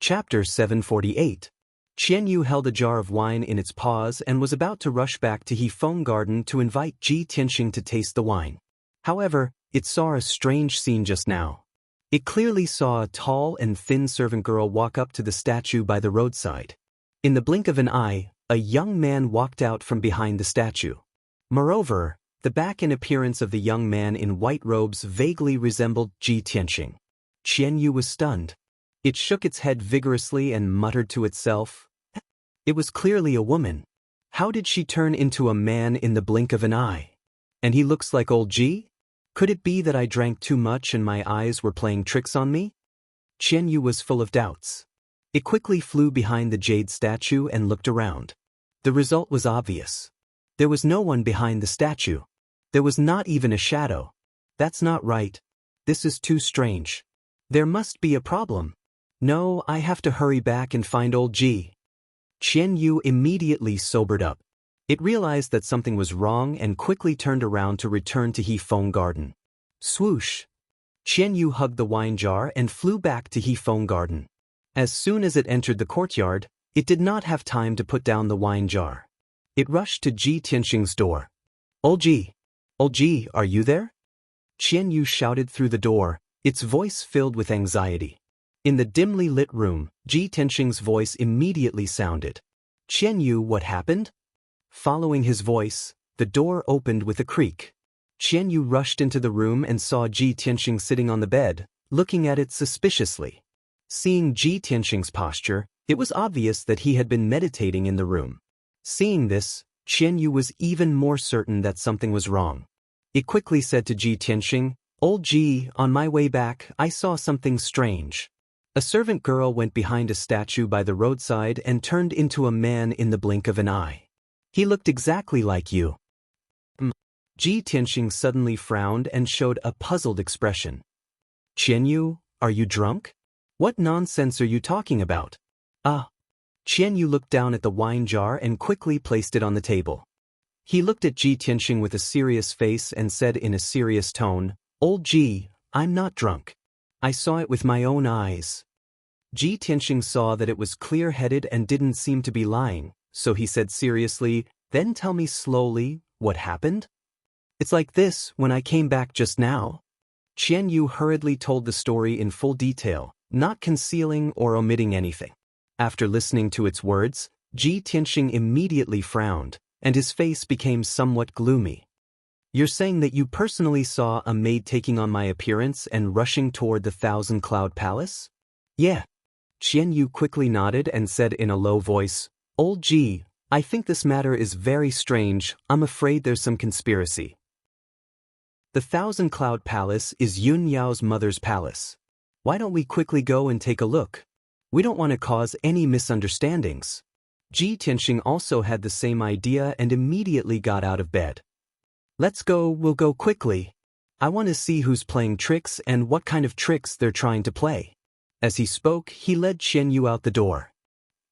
Chapter 748. Qianyu held a jar of wine in its paws and was about to rush back to Hefeng Garden to invite Ji Tianxing to taste the wine. However, it saw a strange scene just now. It clearly saw a tall and thin servant girl walk up to the statue by the roadside. In the blink of an eye, a young man walked out from behind the statue. Moreover, the back and appearance of the young man in white robes vaguely resembled Ji Tianxing. Qianyu was stunned. It shook its head vigorously and muttered to itself. It was clearly a woman. How did she turn into a man in the blink of an eye? And he looks like old Ji? Could it be that I drank too much and my eyes were playing tricks on me? Qianyu was full of doubts. It quickly flew behind the jade statue and looked around. The result was obvious. There was no one behind the statue. There was not even a shadow. That's not right. This is too strange. There must be a problem. No, I have to hurry back and find old Ji. Qianyu immediately sobered up. It realized that something was wrong and quickly turned around to return to Hefeng Garden. Swoosh! Qianyu hugged the wine jar and flew back to Hefeng Garden. As soon as it entered the courtyard, it did not have time to put down the wine jar. It rushed to Ji Tianxing's door. Old Ji! Old Ji, are you there? Qianyu shouted through the door, its voice filled with anxiety. In the dimly lit room, Ji Tianxing's voice immediately sounded. Qianyu, what happened? Following his voice, the door opened with a creak. Qianyu rushed into the room and saw Ji Tianxing sitting on the bed, looking at it suspiciously. Seeing Ji Tianxing's posture, it was obvious that he had been meditating in the room. Seeing this, Qianyu was even more certain that something was wrong. It quickly said to Ji Tianxing, Old Ji, on my way back, I saw something strange. A servant girl went behind a statue by the roadside and turned into a man in the blink of an eye. He looked exactly like you. Ji Tianxing suddenly frowned and showed a puzzled expression. Qianyu, are you drunk? What nonsense are you talking about? Qianyu looked down at the wine jar and quickly placed it on the table. He looked at Ji Tianxing with a serious face and said in a serious tone, Old Ji, I'm not drunk. I saw it with my own eyes. Ji Tianxing saw that it was clear-headed and didn't seem to be lying, so he said seriously, Then tell me slowly, what happened? It's like this, when I came back just now. Qianyu hurriedly told the story in full detail, not concealing or omitting anything. After listening to its words, Ji Tianxing immediately frowned, and his face became somewhat gloomy. You're saying that you personally saw a maid taking on my appearance and rushing toward the Thousand Cloud Palace? Yeah. Qianyu quickly nodded and said in a low voice, Old Ji, I think this matter is very strange. I'm afraid there's some conspiracy. The Thousand Cloud Palace is Yun Yao's mother's palace. Why don't we quickly go and take a look? We don't want to cause any misunderstandings. Ji Tianxing also had the same idea and immediately got out of bed. Let's go, we'll go quickly. I want to see who's playing tricks and what kind of tricks they're trying to play. As he spoke, he led Qianyu out the door.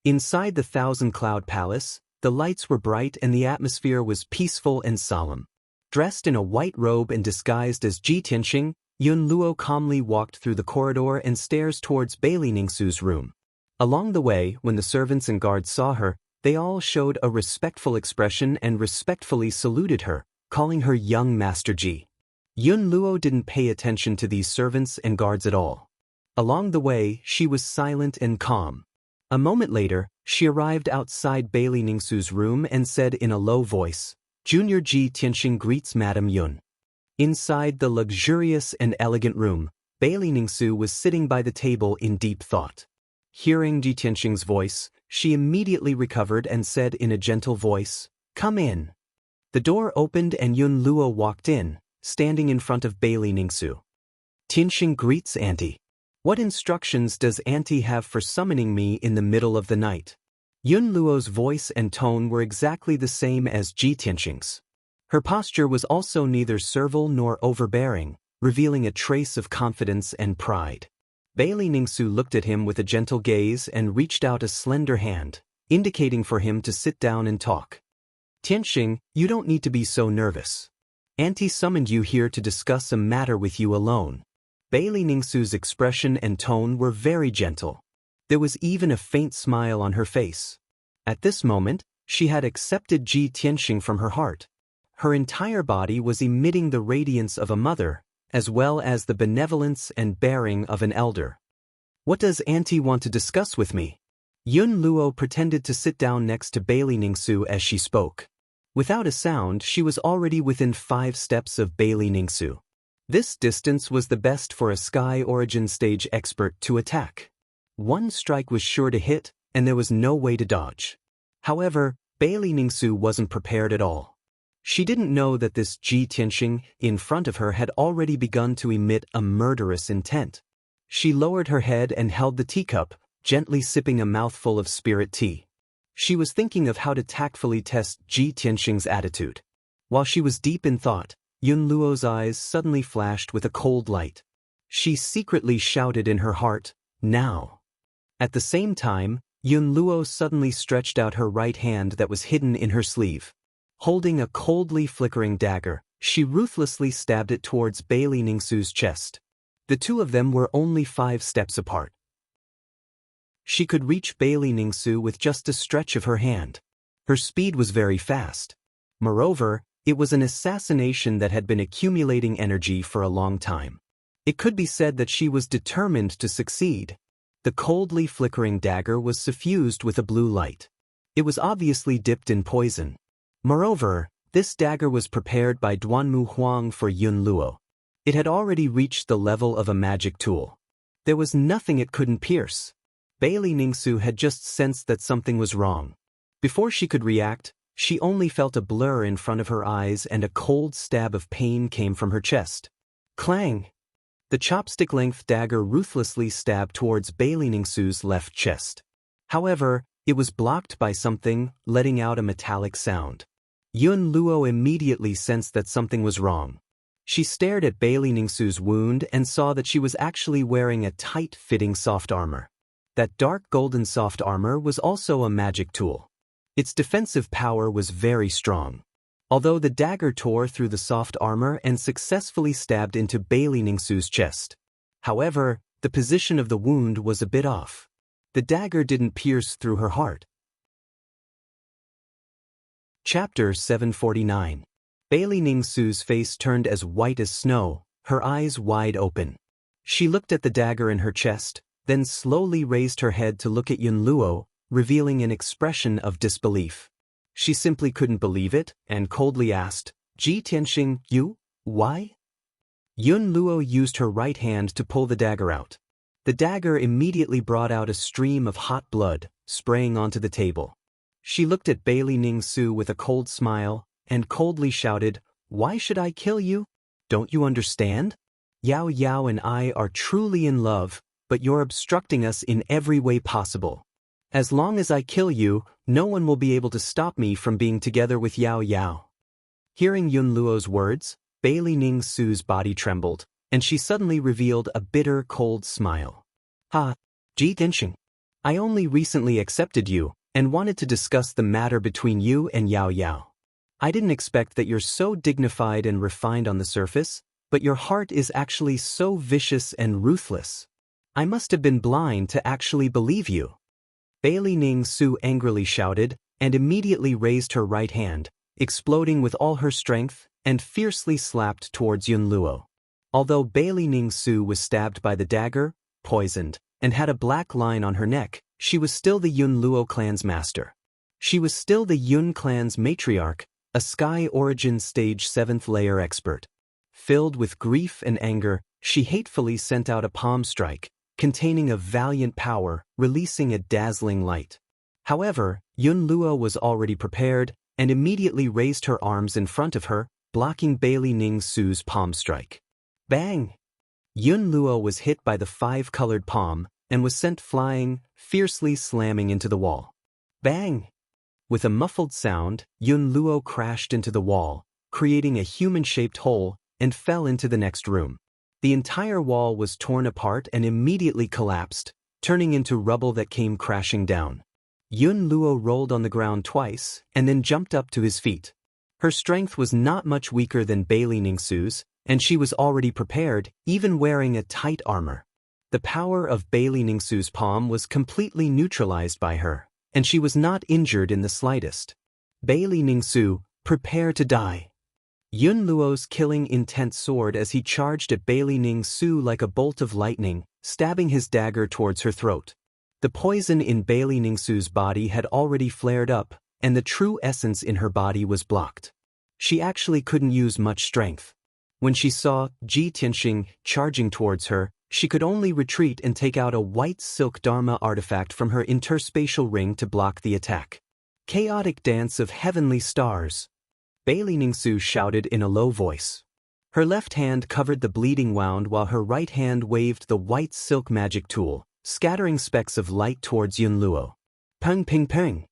Inside the Thousand Cloud Palace, the lights were bright and the atmosphere was peaceful and solemn. Dressed in a white robe and disguised as Ji Tianxing, Yun Luo calmly walked through the corridor and stairs towards Bailey Ningsu's room. Along the way, when the servants and guards saw her, they all showed a respectful expression and respectfully saluted her, calling her young Master Ji. Yun Luo didn't pay attention to these servants and guards at all. Along the way, she was silent and calm. A moment later, she arrived outside Bailey Ningsu's room and said in a low voice, Junior Ji Tianxing greets Madam Yun. Inside the luxurious and elegant room, Bailey Ningsu was sitting by the table in deep thought. Hearing Ji Tianxing's voice, she immediately recovered and said in a gentle voice, Come in. The door opened and Yun Luo walked in, standing in front of Bailey Ningsu. Tianxing greets Auntie. What instructions does Auntie have for summoning me in the middle of the night? Yun Luo's voice and tone were exactly the same as Ji Tianxing's. Her posture was also neither servile nor overbearing, revealing a trace of confidence and pride. Bailey Ningsu looked at him with a gentle gaze and reached out a slender hand, indicating for him to sit down and talk. Tianxing, you don't need to be so nervous. Auntie summoned you here to discuss a matter with you alone. Bailey Ningsu's expression and tone were very gentle. There was even a faint smile on her face. At this moment, she had accepted Ji Tianxing from her heart. Her entire body was emitting the radiance of a mother, as well as the benevolence and bearing of an elder. "What does Auntie want to discuss with me?" Yun Luo pretended to sit down next to Bailey Ningsu as she spoke. Without a sound, she was already within 5 steps of Bailey Ningsu. This distance was the best for a Sky Origin stage expert to attack. One strike was sure to hit, and there was no way to dodge. However, Bailey Ningsu wasn't prepared at all. She didn't know that this Ji Tianxing in front of her had already begun to emit a murderous intent. She lowered her head and held the teacup, gently sipping a mouthful of spirit tea. She was thinking of how to tactfully test Ji Tianxing's attitude. While she was deep in thought, Yun Luo's eyes suddenly flashed with a cold light. She secretly shouted in her heart, "Now!" At the same time, Yun Luo suddenly stretched out her right hand that was hidden in her sleeve. Holding a coldly flickering dagger, she ruthlessly stabbed it towards Bailey Ningsu's chest. The two of them were only 5 steps apart. She could reach Bailey Ningsu with just a stretch of her hand. Her speed was very fast. Moreover, it was an assassination that had been accumulating energy for a long time. It could be said that she was determined to succeed. The coldly flickering dagger was suffused with a blue light. It was obviously dipped in poison. Moreover, this dagger was prepared by Duanmu Huang for Yun Luo. It had already reached the level of a magic tool. There was nothing it couldn't pierce. Bailey Ningsu had just sensed that something was wrong. Before she could react, she only felt a blur in front of her eyes and a cold stab of pain came from her chest. Clang! The chopstick-length dagger ruthlessly stabbed towards Bailey Ningsu's left chest. However, it was blocked by something, letting out a metallic sound. Yun Luo immediately sensed that something was wrong. She stared at Bailey Ningsu's wound and saw that she was actually wearing a tight-fitting soft armor. That dark golden soft armor was also a magic tool. Its defensive power was very strong. Although the dagger tore through the soft armor and successfully stabbed into Bailey Ningsu's chest. However, the position of the wound was a bit off. The dagger didn't pierce through her heart. Chapter 749. Bailey Ningsu's face turned as white as snow, her eyes wide open. She looked at the dagger in her chest, then slowly raised her head to look at Yun Luo, revealing an expression of disbelief. She simply couldn't believe it, and coldly asked, "Ji Tianxing, you? Why?" Yun Luo used her right hand to pull the dagger out. The dagger immediately brought out a stream of hot blood, spraying onto the table. She looked at Bailey Ningsu with a cold smile, and coldly shouted, "Why should I kill you? Don't you understand? Yao Yao and I are truly in love, but you're obstructing us in every way possible. As long as I kill you, no one will be able to stop me from being together with Yao Yao." Hearing Yun Luo's words, Bailey Ningsu's body trembled, and she suddenly revealed a bitter, cold smile. "Ha, Ji Tianxing. I only recently accepted you, and wanted to discuss the matter between you and Yao Yao. I didn't expect that you're so dignified and refined on the surface, but your heart is actually so vicious and ruthless. I must have been blind to actually believe you." Bailey Ningsu angrily shouted, and immediately raised her right hand, exploding with all her strength, and fiercely slapped towards Yun Luo. Although Bailey Ningsu was stabbed by the dagger, poisoned, and had a black line on her neck, she was still the Yun Luo clan's master. She was still the Yun clan's matriarch, a Sky Origin Stage 7th layer expert. Filled with grief and anger, she hatefully sent out a palm strike, containing a valiant power, releasing a dazzling light. However, Yun Luo was already prepared, and immediately raised her arms in front of her, blocking Bailey Ningsu's palm strike. Bang! Yun Luo was hit by the 5-colored palm, and was sent flying, fiercely slamming into the wall. Bang! With a muffled sound, Yun Luo crashed into the wall, creating a human-shaped hole, and fell into the next room. The entire wall was torn apart and immediately collapsed, turning into rubble that came crashing down. Yun Luo rolled on the ground twice, and then jumped up to his feet. Her strength was not much weaker than Bailey Ningsu's, and she was already prepared, even wearing a tight armor. The power of Bailey Ningsu's palm was completely neutralized by her, and she was not injured in the slightest. Bailey Ningsu, prepare to die. Yun Luo's killing intent soared as he charged at Bailey Ningsu like a bolt of lightning, stabbing his dagger towards her throat. The poison in Bailey Ningsu's body had already flared up, and the true essence in her body was blocked. She actually couldn't use much strength. When she saw Ji Tianxing charging towards her, she could only retreat and take out a white silk Dharma artifact from her interspatial ring to block the attack. Chaotic dance of heavenly stars. Bailey Ningsu shouted in a low voice. Her left hand covered the bleeding wound while her right hand waved the white silk magic tool, scattering specks of light towards Yun Luo. Peng ping peng.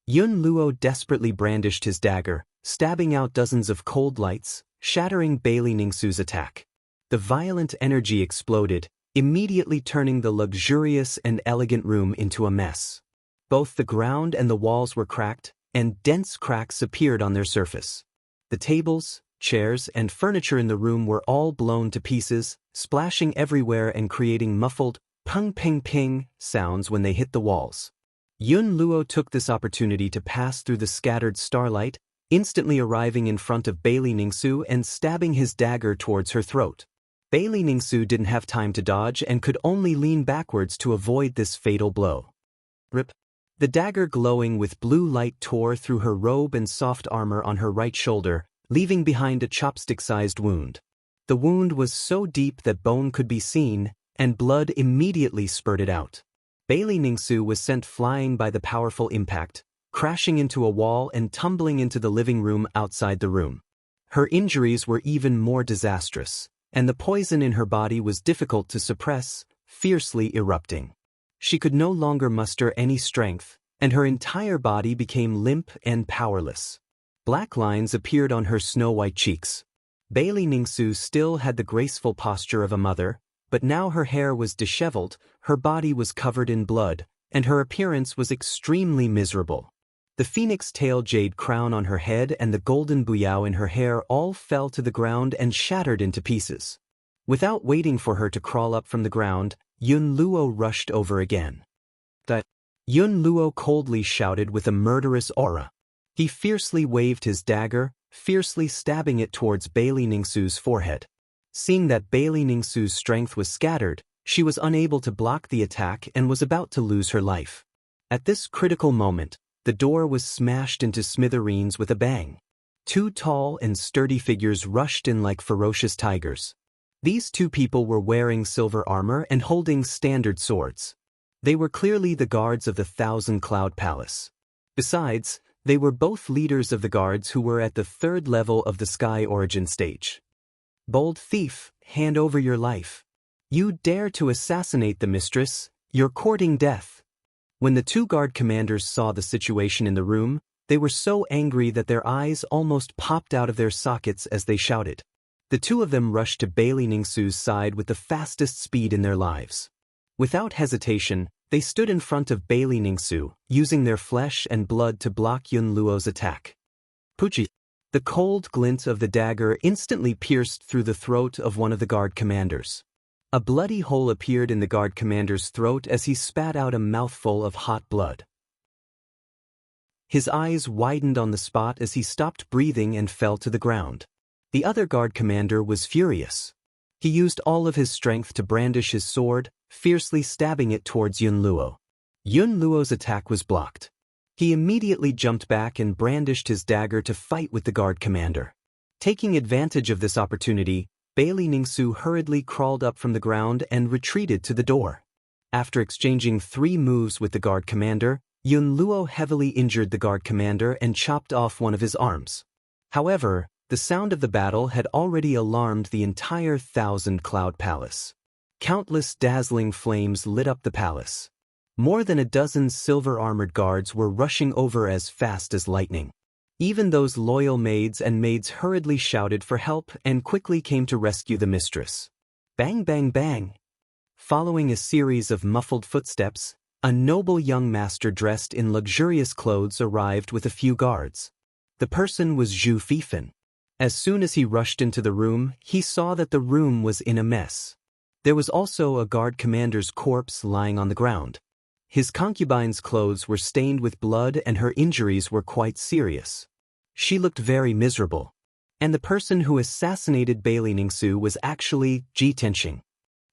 Yun Luo desperately brandished his dagger, stabbing out dozens of cold lights, shattering Bailey Ningsu's attack. The violent energy exploded, immediately turning the luxurious and elegant room into a mess. Both the ground and the walls were cracked, and dense cracks appeared on their surface. The tables, chairs, and furniture in the room were all blown to pieces, splashing everywhere and creating muffled, pung ping ping sounds when they hit the walls. Yun Luo took this opportunity to pass through the scattered starlight, instantly arriving in front of Bailey Ningsu and stabbing his dagger towards her throat. Bailey Ningsu didn't have time to dodge and could only lean backwards to avoid this fatal blow. Rip. The dagger glowing with blue light tore through her robe and soft armor on her right shoulder, leaving behind a chopstick-sized wound. The wound was so deep that bone could be seen, and blood immediately spurted out. Bailey Ningsu was sent flying by the powerful impact, crashing into a wall and tumbling into the living room outside the room. Her injuries were even more disastrous, and the poison in her body was difficult to suppress, fiercely erupting. She could no longer muster any strength, and her entire body became limp and powerless. Black lines appeared on her snow-white cheeks. Bailey Ningsu still had the graceful posture of a mother, but now her hair was disheveled, her body was covered in blood, and her appearance was extremely miserable. The phoenix tail jade crown on her head and the golden buyao in her hair all fell to the ground and shattered into pieces. Without waiting for her to crawl up from the ground, Yun Luo rushed over again. Yun Luo coldly shouted with a murderous aura. He fiercely waved his dagger, fiercely stabbing it towards Bailey Ningsu's forehead. Seeing that Bailey Ningsu's strength was scattered, she was unable to block the attack and was about to lose her life. At this critical moment, the door was smashed into smithereens with a bang. Two tall and sturdy figures rushed in like ferocious tigers. These two people were wearing silver armor and holding standard swords. They were clearly the guards of the Thousand Cloud Palace. Besides, they were both leaders of the guards who were at the third level of the Sky Origin stage. Bold thief, hand over your life. You dare to assassinate the mistress, you're courting death. When the two guard commanders saw the situation in the room, they were so angry that their eyes almost popped out of their sockets as they shouted. The two of them rushed to Bailey Ningsu's side with the fastest speed in their lives. Without hesitation, they stood in front of Bailey Ningsu, using their flesh and blood to block Yun Luo's attack. Puchi. The cold glint of the dagger instantly pierced through the throat of one of the guard commanders. A bloody hole appeared in the guard commander's throat as he spat out a mouthful of hot blood. His eyes widened on the spot as he stopped breathing and fell to the ground. The other guard commander was furious. He used all of his strength to brandish his sword, fiercely stabbing it towards Yun Luo. Yun Luo's attack was blocked. He immediately jumped back and brandished his dagger to fight with the guard commander. Taking advantage of this opportunity, Bailey Ningsu hurriedly crawled up from the ground and retreated to the door. After exchanging 3 moves with the guard commander, Yun Luo heavily injured the guard commander and chopped off one of his arms. However, the sound of the battle had already alarmed the entire Thousand Cloud Palace. Countless dazzling flames lit up the palace. More than a dozen silver-armored guards were rushing over as fast as lightning. Even those loyal maids and maids hurriedly shouted for help and quickly came to rescue the mistress. Bang bang bang! Following a series of muffled footsteps, a noble young master dressed in luxurious clothes arrived with a few guards. The person was Zhu Fifan. As soon as he rushed into the room, he saw that the room was in a mess. There was also a guard commander's corpse lying on the ground. His concubine's clothes were stained with blood and her injuries were quite serious. She looked very miserable. And the person who assassinated Bai Ningsu was actually Ji Tianxing.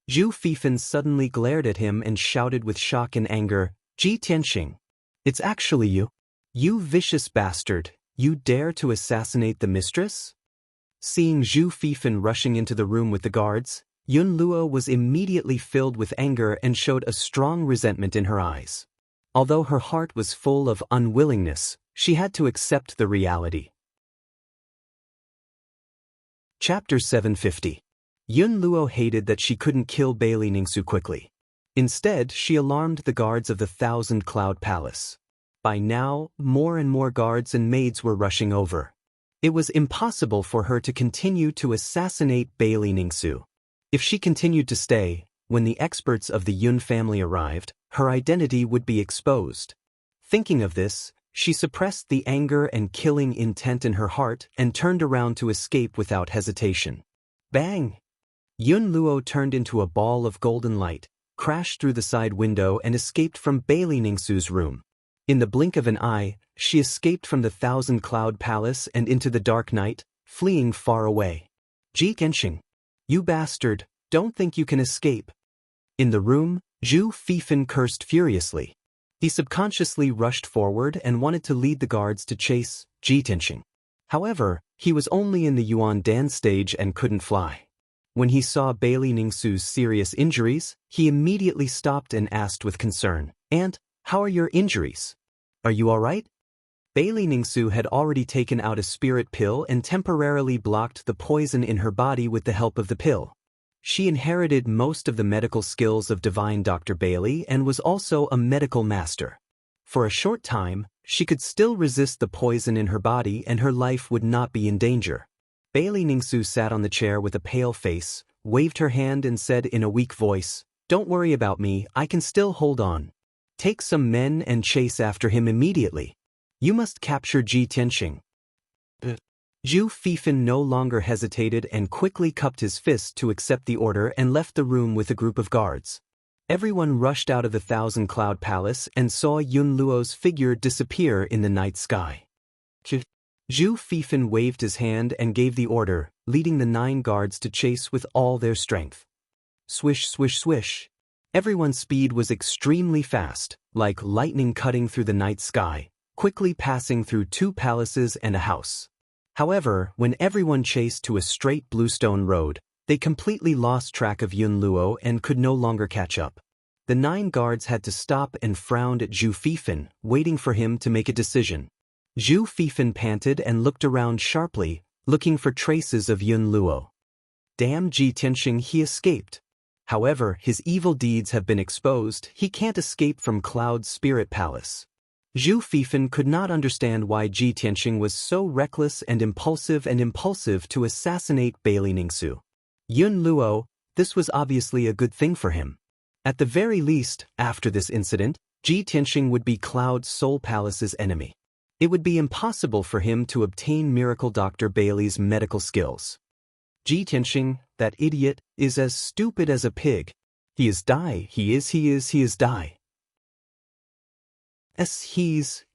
Zhu Fifan suddenly glared at him and shouted with shock and anger, "Ji Tianxing! It's actually you? You vicious bastard, you dare to assassinate the mistress?" Seeing Zhu Fifan rushing into the room with the guards, Yun Luo was immediately filled with anger and showed a strong resentment in her eyes. Although her heart was full of unwillingness, she had to accept the reality. Chapter 750. Yun Luo hated that she couldn't kill Bai Ningsu quickly. Instead, she alarmed the guards of the Thousand Cloud Palace. By now, more and more guards and maids were rushing over. It was impossible for her to continue to assassinate Bai Ningsu. If she continued to stay, when the experts of the Yun family arrived, her identity would be exposed. Thinking of this, she suppressed the anger and killing intent in her heart and turned around to escape without hesitation. Bang! Yun Luo turned into a ball of golden light, crashed through the side window and escaped from Bai Ningsu's room. In the blink of an eye, she escaped from the Thousand Cloud Palace and into the dark night, fleeing far away. "Ji Tianxing! You bastard, don't think you can escape." In the room, Zhu Fifan cursed furiously. He subconsciously rushed forward and wanted to lead the guards to chase Ji Tianxing. However, he was only in the Yuan Dan stage and couldn't fly. When he saw Bai Ningsu's serious injuries, he immediately stopped and asked with concern, "Aunt, how are your injuries? Are you all right?" Bai Ningsu had already taken out a spirit pill and temporarily blocked the poison in her body with the help of the pill. She inherited most of the medical skills of divine Dr. Bailey and was also a medical master. For a short time, she could still resist the poison in her body and her life would not be in danger. Bai Ningsu sat on the chair with a pale face, waved her hand and said in a weak voice, "Don't worry about me, I can still hold on. Take some men and chase after him immediately. You must capture Ji Tianxing." Zhu Fifan no longer hesitated and quickly cupped his fist to accept the order and left the room with a group of guards. Everyone rushed out of the Thousand Cloud Palace and saw Yun Luo's figure disappear in the night sky. Zhu Fifan waved his hand and gave the order, leading the 9 guards to chase with all their strength. Swish, swish, swish. Everyone's speed was extremely fast, like lightning cutting through the night sky, quickly passing through 2 palaces and a house. However, when everyone chased to a straight bluestone road, they completely lost track of Yun Luo and could no longer catch up. The 9 guards had to stop and frowned at Zhu Fifan, waiting for him to make a decision. Zhu Fifan panted and looked around sharply, looking for traces of Yun Luo. Damn Ji Tianxing, he escaped. However, his evil deeds have been exposed, he can't escape from Cloud's Spirit Palace. Zhu Fifan could not understand why Ji Tianxing was so reckless and impulsive to assassinate Bai Ningsu. Yun Luo, this was obviously a good thing for him. At the very least, after this incident, Ji Tianxing would be Cloud's Soul Palace's enemy. It would be impossible for him to obtain Miracle Dr. Bailey's medical skills. Ji Tianxing, that idiot, is as stupid as a pig. He is die. He's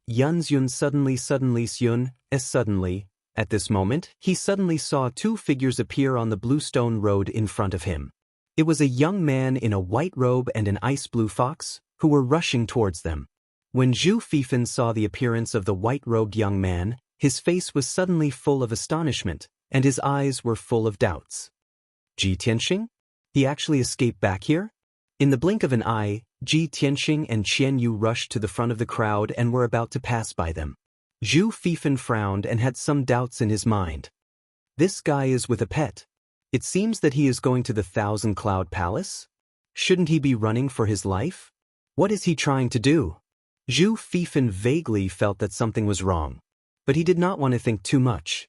Yun suddenly suddenly, at this moment, he suddenly saw 2 figures appear on the bluestone road in front of him. It was a young man in a white robe and an ice blue fox, who were rushing towards them. When Zhu Fifan saw the appearance of the white-robed young man, his face was suddenly full of astonishment, and his eyes were full of doubts. Ji Tianxing? He actually escaped back here? In the blink of an eye, Ji Tianxing and Qian Yu rushed to the front of the crowd and were about to pass by them. Zhu Fifan frowned and had some doubts in his mind. This guy is with a pet. It seems that he is going to the Thousand Cloud Palace? Shouldn't he be running for his life? What is he trying to do? Zhu Fifan vaguely felt that something was wrong, but he did not want to think too much.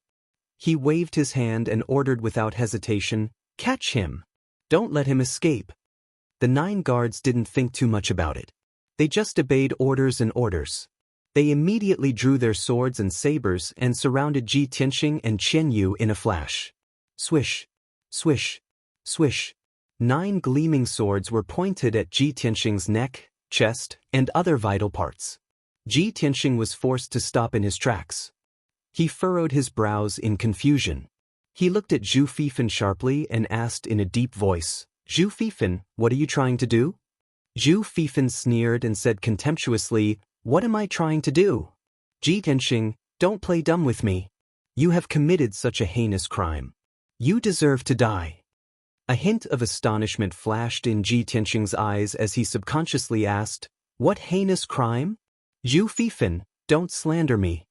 He waved his hand and ordered without hesitation, "Catch him! Don't let him escape." The 9 guards didn't think too much about it. They just obeyed orders and orders. They immediately drew their swords and sabers and surrounded Ji Tianxing and Qian Yu in a flash. Swish, swish, swish. 9 gleaming swords were pointed at Ji Tianxing's neck, chest, and other vital parts. Ji Tianxing was forced to stop in his tracks. He furrowed his brows in confusion. He looked at Zhu Fifan sharply and asked in a deep voice, "Zhu Fifan, what are you trying to do?" Zhu Fifan sneered and said contemptuously, "What am I trying to do? Ji Tianxing, don't play dumb with me. You have committed such a heinous crime. You deserve to die." A hint of astonishment flashed in Ji Tianxing's eyes as he subconsciously asked, "What heinous crime? Zhu Fifan, don't slander me."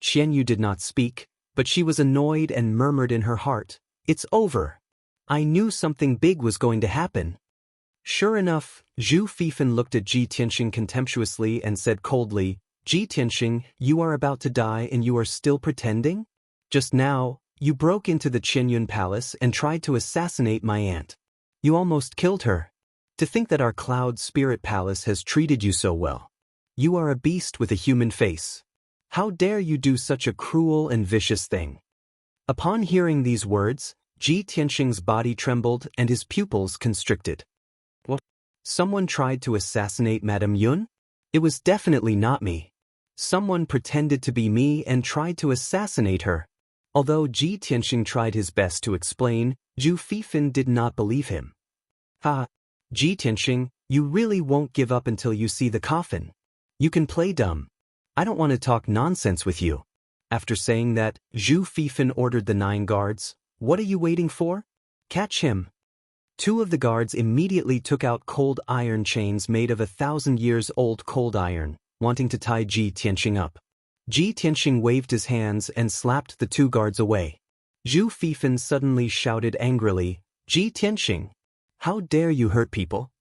Xianyu did not speak, but she was annoyed and murmured in her heart, "It's over. I knew something big was going to happen." Sure enough, Zhu Fifan looked at Ji Tianxing contemptuously and said coldly, "Ji Tianxing, you are about to die and you are still pretending? Just now, you broke into the Qianyun Palace and tried to assassinate my aunt. You almost killed her. To think that our Cloud Spirit Palace has treated you so well. You are a beast with a human face. How dare you do such a cruel and vicious thing?" Upon hearing these words, Ji Tianxing's body trembled and his pupils constricted. What? Someone tried to assassinate Madame Yun? It was definitely not me. Someone pretended to be me and tried to assassinate her. Although Ji Tianxing tried his best to explain, Zhu Fifan did not believe him. "Ha! Ji Tianxing, you really won't give up until you see the coffin. You can play dumb. I don't want to talk nonsense with you." After saying that, Zhu Fifan ordered the 9 guards, "What are you waiting for? Catch him." 2 of the guards immediately took out cold iron chains made of 1,000-years-old cold iron, wanting to tie Ji Tianxing up. Ji Tianxing waved his hands and slapped the 2 guards away. Zhu Fifan suddenly shouted angrily, "Ji Tianxing, how dare you hurt people?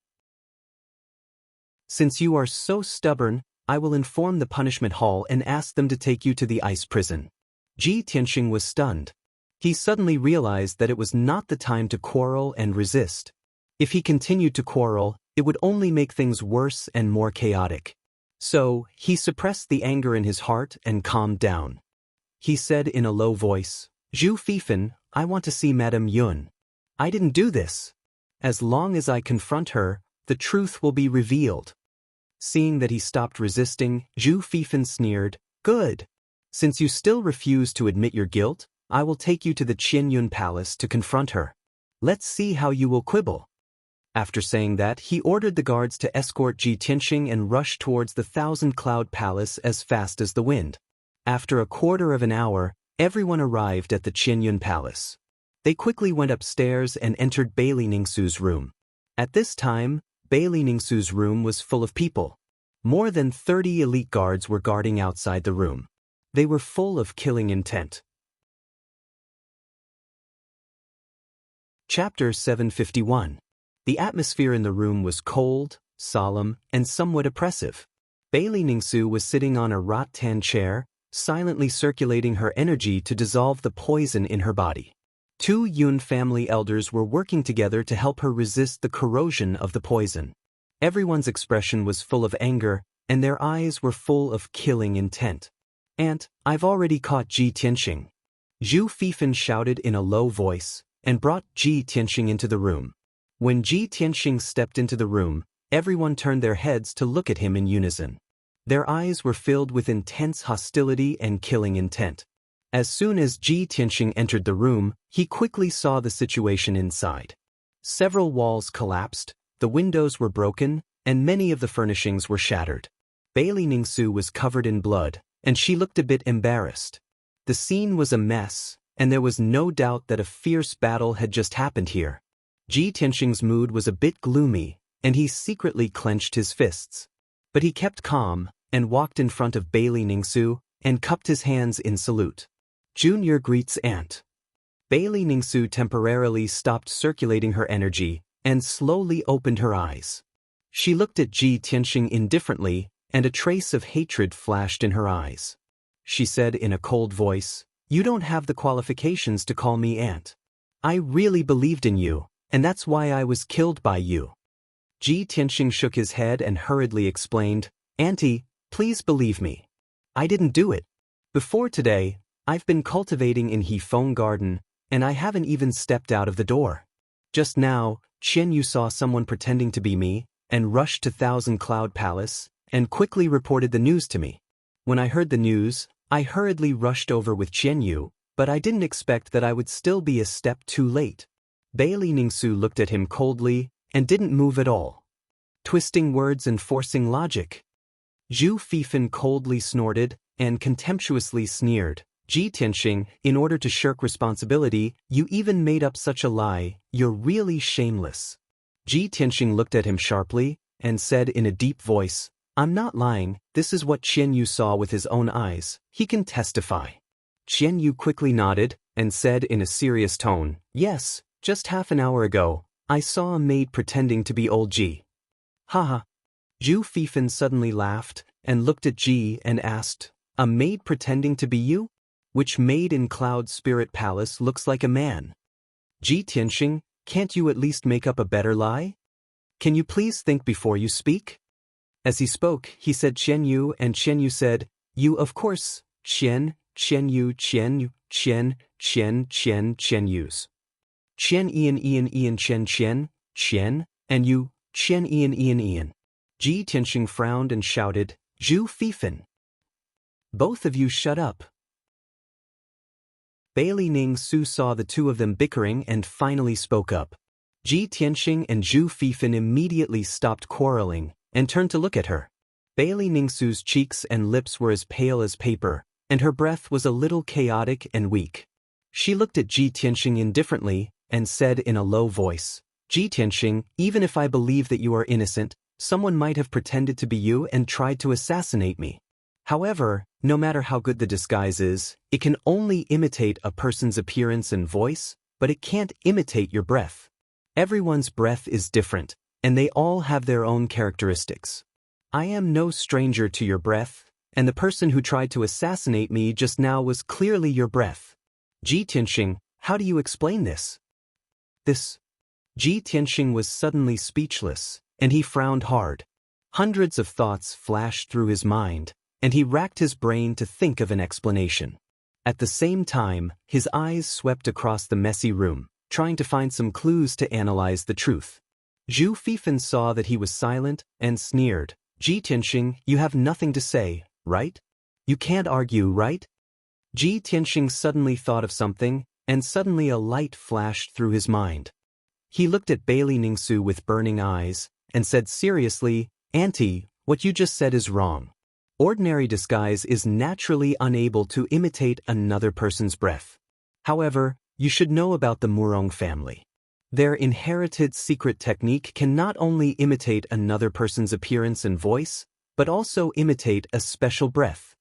Since you are so stubborn, I will inform the punishment hall and ask them to take you to the ice prison." Ji Tianxing was stunned. He suddenly realized that it was not the time to quarrel and resist. If he continued to quarrel, it would only make things worse and more chaotic. So, he suppressed the anger in his heart and calmed down. He said in a low voice, "Zhu Fifan, I want to see Madame Yun. I didn't do this. As long as I confront her, the truth will be revealed." Seeing that he stopped resisting, Zhu Fifan sneered, "Good. Since you still refuse to admit your guilt, I will take you to the Qianyun Palace to confront her. Let's see how you will quibble." After saying that, he ordered the guards to escort Ji Tianxing and rush towards the 1,000-cloud palace as fast as the wind. After a quarter of an hour, everyone arrived at the Qianyun Palace. They quickly went upstairs and entered Bailey Ningsu's room. At this time, Bailey Ningsu's room was full of people. More than 30 elite guards were guarding outside the room. They were full of killing intent. Chapter 751. The atmosphere in the room was cold, solemn, and somewhat oppressive. Bailey Ningsu was sitting on a rattan chair, silently circulating her energy to dissolve the poison in her body. 2 Yun family elders were working together to help her resist the corrosion of the poison. Everyone's expression was full of anger, and their eyes were full of killing intent. "Aunt, I've already caught Ji Tianxing," Zhu Fifan shouted in a low voice, and brought Ji Tianxing into the room. When Ji Tianxing stepped into the room, everyone turned their heads to look at him in unison. Their eyes were filled with intense hostility and killing intent. As soon as Ji Tianxing entered the room, he quickly saw the situation inside. Several walls collapsed, the windows were broken, and many of the furnishings were shattered. Bailey Ningsu was covered in blood, and she looked a bit embarrassed. The scene was a mess, and there was no doubt that a fierce battle had just happened here. Ji Tianxing's mood was a bit gloomy, and he secretly clenched his fists. But he kept calm, and walked in front of Bailey Ningsu, and cupped his hands in salute. "Junior greets aunt." Bailey Ningsu temporarily stopped circulating her energy, and slowly opened her eyes. She looked at Ji Tianxing indifferently, and a trace of hatred flashed in her eyes. She said in a cold voice, "You don't have the qualifications to call me aunt. I really believed in you, and that's why I was killed by you." Ji Tianxing shook his head and hurriedly explained, "Auntie, please believe me. I didn't do it. Before today, I've been cultivating in Hefeng Garden, and I haven't even stepped out of the door. Just now, Xianyu saw someone pretending to be me, and rushed to Thousand Cloud Palace, and quickly reported the news to me. When I heard the news, I hurriedly rushed over with Xianyu, but I didn't expect that I would still be a step too late. Bailey Ningsu looked at him coldly, and didn't move at all. Twisting words and forcing logic. Zhu Fifan coldly snorted, and contemptuously sneered. Ji Tianxing, in order to shirk responsibility, you even made up such a lie, you're really shameless. Ji Tianxing looked at him sharply, and said in a deep voice, I'm not lying, this is what Xianyu saw with his own eyes, he can testify. Xianyu quickly nodded, and said in a serious tone, yes, just half an hour ago, I saw a maid pretending to be old Ji. Haha. Zhu Fifan suddenly laughed, and looked at Ji and asked, a maid pretending to be you? Which maid in Cloud Spirit Palace looks like a man? Ji Tianxing, can't you at least make up a better lie? Can you please think before you speak? As he spoke, he said Xianyu, and Xianyu said, you of course, Xianyus. Qian Qian, and you, Qian Ian. Ji Tianxing frowned and shouted, Zhu Fifan. Both of you shut up. Bailey Ningsu saw the two of them bickering and finally spoke up. Ji Tianxing and Zhu Fifan immediately stopped quarreling, and turned to look at her. Bailey Ningsu's cheeks and lips were as pale as paper, and her breath was a little chaotic and weak. She looked at Ji Tianxing indifferently, and said in a low voice, Ji Tianxing, even if I believe that you are innocent, someone might have pretended to be you and tried to assassinate me. However, no matter how good the disguise is, it can only imitate a person's appearance and voice, but it can't imitate your breath. Everyone's breath is different, and they all have their own characteristics. I am no stranger to your breath, and the person who tried to assassinate me just now was clearly your breath. Ji Tianxing, how do you explain this? Ji Tianxing was suddenly speechless, and he frowned hard. Hundreds of thoughts flashed through his mind, and he racked his brain to think of an explanation. At the same time, his eyes swept across the messy room, trying to find some clues to analyze the truth. Zhu Fifan saw that he was silent, and sneered, Ji Tianxing, you have nothing to say, right? You can't argue, right? Ji Tianxing suddenly thought of something, and suddenly a light flashed through his mind. He looked at Bailey Ningsu with burning eyes, and said seriously, Auntie, what you just said is wrong. Ordinary disguise is naturally unable to imitate another person's breath. However, you should know about the Murong family. Their inherited secret technique can not only imitate another person's appearance and voice, but also imitate a special breath.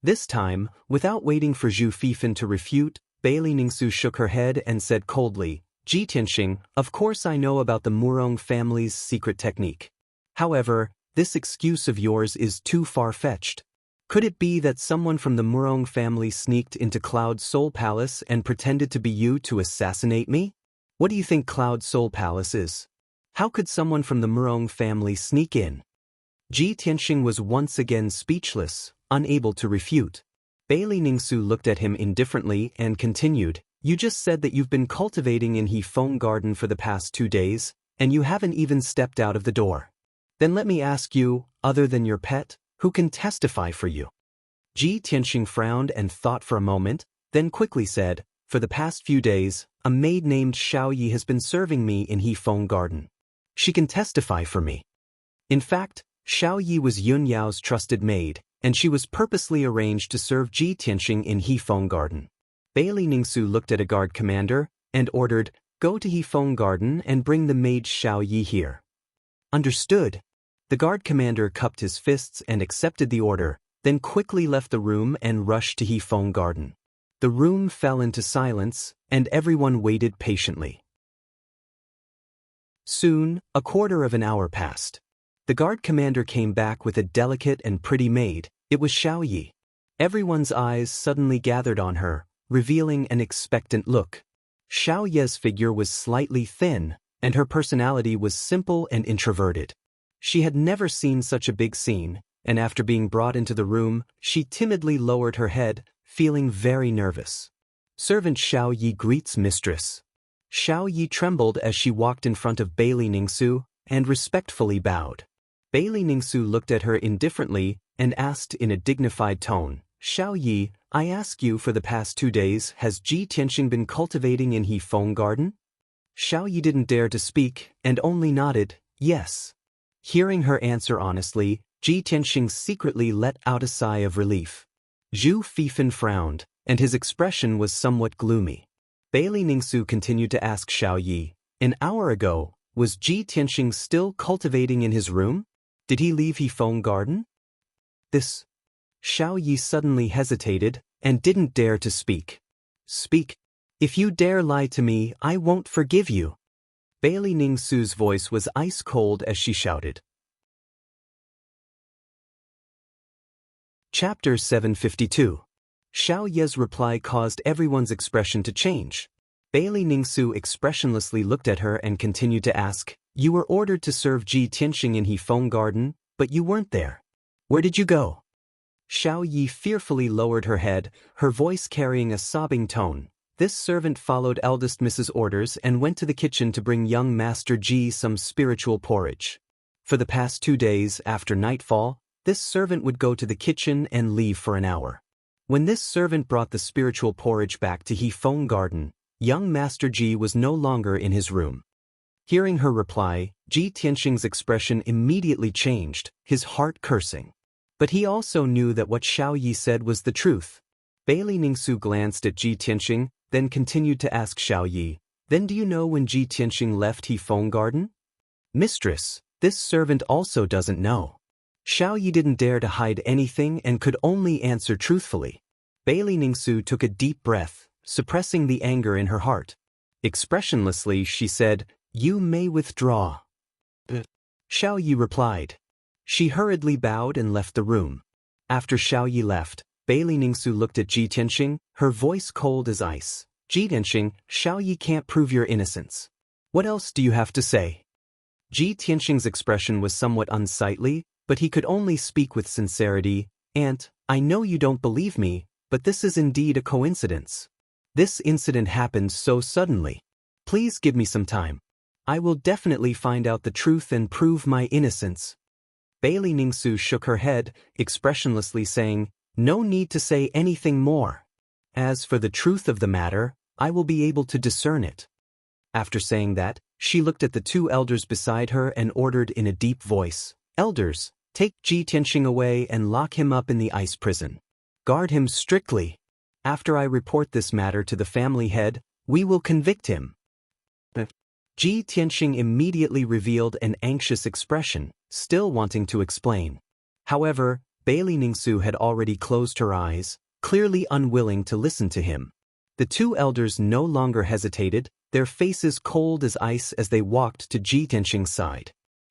This time, without waiting for Zhu Fifan to refute, Bailey Ningsu shook her head and said coldly, Ji Tianxing, of course I know about the Murong family's secret technique. However, this excuse of yours is too far-fetched. Could it be that someone from the Murong family sneaked into Cloud Soul Palace and pretended to be you to assassinate me? What do you think Cloud Soul Palace is? How could someone from the Murong family sneak in? Ji Tianxing was once again speechless, unable to refute. Bailey Ningsu looked at him indifferently and continued, you just said that you've been cultivating in Hefeng Garden for the past 2 days, and you haven't even stepped out of the door. Then let me ask you, other than your pet, who can testify for you? Ji Tianxing frowned and thought for a moment, then quickly said, for the past few days, a maid named Xiaoyi has been serving me in Hefeng Garden. She can testify for me. In fact, Xiaoyi was Yun Yao's trusted maid, and she was purposely arranged to serve Ji Tianxing in Hefeng Garden. Bailey Ningsu looked at a guard commander, and ordered, go to Hefeng Garden and bring the maid Xiaoyi here. Understood. The guard commander cupped his fists and accepted the order, then quickly left the room and rushed to Hefeng Garden. The room fell into silence, and everyone waited patiently. Soon, a quarter of an hour passed. The guard commander came back with a delicate and pretty maid. It was Xiaoyi. Everyone's eyes suddenly gathered on her, revealing an expectant look. Xiaoyi's figure was slightly thin, and her personality was simple and introverted. She had never seen such a big scene, and after being brought into the room, she timidly lowered her head, feeling very nervous. Servant Xiaoyi greets mistress. Xiao Yi trembled as she walked in front of Bailey Ningsu and respectfully bowed. Bailey Ningsu looked at her indifferently and asked in a dignified tone, Xiao Yi, I ask you, for the past 2 days, has Ji Tianxing been cultivating in He Feng Garden? Xiao Yi didn't dare to speak and only nodded, yes. Hearing her answer honestly, Ji Tianxing secretly let out a sigh of relief. Zhu Fifan frowned, and his expression was somewhat gloomy. Bailey Ningsu continued to ask Xiao Yi, an hour ago, was Ji Tianxing still cultivating in his room? Did he leave He Feng Garden? This. Xiao Yi suddenly hesitated and didn't dare to speak. Speak. If you dare lie to me, I won't forgive you. Bailey Ningsu's voice was ice cold as she shouted. Chapter 752. Xiao Ye's reply caused everyone's expression to change. Bailey Ningsu expressionlessly looked at her and continued to ask, You were ordered to serve Ji Tianxing in He Feng Garden, but you weren't there. Where did you go? Xiao Yi fearfully lowered her head, her voice carrying a sobbing tone. This servant followed eldest Mrs. orders and went to the kitchen to bring young Master Ji some spiritual porridge. For the past 2 days, after nightfall, this servant would go to the kitchen and leave for an hour. When this servant brought the spiritual porridge back to He Feng Garden, young Master Ji was no longer in his room. Hearing her reply, Ji Tianxing's expression immediately changed, his heart cursing. But he also knew that what Xiao Yi said was the truth. Bailey Ningsu glanced at Ji Tianxing, then continued to ask Xiao Yi, Then do you know when Ji Tianxing left He Feng Garden? Mistress, this servant also doesn't know. Xiao Yi didn't dare to hide anything and could only answer truthfully. Bailey Ningsu took a deep breath, suppressing the anger in her heart. Expressionlessly, she said, You may withdraw. Xiao Yi replied. She hurriedly bowed and left the room. After Xiao Yi left, Bailey Ningsu looked at Ji Tianxing, her voice cold as ice. Ji Tianxing, Xiao Yi can't prove your innocence. What else do you have to say? Ji Tianxing's expression was somewhat unsightly, but he could only speak with sincerity. Aunt, I know you don't believe me, but this is indeed a coincidence. This incident happened so suddenly. Please give me some time. I will definitely find out the truth and prove my innocence. Bailey Ningsu shook her head, expressionlessly saying, No need to say anything more. As for the truth of the matter, I will be able to discern it. After saying that, she looked at the 2 elders beside her and ordered in a deep voice, Elders, take Ji Tianxing away and lock him up in the ice prison. Guard him strictly. After I report this matter to the family head, we will convict him. Ji Tianxing immediately revealed an anxious expression, still wanting to explain. However, Bailey Ningsu had already closed her eyes, clearly unwilling to listen to him. The 2 elders no longer hesitated, their faces cold as ice as they walked to Ji Tianxing's side.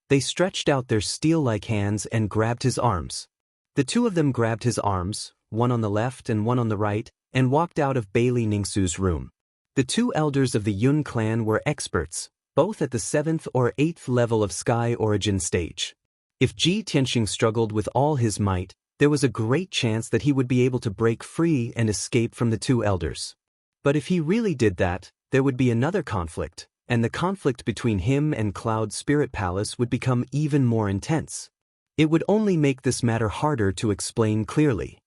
They stretched out their steel-like hands and grabbed his arms. The 2 of them grabbed his arms, one on the left and one on the right, and walked out of Bailey Ningsu's room. The 2 elders of the Yun clan were experts, both at the 7th or 8th level of Sky Origin stage. If Ji Tianxing struggled with all his might, there was a great chance that he would be able to break free and escape from the 2 elders. But if he really did that, there would be another conflict, and the conflict between him and Cloud Spirit Palace would become even more intense. It would only make this matter harder to explain clearly.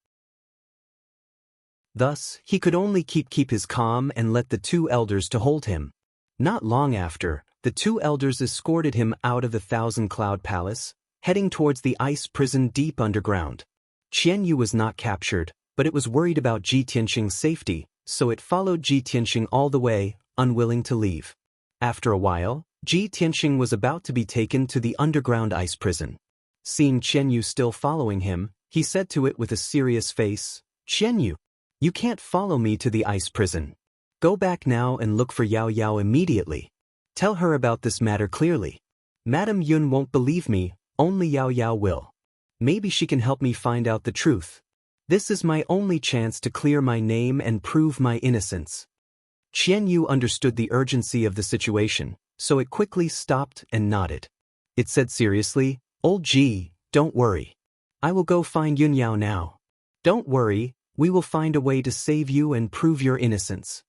Thus, he could only keep his calm and let the 2 elders to hold him. Not long after, the 2 elders escorted him out of the Thousand Cloud Palace, heading towards the ice prison deep underground. Qianyu was not captured, but it was worried about Ji Tianxing's safety, so it followed Ji Tianxing all the way, unwilling to leave. After a while, Ji Tianxing was about to be taken to the underground ice prison. Seeing Qianyu still following him, he said to it with a serious face, Qianyu, you can't follow me to the ice prison. Go back now and look for Yao Yao immediately. Tell her about this matter clearly. Madame Yun won't believe me, only Yao Yao will. Maybe she can help me find out the truth. This is my only chance to clear my name and prove my innocence. Qianyu understood the urgency of the situation, so it quickly stopped and nodded. It said seriously, Old Ji, don't worry. I will go find Yun Yao now. Don't worry, we will find a way to save you and prove your innocence.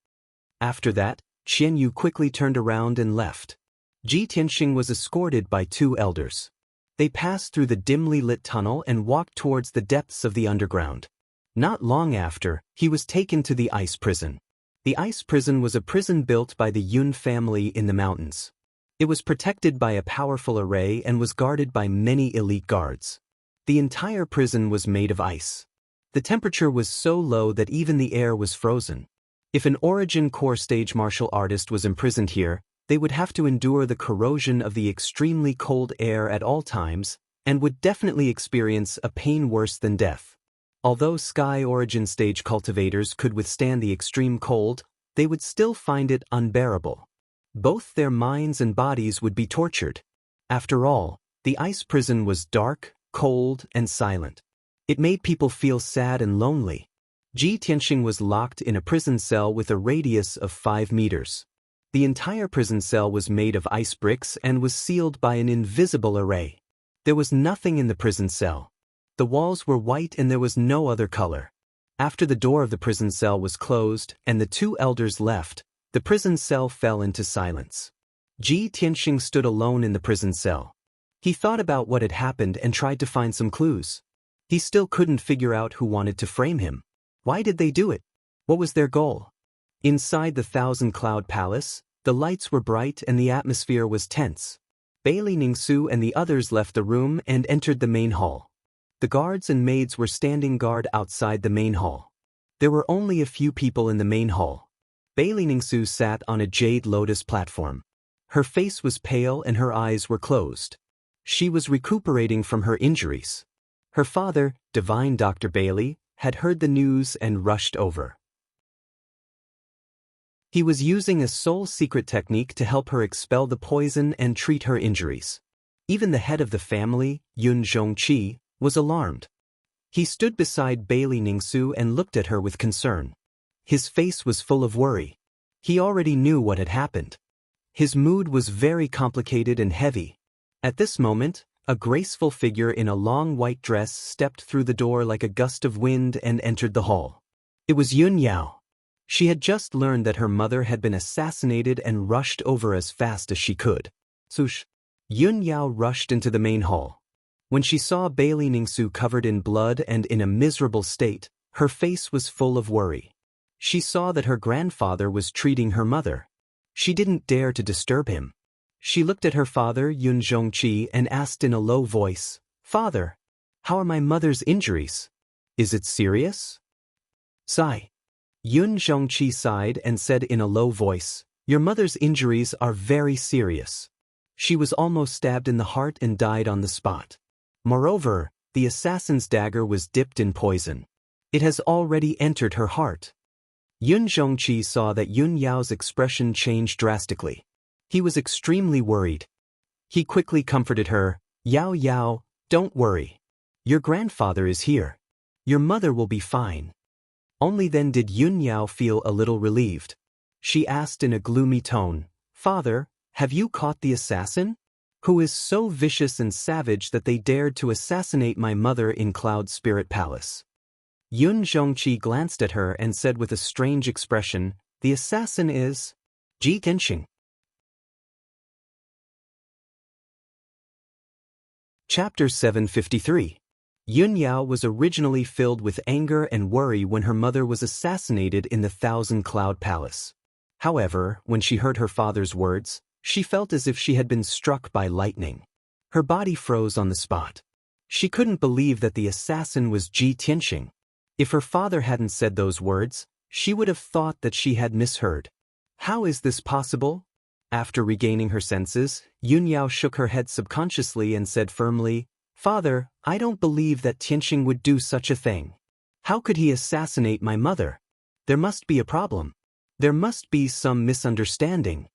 After that, Qianyu quickly turned around and left. Ji Tianxing was escorted by 2 elders. They passed through the dimly lit tunnel and walked towards the depths of the underground. Not long after, he was taken to the ice prison. The ice prison was a prison built by the Yun family in the mountains. It was protected by a powerful array and was guarded by many elite guards. The entire prison was made of ice. The temperature was so low that even the air was frozen. If an Origin Core stage martial artist was imprisoned here, they would have to endure the corrosion of the extremely cold air at all times, and would definitely experience a pain worse than death. Although Sky Origin stage cultivators could withstand the extreme cold, they would still find it unbearable. Both their minds and bodies would be tortured. After all, the ice prison was dark, cold, and silent. It made people feel sad and lonely. Ji Tianxing was locked in a prison cell with a radius of 5 meters. The entire prison cell was made of ice bricks and was sealed by an invisible array. There was nothing in the prison cell. The walls were white and there was no other color. After the door of the prison cell was closed and the 2 elders left, the prison cell fell into silence. Ji Tianxing stood alone in the prison cell. He thought about what had happened and tried to find some clues. He still couldn't figure out who wanted to frame him. Why did they do it? What was their goal? Inside the Thousand Cloud Palace, the lights were bright and the atmosphere was tense. Bailey Ningsu and the others left the room and entered the main hall. The guards and maids were standing guard outside the main hall. There were only a few people in the main hall. Bailey Ningsu sat on a jade lotus platform. Her face was pale and her eyes were closed. She was recuperating from her injuries. Her father, Divine Dr. Bailey, had heard the news and rushed over. He was using a soul secret technique to help her expel the poison and treat her injuries. Even the head of the family, Yun Zhongqi, was alarmed. He stood beside Bailey Ningsu and looked at her with concern. His face was full of worry. He already knew what had happened. His mood was very complicated and heavy. At this moment, a graceful figure in a long white dress stepped through the door like a gust of wind and entered the hall. It was Yun Yao. She had just learned that her mother had been assassinated and rushed over as fast as she could. Sush. Yun Yao rushed into the main hall. When she saw Bailey Ningsu covered in blood and in a miserable state, her face was full of worry. She saw that her grandfather was treating her mother. She didn't dare to disturb him. She looked at her father, Yun Zhongqi, and asked in a low voice, "Father, how are my mother's injuries? Is it serious?" Sigh. Yun Zhongqi sighed and said in a low voice, "Your mother's injuries are very serious. She was almost stabbed in the heart and died on the spot. Moreover, the assassin's dagger was dipped in poison. It has already entered her heart." Yun Zhongqi saw that Yun Yao's expression changed drastically. He was extremely worried. He quickly comforted her, "Yao Yao, don't worry. Your grandfather is here. Your mother will be fine." Only then did Yun Yao feel a little relieved. She asked in a gloomy tone, "Father, have you caught the assassin? Who is so vicious and savage that they dared to assassinate my mother in Cloud Spirit Palace?" Yun Zhongqi glanced at her and said with a strange expression, "The assassin is Ji Tianxing." Chapter 753. Yun Yao was originally filled with anger and worry when her mother was assassinated in the Thousand Cloud Palace. However, when she heard her father's words, she felt as if she had been struck by lightning. Her body froze on the spot. She couldn't believe that the assassin was Ji Tianxing. If her father hadn't said those words, she would have thought that she had misheard. How is this possible? After regaining her senses, Yun Yao shook her head subconsciously and said firmly, "Father, I don't believe that Tianxing would do such a thing. How could he assassinate my mother? There must be a problem. There must be some misunderstanding."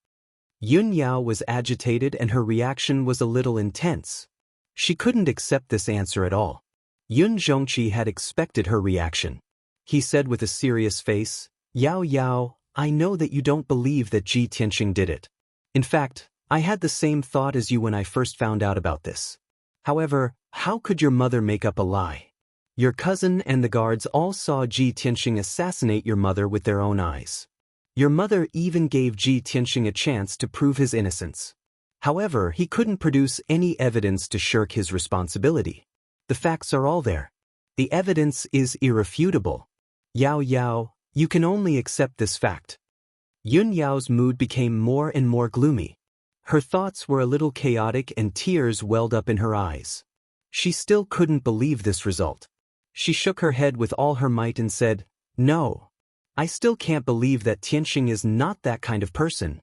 Yun Yao was agitated and her reaction was a little intense. She couldn't accept this answer at all. Yun Zhongqi had expected her reaction. He said with a serious face, "Yao Yao, I know that you don't believe that Ji Tianxing did it. In fact, I had the same thought as you when I first found out about this. However, how could your mother make up a lie? Your cousin and the guards all saw Ji Tianxing assassinate your mother with their own eyes. Your mother even gave Ji Tianxing a chance to prove his innocence. However, he couldn't produce any evidence to shirk his responsibility. The facts are all there. The evidence is irrefutable. Yao Yao, you can only accept this fact. Yun Yao's mood became more and more gloomy. Her thoughts were a little chaotic and tears welled up in her eyes. She still couldn't believe this result. She shook her head with all her might and said, "No. I still can't believe that Tianxing is not that kind of person."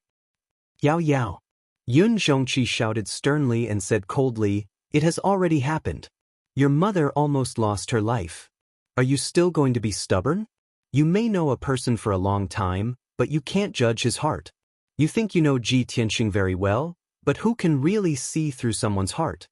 "Yao Yao." Yun Zhongqi shouted sternly and said coldly, "It has already happened. Your mother almost lost her life. Are you still going to be stubborn? You may know a person for a long time, but you can't judge his heart. You think you know Ji Tianxing very well, but who can really see through someone's heart?"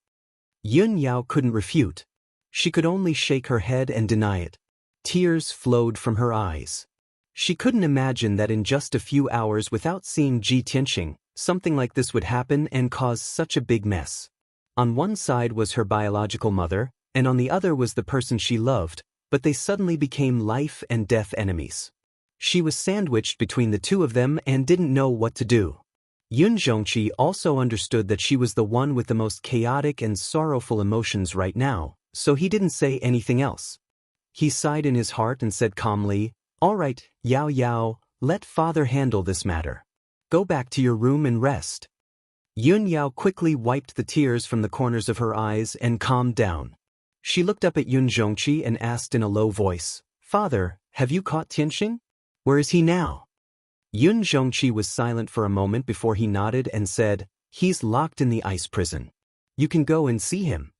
Yun Yao couldn't refute. She could only shake her head and deny it. Tears flowed from her eyes. She couldn't imagine that in just a few hours without seeing Ji Tianxing, something like this would happen and cause such a big mess. On one side was her biological mother, and on the other was the person she loved, but they suddenly became life and death enemies. She was sandwiched between the two of them and didn't know what to do. Yun Zhongqi also understood that she was the one with the most chaotic and sorrowful emotions right now, so he didn't say anything else. He sighed in his heart and said calmly, "All right, Yao Yao, let father handle this matter. Go back to your room and rest." Yun Yao quickly wiped the tears from the corners of her eyes and calmed down. She looked up at Yun Zhongqi and asked in a low voice, "Father, have you caught Tianxing? Where is he now?" Yun Zhongqi was silent for a moment before he nodded and said, "He's locked in the ice prison. You can go and see him.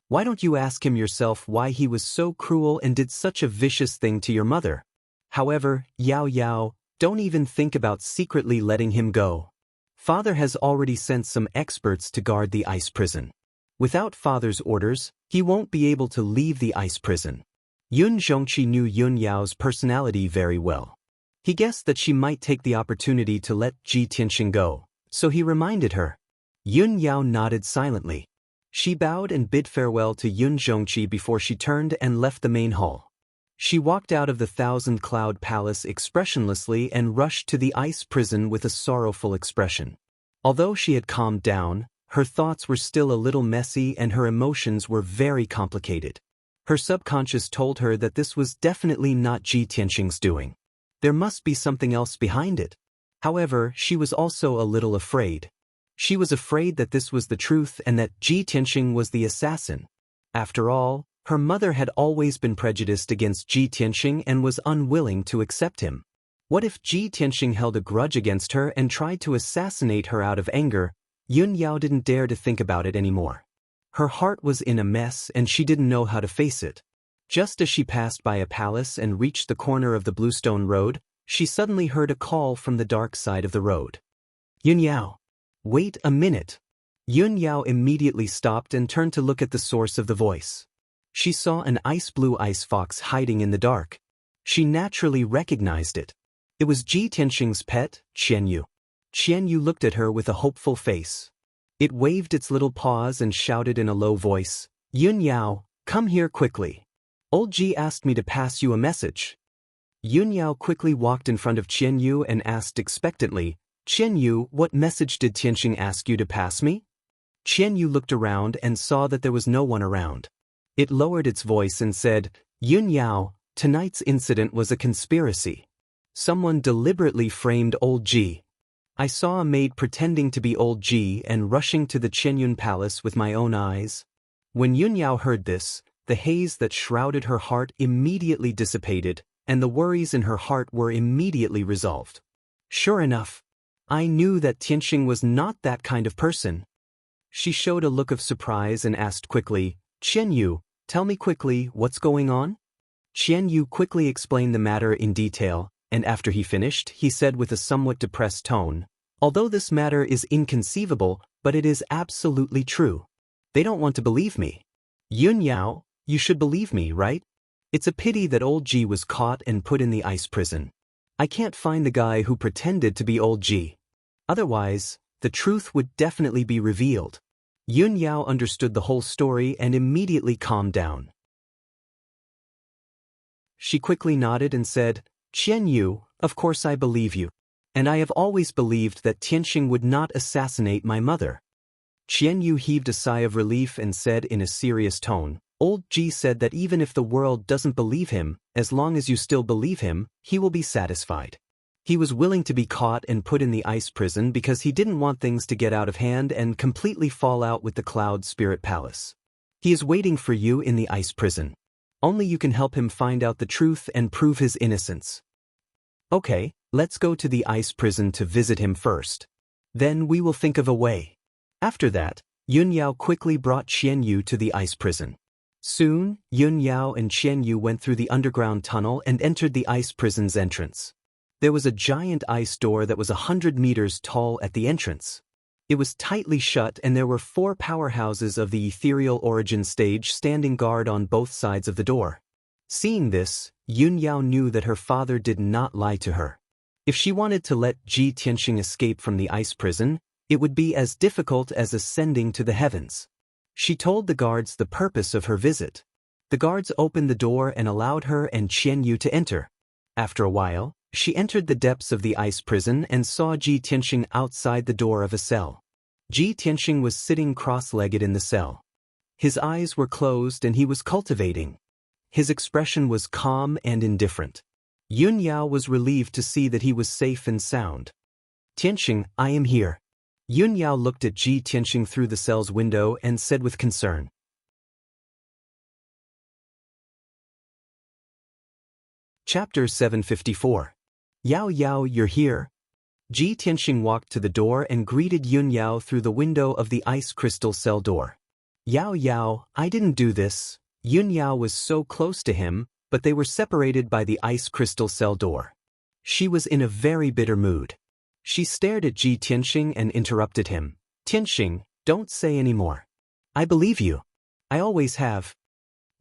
Why don't you ask him yourself why he was so cruel and did such a vicious thing to your mother? However, Yao Yao, don't even think about secretly letting him go. Father has already sent some experts to guard the ice prison. Without father's orders, he won't be able to leave the ice prison." Yun Zhongqi knew Yun Yao's personality very well. He guessed that she might take the opportunity to let Ji Tianxing go, so he reminded her. Yun Yao nodded silently. She bowed and bid farewell to Yun Zhongqi before she turned and left the main hall. She walked out of the thousand-cloud palace expressionlessly and rushed to the ice prison with a sorrowful expression. Although she had calmed down, her thoughts were still a little messy and her emotions were very complicated. Her subconscious told her that this was definitely not Ji Tianxing's doing. There must be something else behind it. However, she was also a little afraid. She was afraid that this was the truth and that Ji Tianxing was the assassin. After all, her mother had always been prejudiced against Ji Tianxing and was unwilling to accept him. What if Ji Tianxing held a grudge against her and tried to assassinate her out of anger? Yun Yao didn't dare to think about it anymore. Her heart was in a mess and she didn't know how to face it. Just as she passed by a palace and reached the corner of the Bluestone Road, she suddenly heard a call from the dark side of the road. "Yun Yao. Wait a minute." Yun Yao immediately stopped and turned to look at the source of the voice. She saw an ice-blue ice fox hiding in the dark. She naturally recognized it. It was Ji Tianxing's pet, Qianyu. Qianyu looked at her with a hopeful face. It waved its little paws and shouted in a low voice, "Yun Yao, come here quickly. Old Ji asked me to pass you a message." Yun Yao quickly walked in front of Qianyu and asked expectantly, "Qianyu, what message did Tianxing ask you to pass me?" Qianyu looked around and saw that there was no one around. It lowered its voice and said, "Yun Yao, tonight's incident was a conspiracy. Someone deliberately framed Old Ji. I saw a maid pretending to be Old Ji and rushing to the Qianyun Palace with my own eyes." When Yun Yao heard this, the haze that shrouded her heart immediately dissipated, and the worries in her heart were immediately resolved. Sure enough, I knew that Tianxing was not that kind of person. She showed a look of surprise and asked quickly, "Qianyu, tell me quickly what's going on?" Qianyu quickly explained the matter in detail, and after he finished, he said with a somewhat depressed tone, "Although this matter is inconceivable, but it is absolutely true. They don't want to believe me. Yun Yao, you should believe me, right? It's a pity that Old Ji was caught and put in the ice prison. I can't find the guy who pretended to be Old Ji. Otherwise, the truth would definitely be revealed." Yun Yao understood the whole story and immediately calmed down. She quickly nodded and said, Qian, of course I believe you. And I have always believed that Tianxing would not assassinate my mother. Qian heaved a sigh of relief and said in a serious tone, Old Ji said that even if the world doesn't believe him, as long as you still believe him, he will be satisfied. He was willing to be caught and put in the ice prison because he didn't want things to get out of hand and completely fall out with the Cloud Spirit Palace. He is waiting for you in the ice prison. Only you can help him find out the truth and prove his innocence. Okay, let's go to the ice prison to visit him first. Then we will think of a way. After that, Yunyao quickly brought Qianyu to the ice prison. Soon, Yunyao and Qianyu went through the underground tunnel and entered the ice prison's entrance. There was a giant ice door that was 100 meters tall at the entrance. It was tightly shut and there were 4 powerhouses of the ethereal origin stage standing guard on both sides of the door. Seeing this, Yunyao knew that her father did not lie to her. If she wanted to let Ji Tianxing escape from the ice prison, it would be as difficult as ascending to the heavens. She told the guards the purpose of her visit. The guards opened the door and allowed her and Qianyu to enter. After a while, she entered the depths of the ice prison and saw Ji Tianxing outside the door of a cell. Ji Tianxing was sitting cross-legged in the cell. His eyes were closed and he was cultivating. His expression was calm and indifferent. Yunyao was relieved to see that he was safe and sound. Tianxing, I am here. Yunyao looked at Ji Tianxing through the cell's window and said with concern. Chapter 754. Yao Yao, you're here? Ji Tianxing walked to the door and greeted Yunyao through the window of the ice crystal cell door. Yao Yao, I didn't do this. Yunyao was so close to him, but they were separated by the ice crystal cell door. She was in a very bitter mood. She stared at Ji Tianxing and interrupted him. Tianxing, don't say any more. I believe you. I always have.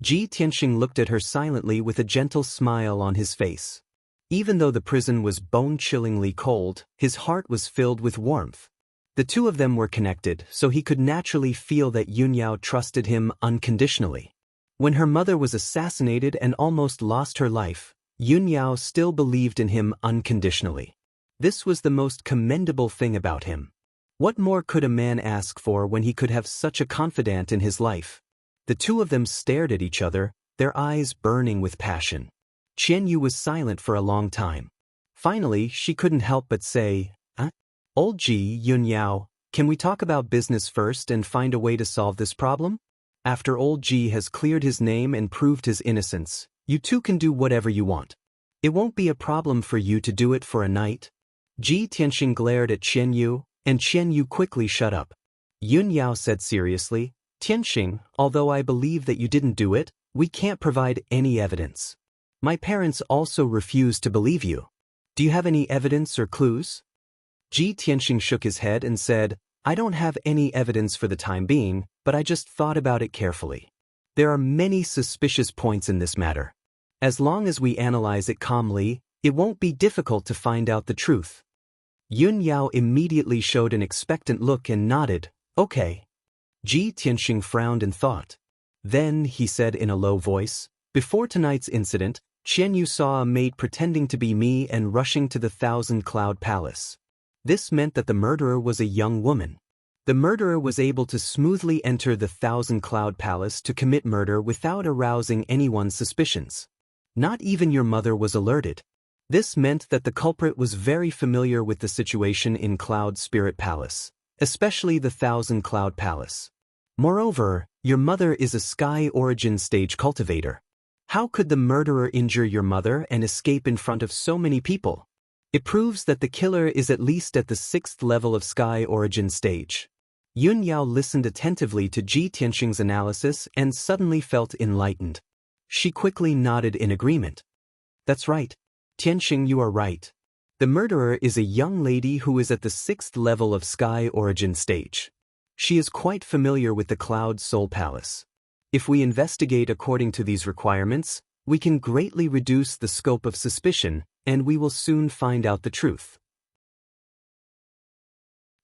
Ji Tianxing looked at her silently with a gentle smile on his face. Even though the prison was bone-chillingly cold, his heart was filled with warmth. The two of them were connected, so he could naturally feel that Yunyao trusted him unconditionally. When her mother was assassinated and almost lost her life, Yunyao still believed in him unconditionally. This was the most commendable thing about him. What more could a man ask for when he could have such a confidant in his life? The two of them stared at each other, their eyes burning with passion. Qianyu was silent for a long time. Finally, she couldn't help but say, Old Ji, Yunyao, can we talk about business first and find a way to solve this problem? After Old Ji has cleared his name and proved his innocence, you two can do whatever you want. It won't be a problem for you to do it for a night. Ji Tianxing glared at Qianyu, and Qianyu quickly shut up. Yunyao said seriously, Tianxing, although I believe that you didn't do it, we can't provide any evidence. My parents also refuse to believe you. Do you have any evidence or clues? Ji Tianxing shook his head and said, I don't have any evidence for the time being, but I just thought about it carefully. There are many suspicious points in this matter. As long as we analyze it calmly, it won't be difficult to find out the truth. Yunyao immediately showed an expectant look and nodded, okay. Ji Tianxing frowned and thought. Then, he said in a low voice, before tonight's incident, Qianyu saw a maid pretending to be me and rushing to the Thousand Cloud Palace. This meant that the murderer was a young woman. The murderer was able to smoothly enter the Thousand Cloud Palace to commit murder without arousing anyone's suspicions. Not even your mother was alerted. This meant that the culprit was very familiar with the situation in Cloud Spirit Palace, especially the Thousand Cloud Palace. Moreover, your mother is a Sky Origin Stage cultivator. How could the murderer injure your mother and escape in front of so many people? It proves that the killer is at least at the 6th level of Sky Origin Stage. Yunyao listened attentively to Ji Tianxing's analysis and suddenly felt enlightened. She quickly nodded in agreement. That's right. Tianxing, you are right. The murderer is a young lady who is at the 6th level of Sky Origin Stage. She is quite familiar with the Cloud Soul Palace. If we investigate according to these requirements, we can greatly reduce the scope of suspicion, and we will soon find out the truth.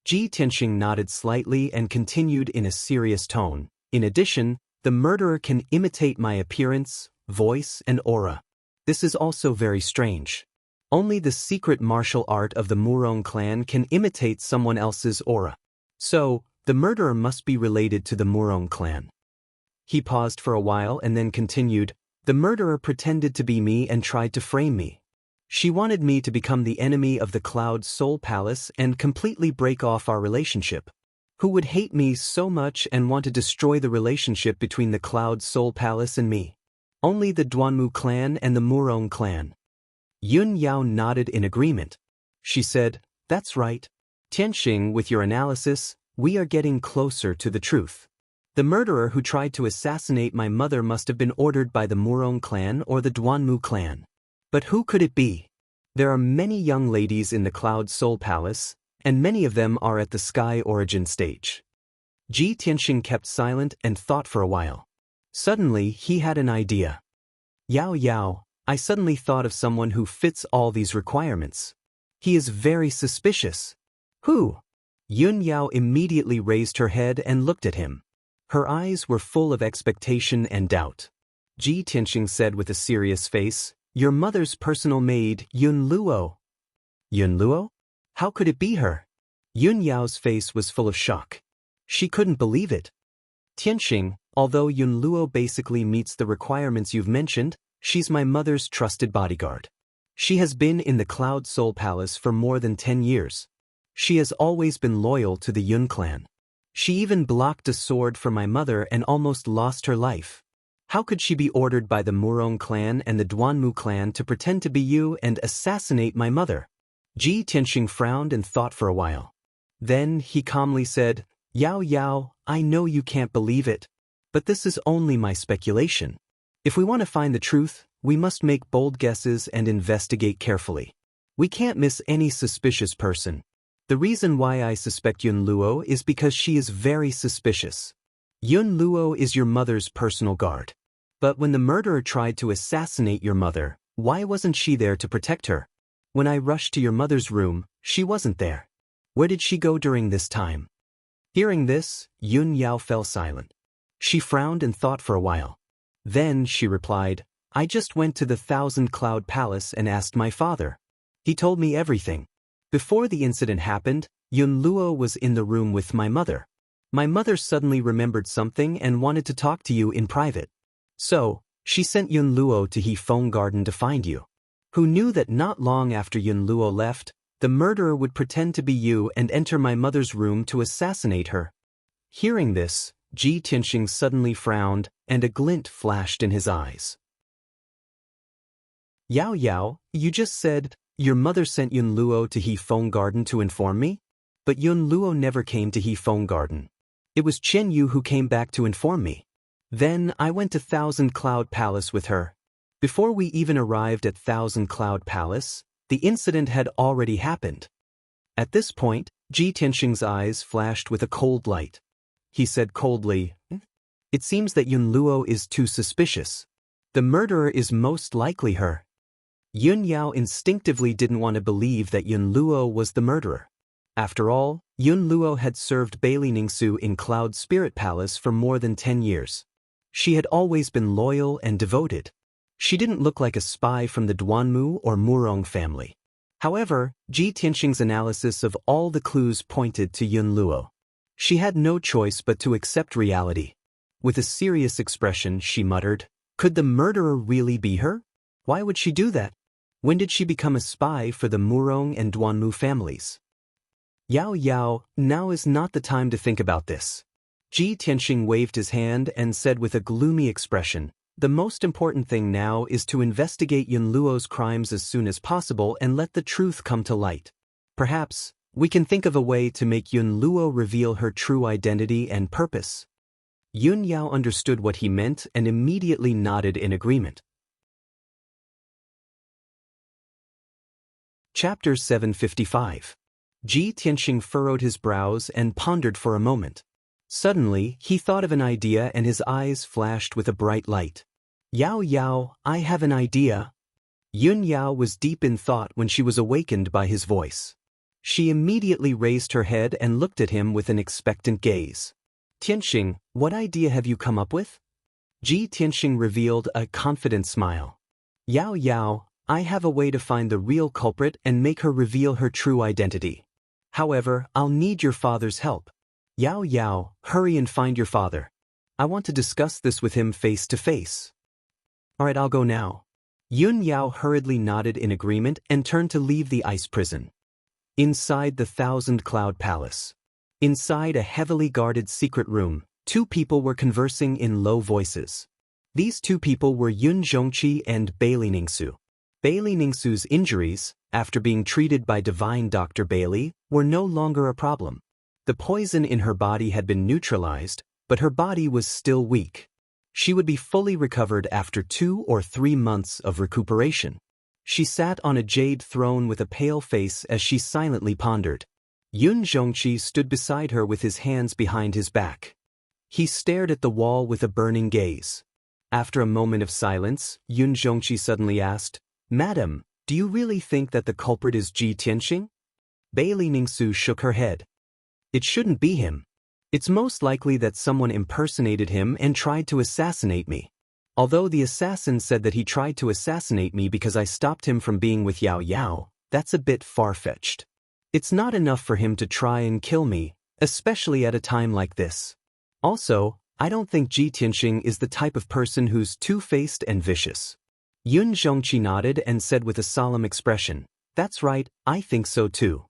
Ji Tianxing nodded slightly and continued in a serious tone. In addition, the murderer can imitate my appearance, voice, and aura. This is also very strange. Only the secret martial art of the Murong clan can imitate someone else's aura. So, the murderer must be related to the Murong clan. He paused for a while and then continued, the murderer pretended to be me and tried to frame me. She wanted me to become the enemy of the Cloud Soul Palace and completely break off our relationship. Who would hate me so much and want to destroy the relationship between the Cloud Soul Palace and me? Only the Duanmu clan and the Murong clan. Yun Yao nodded in agreement. She said, that's right. Tianxing, with your analysis, we are getting closer to the truth. The murderer who tried to assassinate my mother must have been ordered by the Murong clan or the Duanmu clan. But who could it be? There are many young ladies in the Cloud Soul Palace, and many of them are at the Sky Origin stage. Ji Tianxing kept silent and thought for a while. Suddenly, he had an idea. Yao Yao, I suddenly thought of someone who fits all these requirements. He is very suspicious. Who? Yun Yao immediately raised her head and looked at him. Her eyes were full of expectation and doubt. Ji Tianxing said with a serious face, your mother's personal maid, Yun Luo. Yun Luo? How could it be her? Yun Yao's face was full of shock. She couldn't believe it. Tianxing, although Yun Luo basically meets the requirements you've mentioned, she's my mother's trusted bodyguard. She has been in the Cloud Soul Palace for more than 10 years. She has always been loyal to the Yun clan. She even blocked a sword from my mother and almost lost her life. How could she be ordered by the Murong clan and the Duanmu clan to pretend to be you and assassinate my mother? Ji Tianxing frowned and thought for a while. Then he calmly said, Yao Yao, I know you can't believe it. But this is only my speculation. If we want to find the truth, we must make bold guesses and investigate carefully. We can't miss any suspicious person. The reason why I suspect Yun Luo is because she is very suspicious. Yun Luo is your mother's personal guard. But when the murderer tried to assassinate your mother, why wasn't she there to protect her? When I rushed to your mother's room, she wasn't there. Where did she go during this time? Hearing this, Yun Yao fell silent. She frowned and thought for a while. Then she replied, I just went to the Thousand Cloud Palace and asked my father. He told me everything. Before the incident happened, Yun Luo was in the room with my mother. My mother suddenly remembered something and wanted to talk to you in private. So, she sent Yun Luo to Hefeng Garden to find you. Who knew that not long after Yun Luo left, the murderer would pretend to be you and enter my mother's room to assassinate her. Hearing this, Ji Tianxing suddenly frowned, and a glint flashed in his eyes. Yao Yao, you just said, your mother sent Yun Luo to Hefeng Garden to inform me? But Yun Luo never came to Hefeng Garden. It was Chen Yu who came back to inform me. Then I went to Thousand Cloud Palace with her. Before we even arrived at Thousand Cloud Palace, the incident had already happened. At this point, Ji Tianxing's eyes flashed with a cold light. He said coldly, It seems that Yun Luo is too suspicious. The murderer is most likely her. Yun Yao instinctively didn't want to believe that Yun Luo was the murderer. After all, Yun Luo had served Bailey Ningsu in Cloud Spirit Palace for more than 10 years. She had always been loyal and devoted. She didn't look like a spy from the Duanmu or Murong family. However, Ji Tianxing's analysis of all the clues pointed to Yun Luo. She had no choice but to accept reality. With a serious expression, she muttered, Could the murderer really be her? Why would she do that? When did she become a spy for the Murong and Duanmu families? Yao Yao, now is not the time to think about this. Ji Tianxing waved his hand and said with a gloomy expression, The most important thing now is to investigate Yun Luo's crimes as soon as possible and let the truth come to light. Perhaps, we can think of a way to make Yun Luo reveal her true identity and purpose. Yun Yao understood what he meant and immediately nodded in agreement. Chapter 755. Ji Tianxing furrowed his brows and pondered for a moment. Suddenly, he thought of an idea and his eyes flashed with a bright light. Yao Yao, I have an idea. Yun Yao was deep in thought when she was awakened by his voice. She immediately raised her head and looked at him with an expectant gaze. Tianxing, what idea have you come up with? Ji Tianxing revealed a confident smile. Yao Yao, I have a way to find the real culprit and make her reveal her true identity. However, I'll need your father's help. Yao Yao, hurry and find your father. I want to discuss this with him face to face. Alright, I'll go now. Yun Yao hurriedly nodded in agreement and turned to leave the ice prison. Inside the Thousand Cloud Palace. Inside a heavily guarded secret room, two people were conversing in low voices. These two people were Yun Zhongqi and Bailey Ningsu. Bailey Ningsu's injuries, after being treated by divine Dr. Bailey, were no longer a problem. The poison in her body had been neutralized, but her body was still weak. She would be fully recovered after 2 or 3 months of recuperation. She sat on a jade throne with a pale face as she silently pondered. Yun Zhongqi stood beside her with his hands behind his back. He stared at the wall with a burning gaze. After a moment of silence, Yun Zhongqi suddenly asked, "Madam, do you really think that the culprit is Ji Tianxing?" Bailey Ningsu shook her head. "It shouldn't be him. It's most likely that someone impersonated him and tried to assassinate me. Although the assassin said that he tried to assassinate me because I stopped him from being with Yao Yao, that's a bit far-fetched. It's not enough for him to try and kill me, especially at a time like this. Also, I don't think Ji Tianxing is the type of person who's two-faced and vicious." Yun Zhongqi nodded and said with a solemn expression, "That's right, I think so too.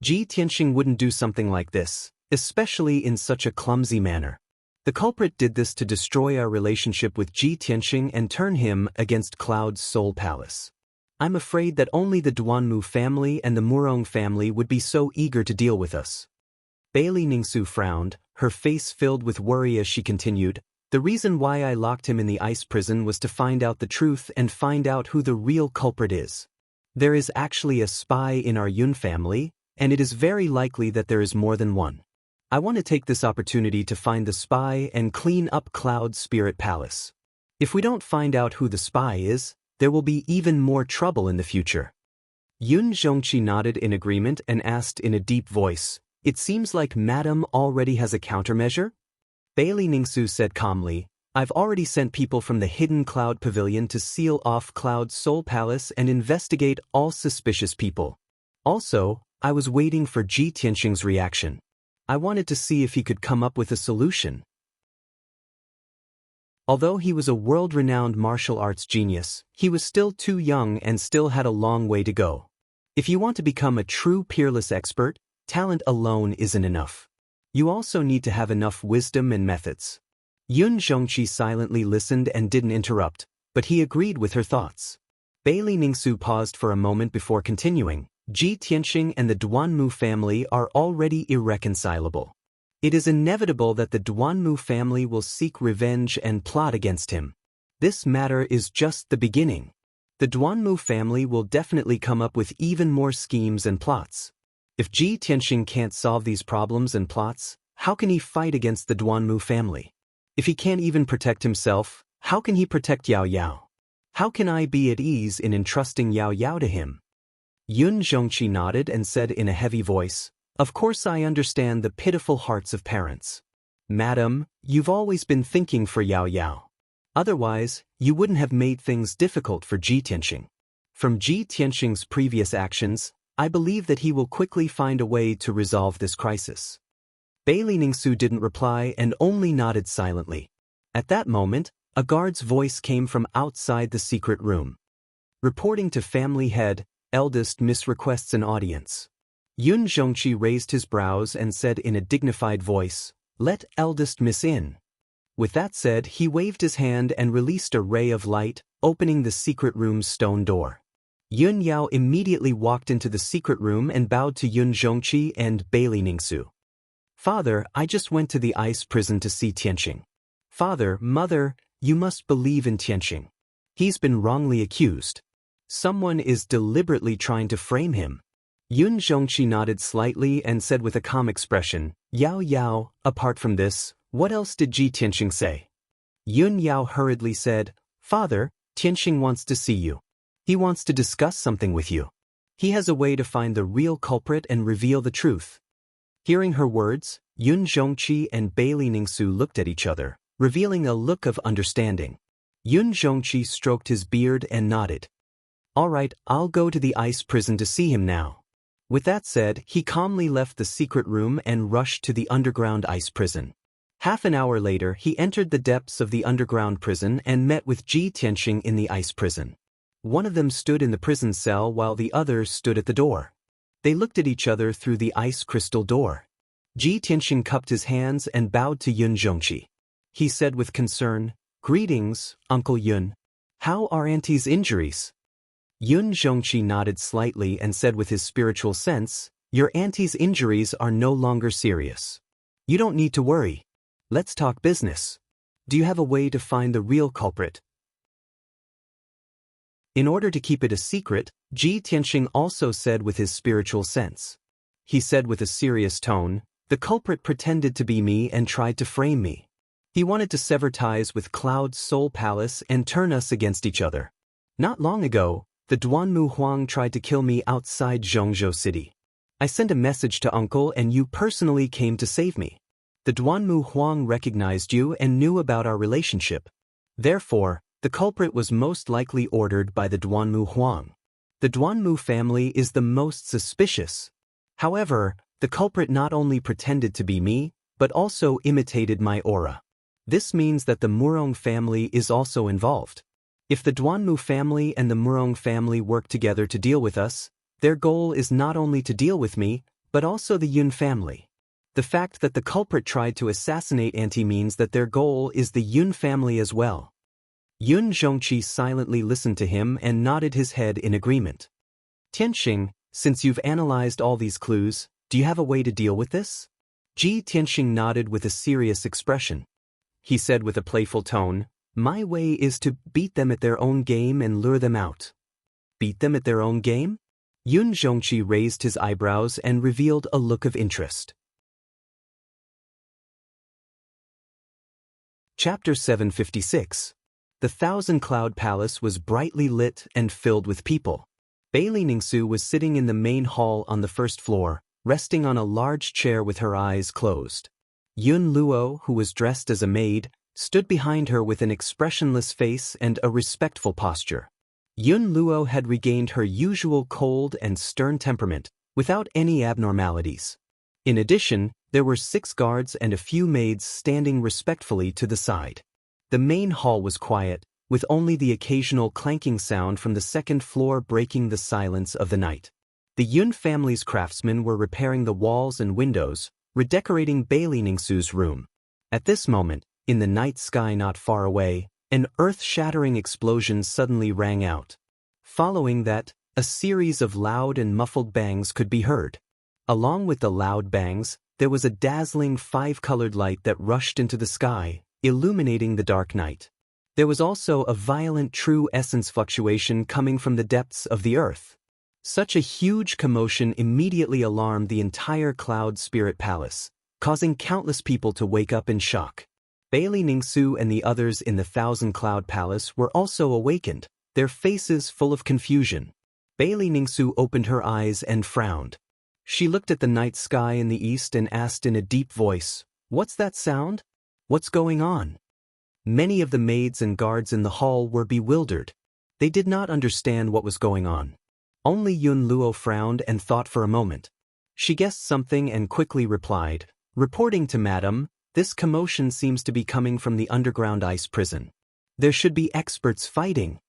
Ji Tianxing wouldn't do something like this, especially in such a clumsy manner. The culprit did this to destroy our relationship with Ji Tianxing and turn him against Cloud's Soul Palace. I'm afraid that only the Duanmu family and the Murong family would be so eager to deal with us." Bailey Ningsu frowned, her face filled with worry as she continued, "The reason why I locked him in the ice prison was to find out the truth and find out who the real culprit is. There is actually a spy in our Yun family, and it is very likely that there is more than one. I want to take this opportunity to find the spy and clean up Cloud's Spirit Palace. If we don't find out who the spy is, there will be even more trouble in the future." Yun Zhongqi nodded in agreement and asked in a deep voice, "It seems like Madam already has a countermeasure?" Bailey Ningsu said calmly, "I've already sent people from the Hidden Cloud Pavilion to seal off Cloud's Soul Palace and investigate all suspicious people. Also, I was waiting for Ji Tianxing's reaction. I wanted to see if he could come up with a solution." Although he was a world-renowned martial arts genius, he was still too young and still had a long way to go. If you want to become a true peerless expert, talent alone isn't enough. You also need to have enough wisdom and methods. Yun Zhongqi silently listened and didn't interrupt, but he agreed with her thoughts. Bailey Ningsu paused for a moment before continuing. Ji Tianxing and the Duanmu family are already irreconcilable. It is inevitable that the Duanmu family will seek revenge and plot against him. This matter is just the beginning. The Duanmu family will definitely come up with even more schemes and plots. If Ji Tianxing can't solve these problems and plots, how can he fight against the Duanmu family? If he can't even protect himself, how can he protect Yao Yao? How can I be at ease in entrusting Yao Yao to him?" Yun Zhongqi nodded and said in a heavy voice, "Of course I understand the pitiful hearts of parents. Madam, you've always been thinking for Yao Yao. Otherwise, you wouldn't have made things difficult for Ji Tianxing. From Ji Tianxing's previous actions, I believe that he will quickly find a way to resolve this crisis." Bailey Ningsu didn't reply and only nodded silently. At that moment, a guard's voice came from outside the secret room. "Reporting to family head, eldest miss requests an audience." Yun Zhongqi raised his brows and said in a dignified voice, "Let eldest miss in." With that said, he waved his hand and released a ray of light, opening the secret room's stone door. Yun Yao immediately walked into the secret room and bowed to Yun Zhongqi and Bailey Ningsu. "Father, I just went to the ice prison to see Tianxing." "Father, mother, you must believe in Tianxing. He's been wrongly accused. Someone is deliberately trying to frame him." Yun Zhongqi nodded slightly and said with a calm expression, "Yao Yao, apart from this, what else did Ji Tianxing say?" Yun Yao hurriedly said, "Father, Tianxing wants to see you. He wants to discuss something with you. He has a way to find the real culprit and reveal the truth." Hearing her words, Yun Zhongqi and Bailey Ningsu looked at each other, revealing a look of understanding. Yun Zhongqi stroked his beard and nodded. All right, I'll go to the ice prison to see him now. With that said, he calmly left the secret room and rushed to the underground ice prison. Half an hour later, he entered the depths of the underground prison and met with Ji Tianxing in the ice prison. One of them stood in the prison cell while the other stood at the door. They looked at each other through the ice crystal door. Ji Tianxing cupped his hands and bowed to Yun Zhongqi. He said with concern, "Greetings, Uncle Yun. How are Auntie's injuries?" Yun Zhongqi nodded slightly and said with his spiritual sense, "Your auntie's injuries are no longer serious. You don't need to worry. Let's talk business. Do you have a way to find the real culprit?" In order to keep it a secret, Ji Tianxing also said with his spiritual sense. He said with a serious tone, "The culprit pretended to be me and tried to frame me. He wanted to sever ties with Cloud's Soul Palace and turn us against each other. Not long ago, the Duanmu Huang tried to kill me outside Zhongzhou City. I sent a message to Uncle and you personally came to save me. The Duanmu Huang recognized you and knew about our relationship. Therefore, the culprit was most likely ordered by the Duanmu Huang. The Duanmu family is the most suspicious. However, the culprit not only pretended to be me, but also imitated my aura. This means that the Murong family is also involved. If the Duanmu family and the Murong family work together to deal with us, their goal is not only to deal with me, but also the Yun family. The fact that the culprit tried to assassinate Auntie means that their goal is the Yun family as well." Yun Zhongqi silently listened to him and nodded his head in agreement. "Tianxing, since you've analyzed all these clues, do you have a way to deal with this?" Ji Tianxing nodded with a serious expression. He said with a playful tone, "My way is to beat them at their own game and lure them out." "Beat them at their own game?" Yun Zhongqi raised his eyebrows and revealed a look of interest. Chapter 756. The Thousand Cloud Palace was brightly lit and filled with people. Bailey Ningsu was sitting in the main hall on the first floor, resting on a large chair with her eyes closed. Yun Luo, who was dressed as a maid, stood behind her with an expressionless face and a respectful posture. Yun Luo had regained her usual cold and stern temperament, without any abnormalities. In addition, there were 6 guards and a few maids standing respectfully to the side. The main hall was quiet, with only the occasional clanking sound from the second floor breaking the silence of the night. The Yun family's craftsmen were repairing the walls and windows, redecorating Bailey Ningsu's room. At this moment, in the night sky not far away, an earth-shattering explosion suddenly rang out. Following that, a series of loud and muffled bangs could be heard. Along with the loud bangs, there was a dazzling 5-colored light that rushed into the sky, illuminating the dark night. There was also a violent true essence fluctuation coming from the depths of the earth. Such a huge commotion immediately alarmed the entire Cloud Spirit Palace, causing countless people to wake up in shock. Bailey Ningsu and the others in the Thousand Cloud Palace were also awakened, their faces full of confusion. Bailey Ningsu opened her eyes and frowned. She looked at the night sky in the east and asked in a deep voice, "What's that sound? What's going on?" Many of the maids and guards in the hall were bewildered. They did not understand what was going on. Only Yun Luo frowned and thought for a moment. She guessed something and quickly replied, "Reporting to Madam, this commotion seems to be coming from the underground ice prison. There should be experts fighting."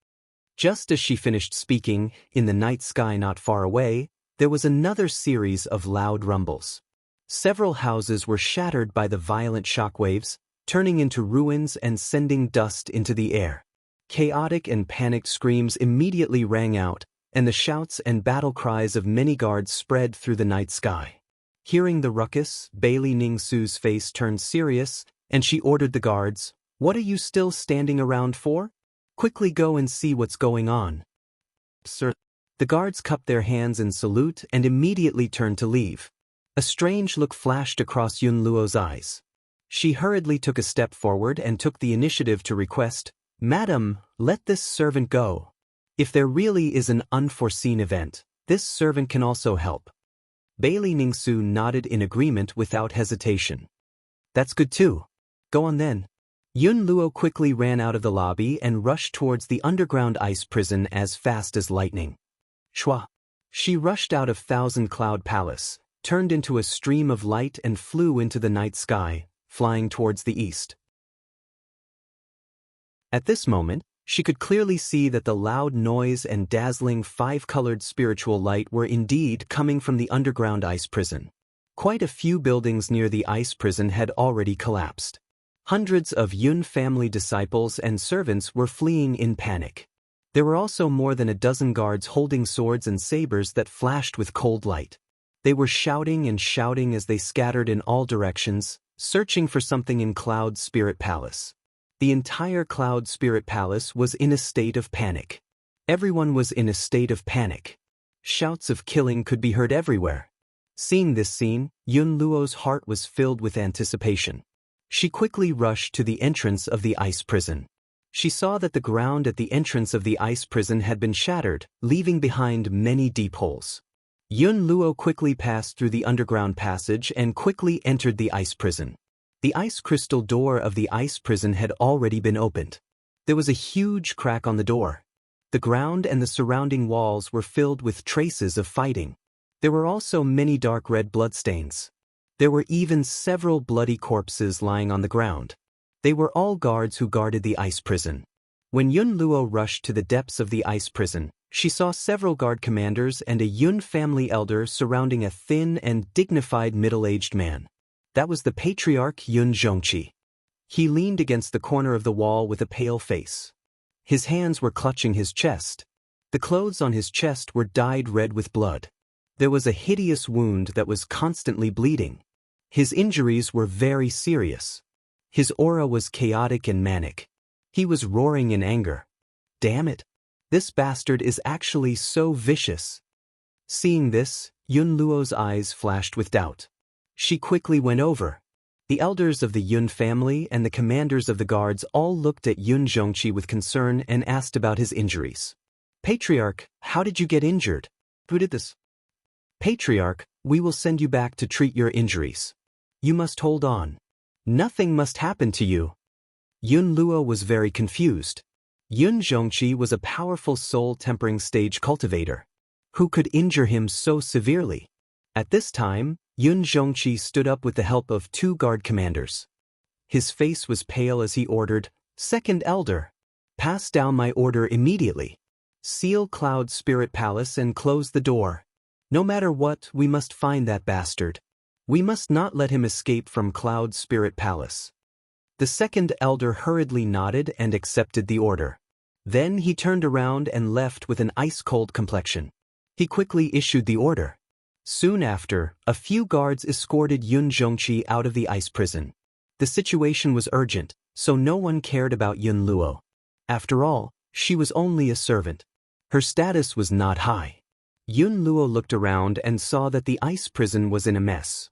Just as she finished speaking, in the night sky not far away, there was another series of loud rumbles. Several houses were shattered by the violent shockwaves, turning into ruins and sending dust into the air. Chaotic and panicked screams immediately rang out, and the shouts and battle cries of many guards spread through the night sky. Hearing the ruckus, Bailey Ningsu's face turned serious, and she ordered the guards, "What are you still standing around for? Quickly go and see what's going on." "Sir." The guards cupped their hands in salute and immediately turned to leave. A strange look flashed across Yun Luo's eyes. She hurriedly took a step forward and took the initiative to request, "Madam, let this servant go. If there really is an unforeseen event, this servant can also help." Bailey Ningsu nodded in agreement without hesitation. "That's good too. Go on then." Yun Luo quickly ran out of the lobby and rushed towards the underground ice prison as fast as lightning. Shua! She rushed out of Thousand Cloud Palace, turned into a stream of light and flew into the night sky, flying towards the east. At this moment, she could clearly see that the loud noise and dazzling five-colored spiritual light were indeed coming from the underground ice prison. Quite a few buildings near the ice prison had already collapsed. Hundreds of Yun family disciples and servants were fleeing in panic. There were also more than a dozen guards holding swords and sabers that flashed with cold light. They were shouting and shouting as they scattered in all directions, searching for something in Cloud Spirit Palace. The entire Cloud Spirit Palace was in a state of panic. Everyone was in a state of panic. Shouts of killing could be heard everywhere. Seeing this scene, Yun Luo's heart was filled with anticipation. She quickly rushed to the entrance of the ice prison. She saw that the ground at the entrance of the ice prison had been shattered, leaving behind many deep holes. Yun Luo quickly passed through the underground passage and quickly entered the ice prison. The ice crystal door of the ice prison had already been opened. There was a huge crack on the door. The ground and the surrounding walls were filled with traces of fighting. There were also many dark red bloodstains. There were even several bloody corpses lying on the ground. They were all guards who guarded the ice prison. When Yun Luo rushed to the depths of the ice prison, she saw several guard commanders and a Yun family elder surrounding a thin and dignified middle-aged man. That was the patriarch Yun Zhongqi. He leaned against the corner of the wall with a pale face. His hands were clutching his chest. The clothes on his chest were dyed red with blood. There was a hideous wound that was constantly bleeding. His injuries were very serious. His aura was chaotic and manic. He was roaring in anger. Damn it! This bastard is actually so vicious. Seeing this, Yun Luo's eyes flashed with doubt. She quickly went over. The elders of the Yun family and the commanders of the guards all looked at Yun Zhongqi with concern and asked about his injuries. Patriarch, how did you get injured? Who did this? Patriarch, we will send you back to treat your injuries. You must hold on. Nothing must happen to you. Yun Luo was very confused. Yun Zhongqi was a powerful soul-tempering stage cultivator. Who could injure him so severely? At this time, Yun Zhongqi stood up with the help of two guard commanders. His face was pale as he ordered, "Second Elder, pass down my order immediately. Seal Cloud Spirit Palace and close the door. No matter what, we must find that bastard. We must not let him escape from Cloud Spirit Palace." The second elder hurriedly nodded and accepted the order. Then he turned around and left with an ice-cold complexion. He quickly issued the order. Soon after, a few guards escorted Yun Zhongqi out of the ice prison. The situation was urgent, so no one cared about Yun Luo. After all, she was only a servant. Her status was not high. Yun Luo looked around and saw that the ice prison was in a mess.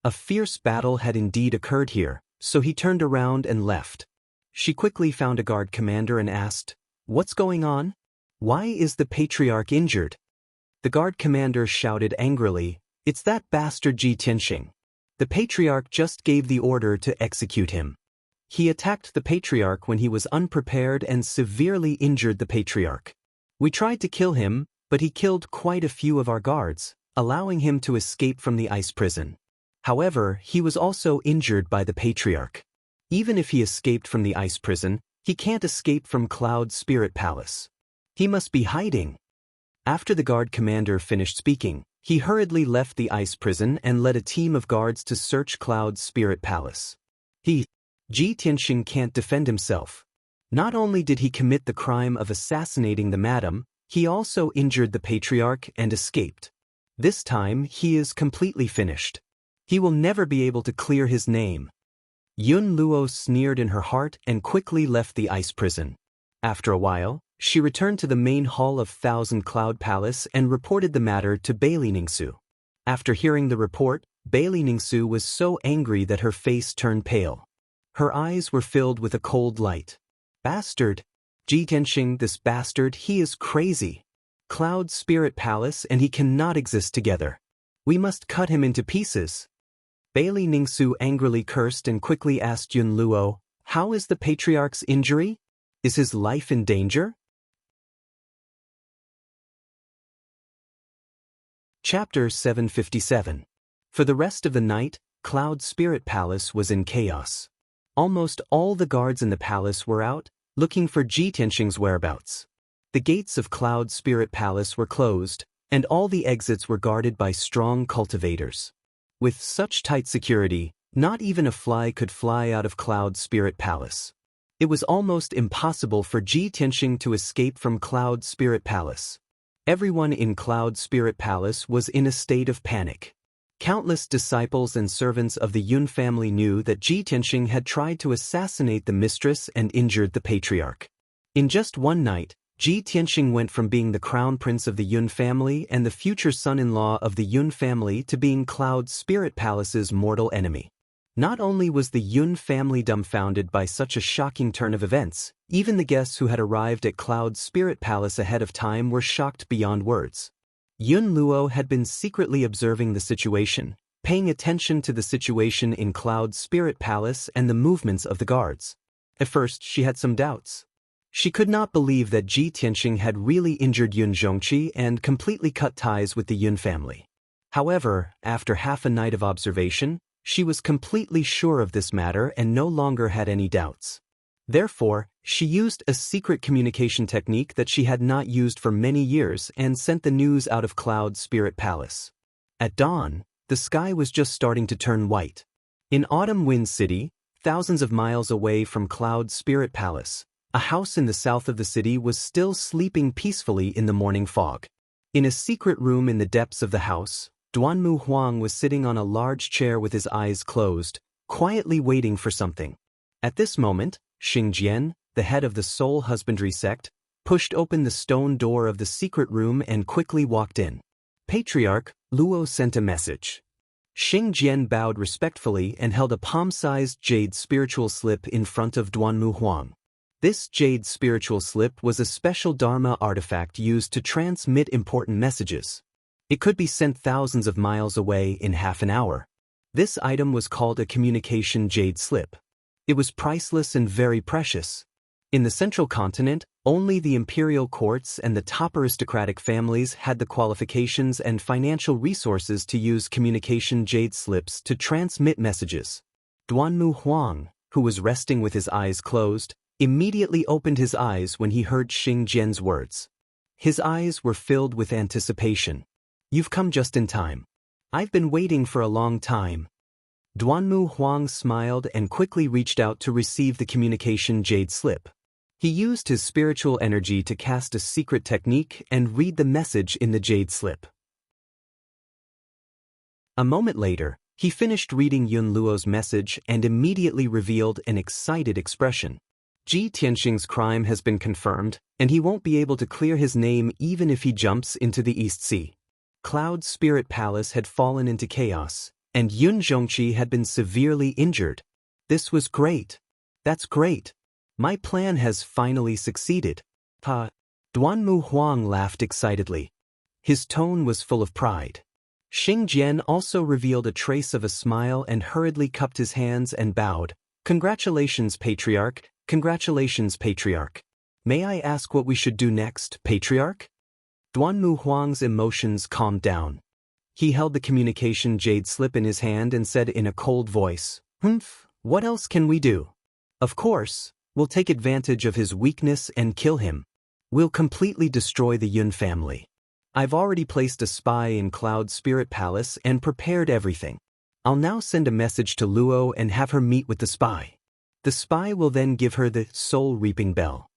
A fierce battle had indeed occurred here, so he turned around and left. She quickly found a guard commander and asked, "What's going on? Why is the patriarch injured?" The guard commander shouted angrily, "It's that bastard Ji Tianxing. The patriarch just gave the order to execute him. He attacked the patriarch when he was unprepared and severely injured the patriarch. We tried to kill him, but he killed quite a few of our guards, allowing him to escape from the ice prison. However, he was also injured by the patriarch. Even if he escaped from the ice prison, he can't escape from Cloud Spirit Palace. He must be hiding." After the guard commander finished speaking, he hurriedly left the ice prison and led a team of guards to search Cloud Spirit Palace. Ji Tianxing can't defend himself. Not only did he commit the crime of assassinating the madam, he also injured the patriarch and escaped. This time, he is completely finished. He will never be able to clear his name. Yun Luo sneered in her heart and quickly left the ice prison. After a while, she returned to the main hall of Thousand Cloud Palace and reported the matter to Bailey Ningsu. After hearing the report, Bailey Ningsu was so angry that her face turned pale. Her eyes were filled with a cold light. "Bastard! Ji Tianxing, this bastard, he is crazy. Cloud Spirit Palace and he cannot exist together. We must cut him into pieces." Bailey Ningsu angrily cursed and quickly asked Yun Luo, "How is the patriarch's injury? Is his life in danger?" Chapter 757. For the rest of the night, Cloud Spirit Palace was in chaos. Almost all the guards in the palace were out, looking for Ji Tianxing's whereabouts. The gates of Cloud Spirit Palace were closed, and all the exits were guarded by strong cultivators. With such tight security, not even a fly could fly out of Cloud Spirit Palace. It was almost impossible for Ji Tianxing to escape from Cloud Spirit Palace. Everyone in Cloud Spirit Palace was in a state of panic. Countless disciples and servants of the Yun family knew that Ji Tianxing had tried to assassinate the mistress and injured the patriarch. In just one night, Ji Tianxing went from being the crown prince of the Yun family and the future son-in-law of the Yun family to being Cloud Spirit Palace's mortal enemy. Not only was the Yun family dumbfounded by such a shocking turn of events, even the guests who had arrived at Cloud Spirit Palace ahead of time were shocked beyond words. Yun Luo had been secretly observing the situation, paying attention to the situation in Cloud Spirit Palace and the movements of the guards. At first, she had some doubts. She could not believe that Ji Tianxing had really injured Yun Zhongqi and completely cut ties with the Yun family. However, after half a night of observation, she was completely sure of this matter and no longer had any doubts. Therefore, she used a secret communication technique that she had not used for many years and sent the news out of Cloud Spirit Palace. At dawn, the sky was just starting to turn white. In Autumn Wind City, thousands of miles away from Cloud Spirit Palace, a house in the south of the city was still sleeping peacefully in the morning fog. In a secret room in the depths of the house, Duanmu Huang was sitting on a large chair with his eyes closed, quietly waiting for something. At this moment, Xingjian, the head of the Soul Husbandry sect, pushed open the stone door of the secret room and quickly walked in. Patriarch, Luo sent a message. Xingjian bowed respectfully and held a palm-sized jade spiritual slip in front of Duanmu Huang. This jade spiritual slip was a special Dharma artifact used to transmit important messages. It could be sent thousands of miles away in half an hour. This item was called a communication jade slip. It was priceless and very precious. In the central continent, only the imperial courts and the top aristocratic families had the qualifications and financial resources to use communication jade slips to transmit messages. Duanmu Huang, who was resting with his eyes closed, immediately opened his eyes when he heard Xingjian's words. His eyes were filled with anticipation. "You've come just in time. I've been waiting for a long time." Duanmu Huang smiled and quickly reached out to receive the communication jade slip. He used his spiritual energy to cast a secret technique and read the message in the jade slip. A moment later, he finished reading Yun Luo's message and immediately revealed an excited expression. Ji Tianxing's crime has been confirmed, and he won't be able to clear his name even if he jumps into the East Sea. Cloud Spirit Palace had fallen into chaos, and Yun Zhongqi had been severely injured. This was great. That's great. My plan has finally succeeded. Duanmu Huang laughed excitedly. His tone was full of pride. Xingjian also revealed a trace of a smile and hurriedly cupped his hands and bowed. "Congratulations, Patriarch. Congratulations, Patriarch. May I ask what we should do next, Patriarch?" Duanmu Huang's emotions calmed down. He held the communication jade slip in his hand and said in a cold voice, "What else can we do? Of course, we'll take advantage of his weakness and kill him. We'll completely destroy the Yun family. I've already placed a spy in Cloud Spirit Palace and prepared everything. I'll now send a message to Luo and have her meet with the spy. The spy will then give her the Soul Reaping Bell."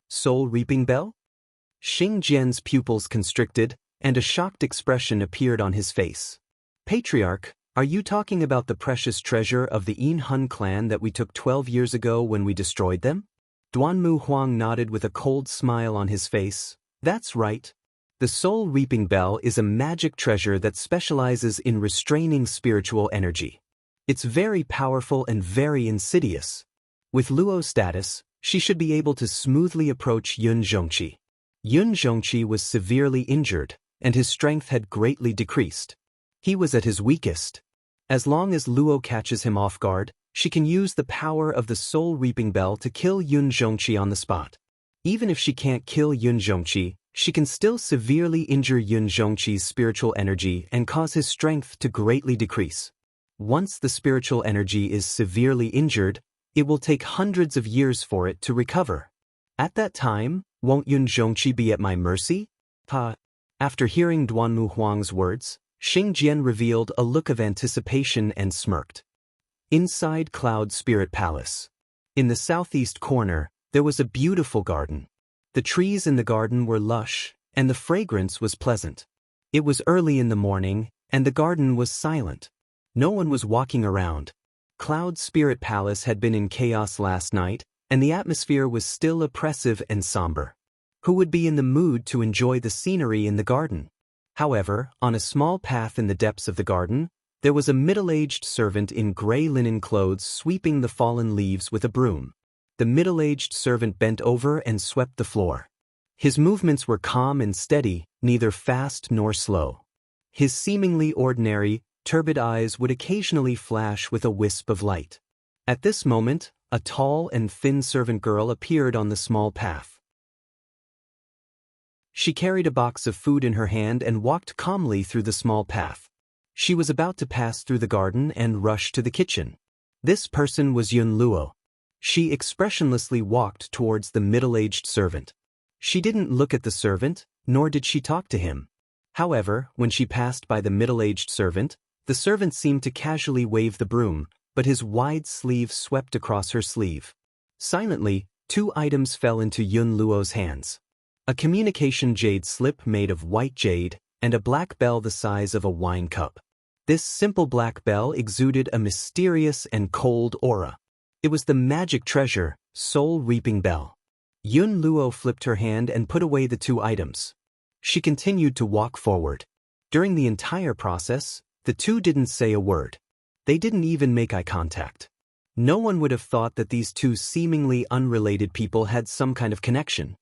Soul Reaping Bell? Xingjian's pupils constricted, and a shocked expression appeared on his face. "Patriarch, are you talking about the precious treasure of the Yin Hun clan that we took 12 years ago when we destroyed them?" Duanmu Huang nodded with a cold smile on his face. "That's right. The Soul Reaping Bell is a magic treasure that specializes in restraining spiritual energy. It's very powerful and very insidious. With Luo's status, she should be able to smoothly approach Yun Zhongqi." Yun Zhongqi was severely injured, and his strength had greatly decreased. He was at his weakest. As long as Luo catches him off guard, she can use the power of the soul reaping bell to kill Yun Zhongqi on the spot. Even if she can't kill Yun Zhongqi, she can still severely injure Yun Zhongqi's spiritual energy and cause his strength to greatly decrease. Once the spiritual energy is severely injured, it will take hundreds of years for it to recover. At that time, won't Yun Zhongqi be at my mercy? After hearing Duanmu Huang's words, Xing Jian revealed a look of anticipation and smirked. Inside Cloud Spirit Palace. In the southeast corner, there was a beautiful garden. The trees in the garden were lush, and the fragrance was pleasant. It was early in the morning, and the garden was silent. No one was walking around. Cloud Spirit Palace had been in chaos last night, and the atmosphere was still oppressive and somber. Who would be in the mood to enjoy the scenery in the garden? However, on a small path in the depths of the garden, there was a middle-aged servant in gray linen clothes sweeping the fallen leaves with a broom. The middle-aged servant bent over and swept the floor. His movements were calm and steady, neither fast nor slow. His seemingly ordinary, turbid eyes would occasionally flash with a wisp of light. At this moment, a tall and thin servant girl appeared on the small path. She carried a box of food in her hand and walked calmly through the small path. She was about to pass through the garden and rush to the kitchen. This person was Yun Luo. She expressionlessly walked towards the middle-aged servant. She didn't look at the servant, nor did she talk to him. However, when she passed by the middle-aged servant, the servant seemed to casually wave the broom, but his wide sleeve swept across her sleeve. Silently, 2 items fell into Yun Luo's hands. A communication jade slip made of white jade, and a black bell the size of a wine cup. This simple black bell exuded a mysterious and cold aura. It was the magic treasure, Soul Reaping Bell. Yun Luo flipped her hand and put away the 2 items. She continued to walk forward. During the entire process, the 2 didn't say a word. They didn't even make eye contact. No one would have thought that these 2 seemingly unrelated people had some kind of connection.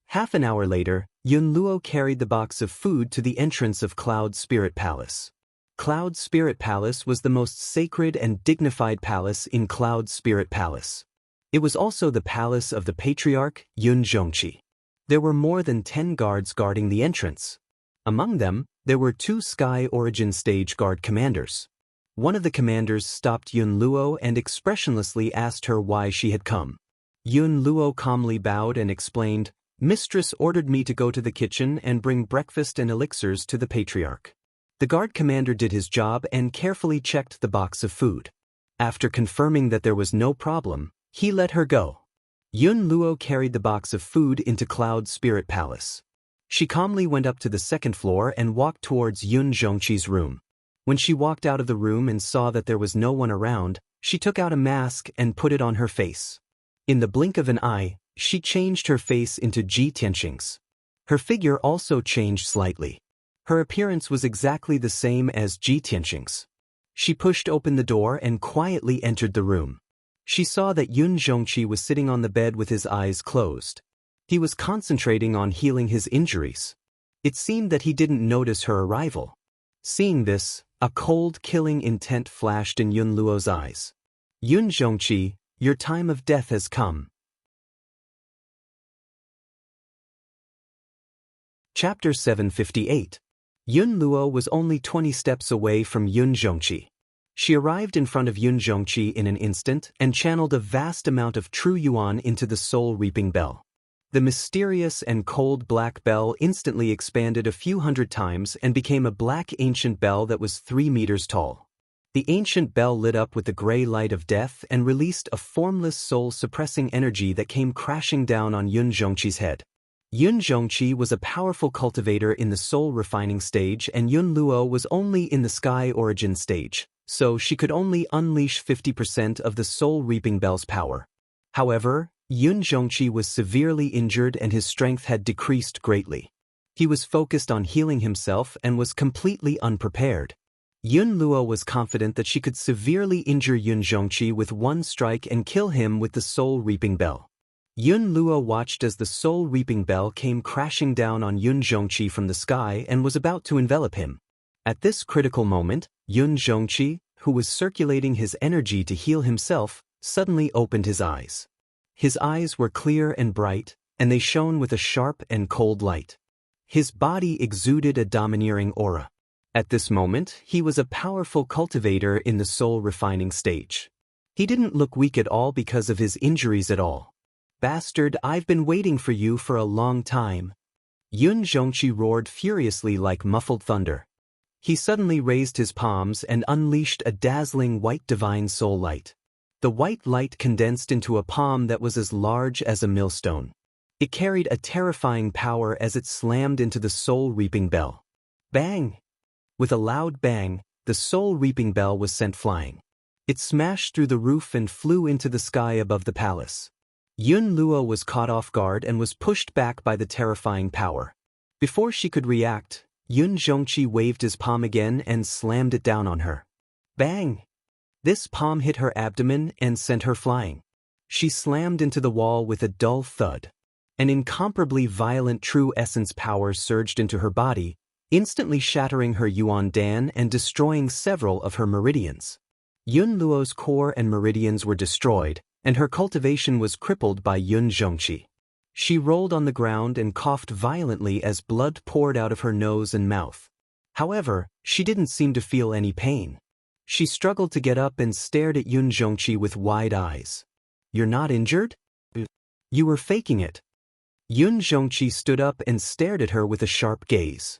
Half an hour later, Yun Luo carried the box of food to the entrance of Cloud Spirit Palace. Cloud Spirit Palace was the most sacred and dignified palace in Cloud Spirit Palace. It was also the palace of the patriarch, Yun Zhongqi. There were more than 10 guards guarding the entrance. Among them, there were 2 Sky Origin Stage Guard commanders. One of the commanders stopped Yun Luo and expressionlessly asked her why she had come. Yun Luo calmly bowed and explained, "Mistress ordered me to go to the kitchen and bring breakfast and elixirs to the patriarch." The guard commander did his job and carefully checked the box of food. After confirming that there was no problem, he let her go. Yun Luo carried the box of food into Cloud Spirit Palace. She calmly went up to the 2nd floor and walked towards Yun Zhongqi's room. When she walked out of the room and saw that there was no one around, she took out a mask and put it on her face. In the blink of an eye, she changed her face into Ji Tianxing's. Her figure also changed slightly. Her appearance was exactly the same as Ji Tianxing's. She pushed open the door and quietly entered the room. She saw that Yun Zhongqi was sitting on the bed with his eyes closed. He was concentrating on healing his injuries. It seemed that he didn't notice her arrival. Seeing this, a cold, killing intent flashed in Yun Luo's eyes. "Yun Zhongqi, your time of death has come." Chapter 758. Yun Luo was only 20 steps away from Yun Zhongqi. She arrived in front of Yun Zhongqi in an instant and channeled a vast amount of true yuan into the soul-reaping bell. The mysterious and cold black bell instantly expanded a few hundred times and became a black ancient bell that was 3 meters tall. The ancient bell lit up with the gray light of death and released a formless soul-suppressing energy that came crashing down on Yun Zhongqi's head. Yun Zhongqi was a powerful cultivator in the soul-refining stage, and Yun Luo was only in the Sky Origin stage, so she could only unleash 50% of the soul-reaping bell's power. However, Yun Zhongqi was severely injured and his strength had decreased greatly. He was focused on healing himself and was completely unprepared. Yun Luo was confident that she could severely injure Yun Zhongqi with one strike and kill him with the soul-reaping bell. Yun Luo watched as the soul-reaping bell came crashing down on Yun Zhongqi from the sky and was about to envelop him. At this critical moment, Yun Zhongqi, who was circulating his energy to heal himself, suddenly opened his eyes. His eyes were clear and bright, and they shone with a sharp and cold light. His body exuded a domineering aura. At this moment, he was a powerful cultivator in the soul-refining stage. He didn't look weak at all because of his injuries at all. "Bastard, I've been waiting for you for a long time." Yun Zhongqi roared furiously like muffled thunder. He suddenly raised his palms and unleashed a dazzling white divine soul light. The white light condensed into a palm that was as large as a millstone. It carried a terrifying power as it slammed into the soul-reaping bell. Bang! With a loud bang, the soul-reaping bell was sent flying. It smashed through the roof and flew into the sky above the palace. Yun Luo was caught off guard and was pushed back by the terrifying power. Before she could react, Yun Zhongqi waved his palm again and slammed it down on her. Bang! This palm hit her abdomen and sent her flying. She slammed into the wall with a dull thud. An incomparably violent true essence power surged into her body, instantly shattering her Yuan Dan and destroying several of her meridians. Yun Luo's core and meridians were destroyed, and her cultivation was crippled by Yun Zhongqi. She rolled on the ground and coughed violently as blood poured out of her nose and mouth. However, she didn't seem to feel any pain. She struggled to get up and stared at Yun Zhongqi with wide eyes. "You're not injured? You were faking it." Yun Zhongqi stood up and stared at her with a sharp gaze.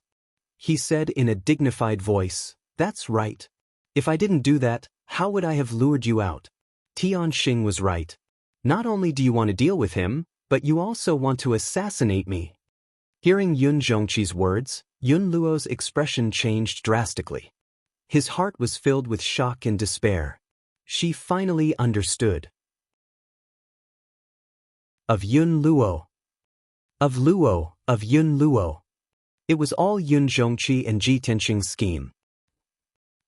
He said in a dignified voice, "That's right. If I didn't do that, how would I have lured you out?" Tianxing was right. Not only do you want to deal with him, but you also want to assassinate me. Hearing Yun Zhongqi's words, Yun Luo's expression changed drastically. His heart was filled with shock and despair. She finally understood. Of Yun Luo. Of Yun Luo. It was all Yun Zhongqi and Ji Tianxing's scheme.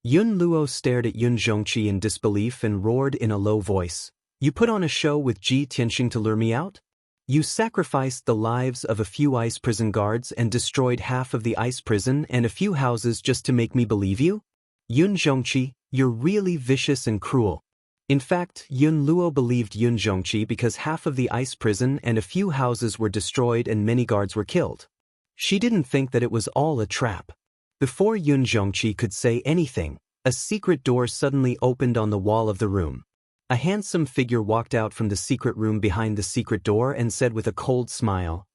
Yun Luo stared at Yun Zhongqi in disbelief and roared in a low voice, "You put on a show with Ji Tianxing to lure me out? You sacrificed the lives of a few ice prison guards and destroyed half of the ice prison and a few houses just to make me believe you? Yun Zhongqi, you're really vicious and cruel." In fact, Yun Luo believed Yun Zhongqi because half of the ice prison and a few houses were destroyed and many guards were killed. She didn't think that it was all a trap. Before Yun Zhongqi could say anything, a secret door suddenly opened on the wall of the room. A handsome figure walked out from the secret room behind the secret door and said with a cold smile,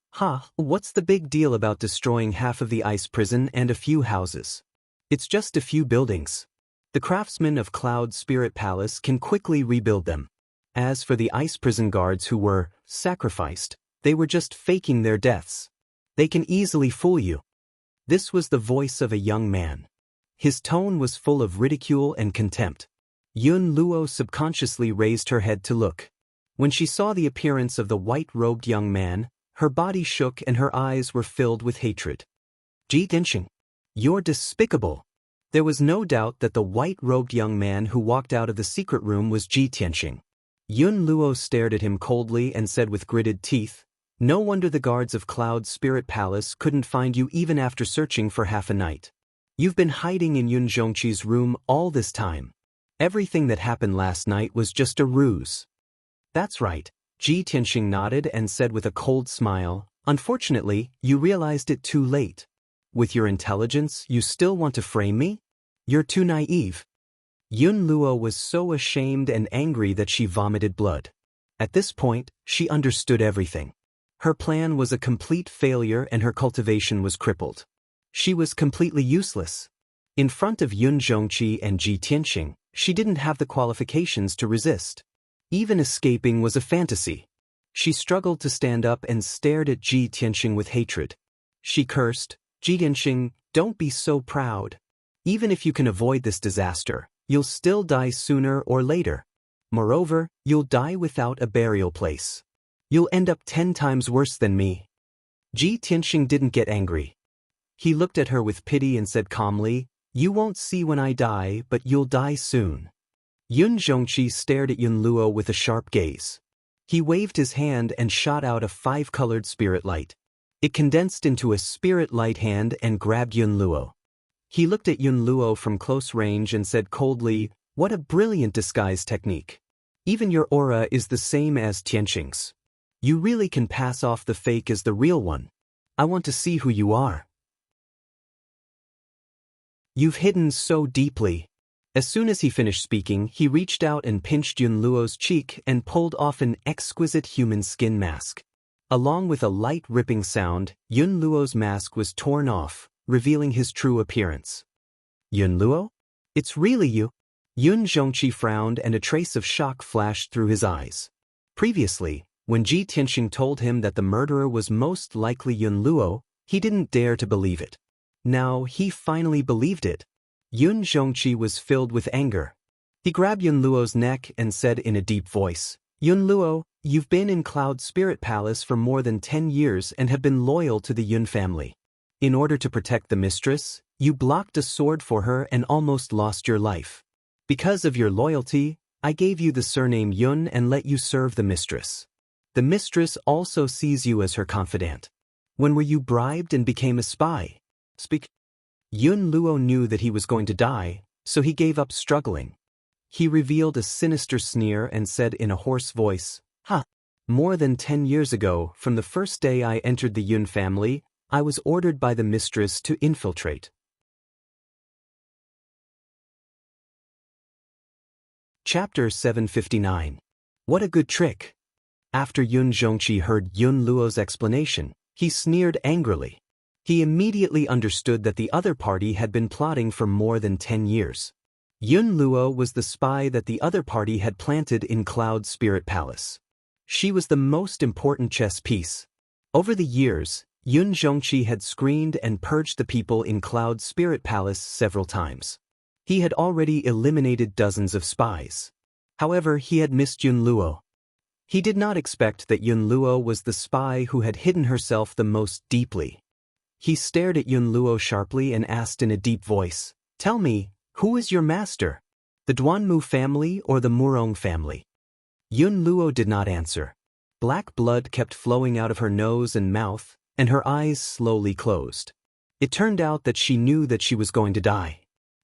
What's the big deal about destroying half of the ice prison and a few houses? It's just a few buildings. The craftsmen of Cloud Spirit Palace can quickly rebuild them. As for the ice prison guards who were sacrificed, they were just faking their deaths. They can easily fool you." This was the voice of a young man. His tone was full of ridicule and contempt. Yun Luo subconsciously raised her head to look. When she saw the appearance of the white-robed young man, her body shook and her eyes were filled with hatred. "Ji Tianxing, you're despicable." There was no doubt that the white-robed young man who walked out of the secret room was Ji Tianxing. Yun Luo stared at him coldly and said with gritted teeth, "No wonder the guards of Cloud Spirit Palace couldn't find you even after searching for half a night. You've been hiding in Yun Zhongqi's room all this time. Everything that happened last night was just a ruse." "That's right," Ji Tianxing nodded and said with a cold smile, "Unfortunately, you realized it too late. With your intelligence, you still want to frame me? You're too naive." Yun Luo was so ashamed and angry that she vomited blood. At this point, she understood everything. Her plan was a complete failure and her cultivation was crippled. She was completely useless. In front of Yun Zhongqi and Ji Tianxing, she didn't have the qualifications to resist. Even escaping was a fantasy. She struggled to stand up and stared at Ji Tianxing with hatred. She cursed, "Ji Tianxing, don't be so proud. Even if you can avoid this disaster, you'll still die sooner or later. Moreover, you'll die without a burial place. You'll end up 10 times worse than me." Ji Tianxing didn't get angry. He looked at her with pity and said calmly, "You won't see when I die, but you'll die soon." Yun Zhongqi stared at Yun Luo with a sharp gaze. He waved his hand and shot out a 5-colored spirit light. It condensed into a spirit light hand and grabbed Yun Luo. He looked at Yun Luo from close range and said coldly, What a brilliant disguise technique. Even your aura is the same as Tianxing's. You really can pass off the fake as the real one. I want to see who you are. You've hidden so deeply. As soon as he finished speaking, he reached out and pinched Yun Luo's cheek and pulled off an exquisite human skin mask. Along with a light ripping sound, Yun Luo's mask was torn off, revealing his true appearance. Yun Luo? It's really you? Yun Xianxia frowned and a trace of shock flashed through his eyes. Previously, when Ji Tianxing told him that the murderer was most likely Yun Luo, he didn't dare to believe it. Now he finally believed it. Yun Xianxia was filled with anger. He grabbed Yun Luo's neck and said in a deep voice, Yun Luo, you've been in Cloud Spirit Palace for more than 10 years and have been loyal to the Yun family. In order to protect the mistress, you blocked a sword for her and almost lost your life. Because of your loyalty, I gave you the surname Yun and let you serve the mistress. The mistress also sees you as her confidant. When were you bribed and became a spy? Speak. Yun Luo knew that he was going to die, so he gave up struggling. He revealed a sinister sneer and said in a hoarse voice, More than 10 years ago, from the first day I entered the Yun family, I was ordered by the mistress to infiltrate. Chapter 759. What a good trick. After Yun Xianxia heard Yun Luo's explanation, he sneered angrily. He immediately understood that the other party had been plotting for more than 10 years. Yun Luo was the spy that the other party had planted in Cloud Spirit Palace. She was the most important chess piece. Over the years, Yun Xianxia had screened and purged the people in Cloud Spirit Palace several times. He had already eliminated dozens of spies. However, he had missed Yun Luo. He did not expect that Yun Luo was the spy who had hidden herself the most deeply. He stared at Yun Luo sharply and asked in a deep voice, Tell me, who is your master? The Duanmu family or the Murong family? Yun Luo did not answer. Black blood kept flowing out of her nose and mouth, and her eyes slowly closed. It turned out that she knew that she was going to die.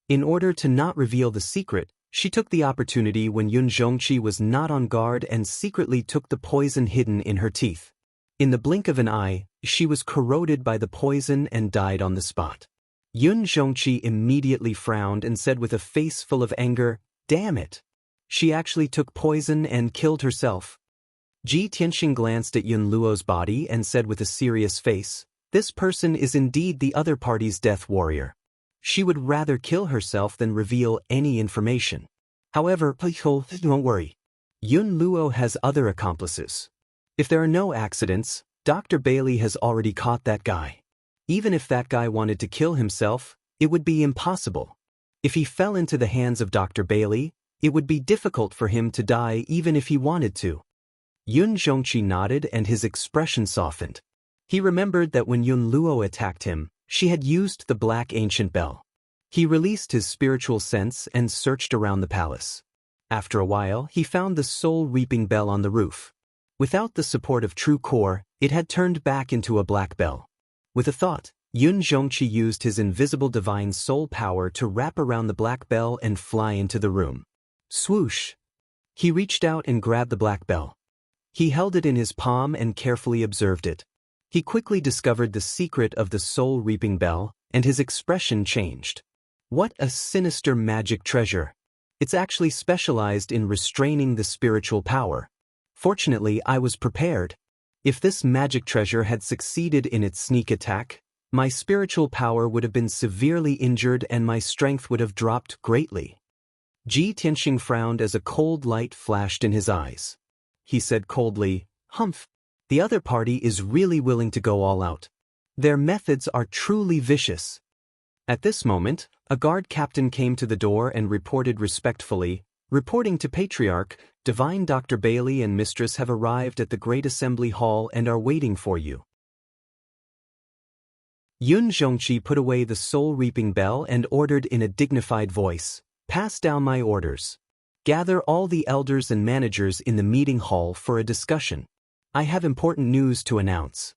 In order to not reveal the secret, she took the opportunity when Yun Xianxia was not on guard and secretly took the poison hidden in her teeth. In the blink of an eye, she was corroded by the poison and died on the spot. Yun Xianxia immediately frowned and said with a face full of anger, Damn it! She actually took poison and killed herself. Ji Tianxing glanced at Yun Luo's body and said with a serious face, This person is indeed the other party's death warrior. She would rather kill herself than reveal any information. However, don't worry. Yun Luo has other accomplices. If there are no accidents, Dr. Bailey has already caught that guy. Even if that guy wanted to kill himself, it would be impossible. If he fell into the hands of Dr. Bailey, it would be difficult for him to die even if he wanted to. Yun Xianxia nodded and his expression softened. He remembered that when Yun Luo attacked him, she had used the black ancient bell. He released his spiritual sense and searched around the palace. After a while, he found the soul-reaping bell on the roof. Without the support of true core, it had turned back into a black bell. With a thought, Yun Xianxia used his invisible divine soul power to wrap around the black bell and fly into the room. Swoosh! He reached out and grabbed the black bell. He held it in his palm and carefully observed it. He quickly discovered the secret of the soul-reaping bell, and his expression changed. What a sinister magic treasure! It's actually specialized in restraining the spiritual power. Fortunately, I was prepared. If this magic treasure had succeeded in its sneak attack, my spiritual power would have been severely injured and my strength would have dropped greatly. Ji Tianxing frowned as a cold light flashed in his eyes. He said coldly, Humph! The other party is really willing to go all out. Their methods are truly vicious. At this moment, a guard captain came to the door and reported respectfully, Reporting to Patriarch, Divine Dr. Bailey and Mistress have arrived at the Great Assembly Hall and are waiting for you. Yun Xianxia put away the soul-reaping bell and ordered in a dignified voice, Pass down my orders. Gather all the elders and managers in the meeting hall for a discussion. I have important news to announce.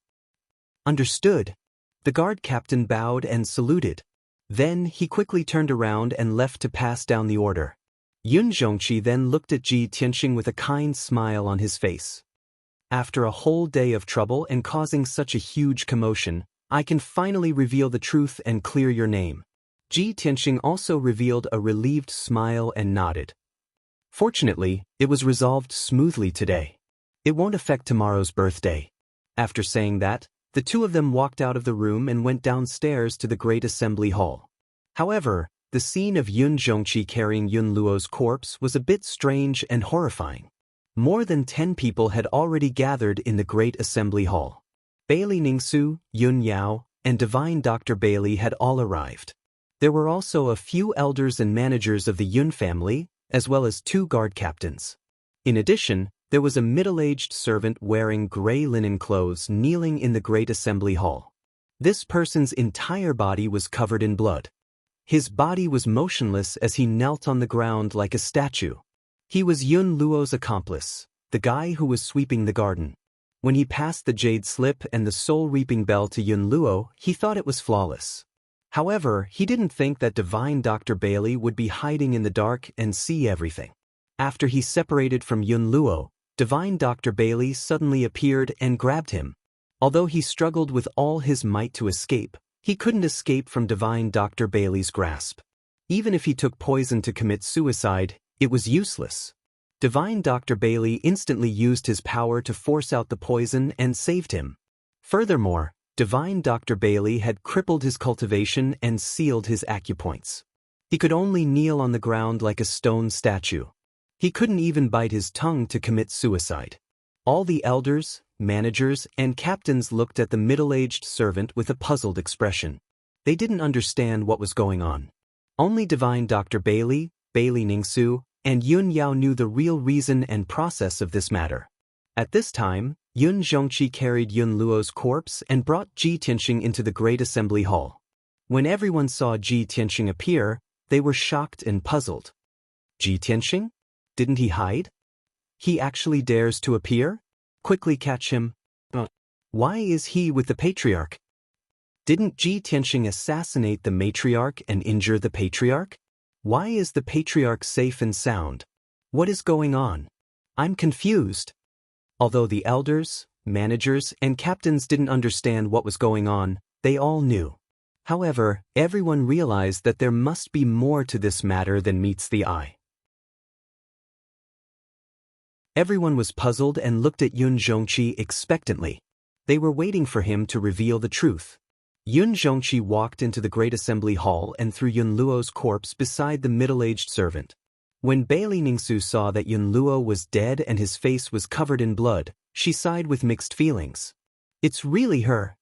Understood. The guard captain bowed and saluted. Then he quickly turned around and left to pass down the order. Yun Zhongqi then looked at Ji Tianxing with a kind smile on his face. After a whole day of trouble and causing such a huge commotion, I can finally reveal the truth and clear your name. Ji Tianxing also revealed a relieved smile and nodded. Fortunately, it was resolved smoothly today. It won't affect tomorrow's birthday. After saying that, the two of them walked out of the room and went downstairs to the great assembly hall. However, the scene of Yun Zhongqi carrying Yun Luo's corpse was a bit strange and horrifying. More than 10 people had already gathered in the great assembly hall. Bailey Ningsu, Yun Yao, and Divine Dr. Bailey had all arrived. There were also a few elders and managers of the Yun family, as well as 2 guard captains. In addition, there was a middle-aged servant wearing gray linen clothes kneeling in the great assembly hall. This person's entire body was covered in blood. His body was motionless as he knelt on the ground like a statue. He was Yun Luo's accomplice, the guy who was sweeping the garden. When he passed the jade slip and the soul-reaping bell to Yun Luo, he thought it was flawless. However, he didn't think that Divine Dr. Bailey would be hiding in the dark and see everything. After he separated from Yun Luo, Divine Dr. Bailey suddenly appeared and grabbed him. Although he struggled with all his might to escape, he couldn't escape from Divine Dr. Bailey's grasp. Even if he took poison to commit suicide, it was useless. Divine Dr. Bailey instantly used his power to force out the poison and saved him. Furthermore, Divine Dr. Bailey had crippled his cultivation and sealed his acupoints. He could only kneel on the ground like a stone statue. He couldn't even bite his tongue to commit suicide. All the elders, managers, and captains looked at the middle-aged servant with a puzzled expression. They didn't understand what was going on. Only Divine Dr. Bailey, Bailey Ningsu, and Yun Yao knew the real reason and process of this matter. At this time, Yun Zhongqi carried Yun Luo's corpse and brought Ji Tianxing into the great assembly hall. When everyone saw Ji Tianxing appear, they were shocked and puzzled. Ji Tianxing? Didn't he hide? He actually dares to appear? Quickly catch him. Why is he with the patriarch? Didn't Ji Tianxing assassinate the matriarch and injure the patriarch? Why is the patriarch safe and sound? What is going on? I'm confused. Although the elders, managers, and captains didn't understand what was going on, they all knew. However, everyone realized that there must be more to this matter than meets the eye. Everyone was puzzled and looked at Yun Zhongqi expectantly. They were waiting for him to reveal the truth. Yun Zhongqi walked into the great assembly hall and threw Yun Luo's corpse beside the middle-aged servant. When Bailey Ningsu saw that Yun Luo was dead and his face was covered in blood, she sighed with mixed feelings. It's really her.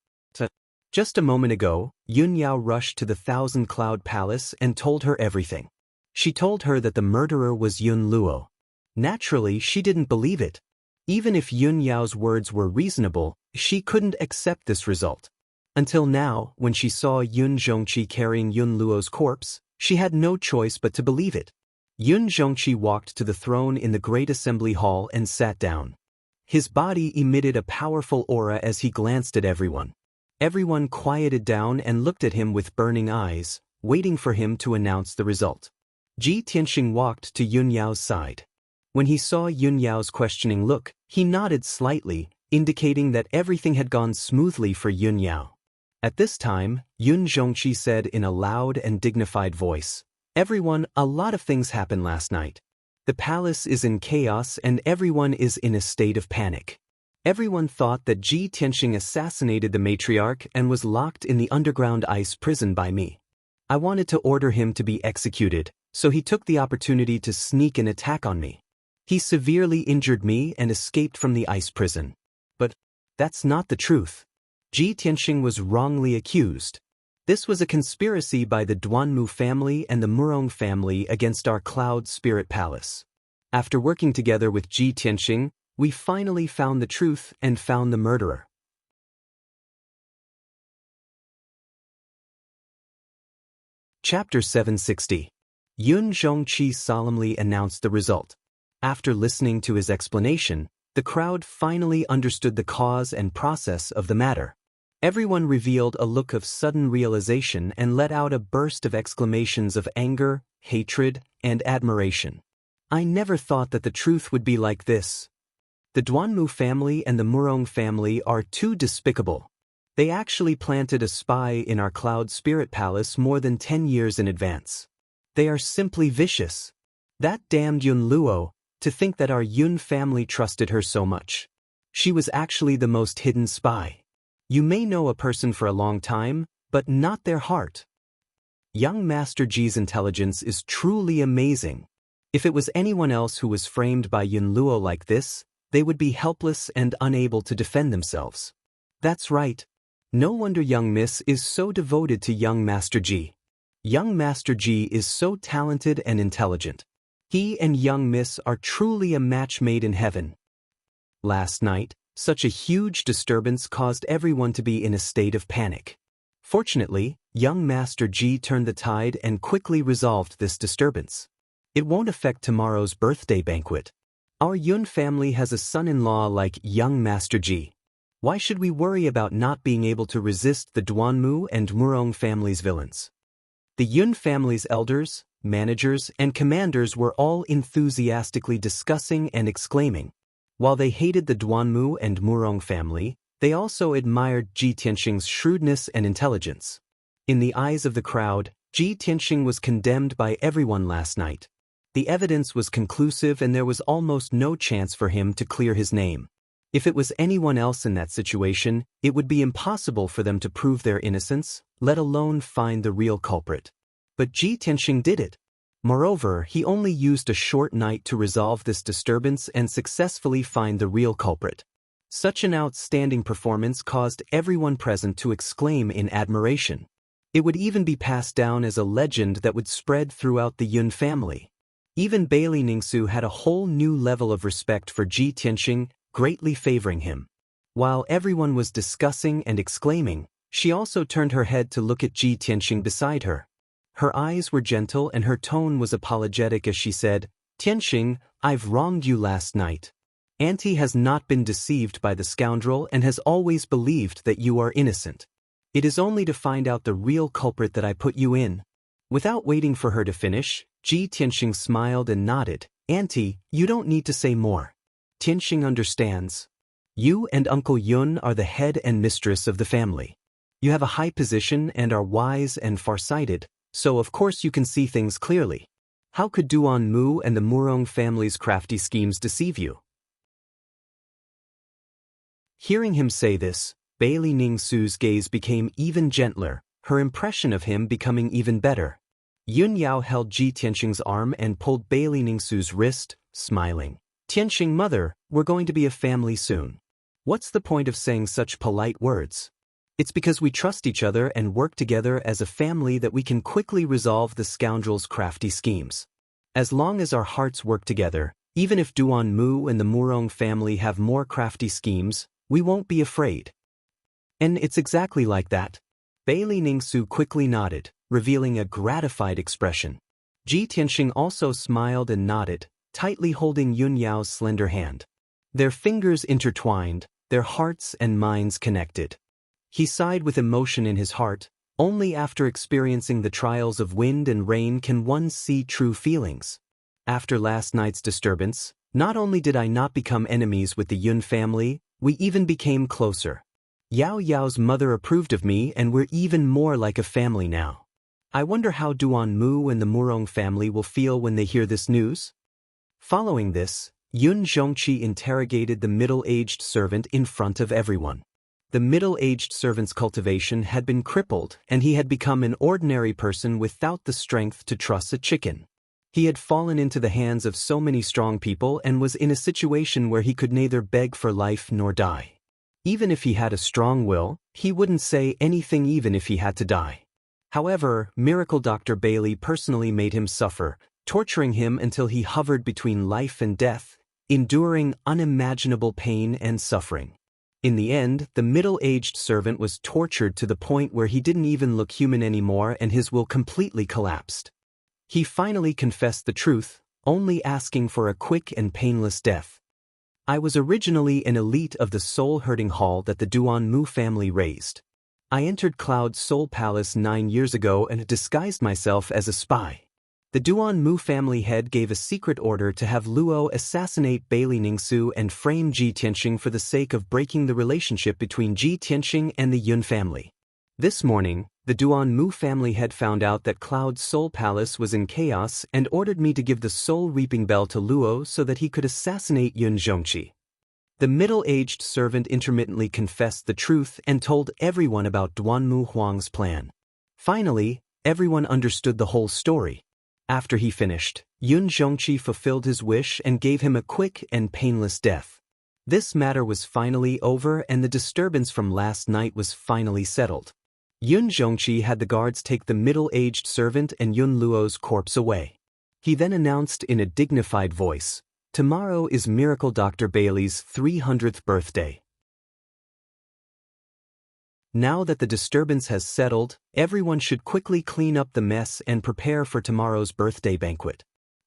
Just a moment ago, Yun Yao rushed to the Thousand Cloud Palace and told her everything. She told her that the murderer was Yun Luo. Naturally, she didn't believe it. Even if Yun Yao's words were reasonable, she couldn't accept this result. Until now, when she saw Yun Zhongqi carrying Yun Luo's corpse, she had no choice but to believe it. Yun Zhongqi walked to the throne in the great assembly hall and sat down. His body emitted a powerful aura as he glanced at everyone. Everyone quieted down and looked at him with burning eyes, waiting for him to announce the result. Ji Tianxing walked to Yun Yao's side. When he saw Yun Yao's questioning look, he nodded slightly, indicating that everything had gone smoothly for Yun Yao. At this time, Yun Zhongqi said in a loud and dignified voice, "Everyone, a lot of things happened last night. The palace is in chaos and everyone is in a state of panic. Everyone thought that Ji Tianxing assassinated the matriarch and was locked in the underground ice prison by me. I wanted to order him to be executed, so he took the opportunity to sneak an attack on me. He severely injured me and escaped from the ice prison. But that's not the truth. Ji Tianxing was wrongly accused. This was a conspiracy by the Duanmu family and the Murong family against our Cloud Spirit Palace. After working together with Ji Tianxing, we finally found the truth and found the murderer." Chapter 760. Yun Zhongqi solemnly announced the result. After listening to his explanation, the crowd finally understood the cause and process of the matter. Everyone revealed a look of sudden realization and let out a burst of exclamations of anger, hatred, and admiration. I never thought that the truth would be like this. The Duanmu family and the Murong family are too despicable. They actually planted a spy in our Cloud Spirit Palace more than 10 years in advance. They are simply vicious. That damned Yun Luo, to think that our Yun family trusted her so much. She was actually the most hidden spy. You may know a person for a long time, but not their heart. Young Master Ji's intelligence is truly amazing. If it was anyone else who was framed by Yun Luo like this, they would be helpless and unable to defend themselves. That's right. No wonder young Miss is so devoted to young Master Ji. Young Master Ji is so talented and intelligent. He and young Miss are truly a match made in heaven. Last night, such a huge disturbance caused everyone to be in a state of panic. Fortunately, young Master Ji turned the tide and quickly resolved this disturbance. It won't affect tomorrow's birthday banquet. Our Yun family has a son-in-law like young Master Ji. Why should we worry about not being able to resist the Duanmu and Murong family's villains? The Yun family's elders, managers, and commanders were all enthusiastically discussing and exclaiming. While they hated the Duanmu and Murong family, they also admired Ji Tianxing's shrewdness and intelligence. In the eyes of the crowd, Ji Tianxing was condemned by everyone last night. The evidence was conclusive and there was almost no chance for him to clear his name. If it was anyone else in that situation, it would be impossible for them to prove their innocence, let alone find the real culprit. But Ji Tianxing did it. Moreover, he only used a short night to resolve this disturbance and successfully find the real culprit. Such an outstanding performance caused everyone present to exclaim in admiration. It would even be passed down as a legend that would spread throughout the Yun family. Even Bailey Ningsu had a whole new level of respect for Ji Tianxing, greatly favoring him. While everyone was discussing and exclaiming, she also turned her head to look at Ji Tianxing beside her. Her eyes were gentle and her tone was apologetic as she said, "Tianxing, I've wronged you last night. Auntie has not been deceived by the scoundrel and has always believed that you are innocent. It is only to find out the real culprit that I put you in." Without waiting for her to finish, Ji Tianxing smiled and nodded. "Auntie, you don't need to say more. Tianxing understands. You and Uncle Yun are the head and mistress of the family. You have a high position and are wise and farsighted, so of course you can see things clearly. How could Duan Mu and the Murong family's crafty schemes deceive you?" Hearing him say this, Bailey Ningsu's gaze became even gentler, her impression of him becoming even better. Yun Yao held Ji Tianxing's arm and pulled Bailey Ningsu's wrist, smiling. "Tianxing mother, we're going to be a family soon. What's the point of saying such polite words? It's because we trust each other and work together as a family that we can quickly resolve the scoundrel's crafty schemes. As long as our hearts work together, even if Duan Mu and the Murong family have more crafty schemes, we won't be afraid." And it's exactly like that. Bailey Ningsu quickly nodded, revealing a gratified expression. Ji Tianxing also smiled and nodded, tightly holding Yun Yao's slender hand. Their fingers intertwined, their hearts and minds connected. He sighed with emotion in his heart. Only after experiencing the trials of wind and rain can one see true feelings. After last night's disturbance, not only did I not become enemies with the Yun family, we even became closer. Yao Yao's mother approved of me and we're even more like a family now. I wonder how Duan Mu and the Murong family will feel when they hear this news? Following this, Yun Zhongqi interrogated the middle-aged servant in front of everyone. The middle-aged servant's cultivation had been crippled and he had become an ordinary person without the strength to truss a chicken. He had fallen into the hands of so many strong people and was in a situation where he could neither beg for life nor die. Even if he had a strong will, he wouldn't say anything even if he had to die. However, Miracle Dr. Bailey personally made him suffer, torturing him until he hovered between life and death, enduring unimaginable pain and suffering. In the end, the middle-aged servant was tortured to the point where he didn't even look human anymore and his will completely collapsed. He finally confessed the truth, only asking for a quick and painless death. I was originally an elite of the soul-herding hall that the Duan Mu family raised. I entered Cloud Soul Palace 9 years ago and disguised myself as a spy. The Duanmu family head gave a secret order to have Luo assassinate Bailey Ningsu and frame Ji Tianxing for the sake of breaking the relationship between Ji Tianxing and the Yun family. This morning, the Duanmu family head found out that Cloud's Soul Palace was in chaos and ordered me to give the Soul Reaping Bell to Luo so that he could assassinate Yun Zhongqi. The middle-aged servant intermittently confessed the truth and told everyone about Duanmu Huang's plan. Finally, everyone understood the whole story. After he finished, Yun Zhongqi fulfilled his wish and gave him a quick and painless death. This matter was finally over and the disturbance from last night was finally settled. Yun Zhongqi had the guards take the middle-aged servant and Yun Luo's corpse away. He then announced in a dignified voice, "Tomorrow is Miracle Dr. Bailey's 300th birthday. Now that the disturbance has settled, everyone should quickly clean up the mess and prepare for tomorrow's birthday banquet."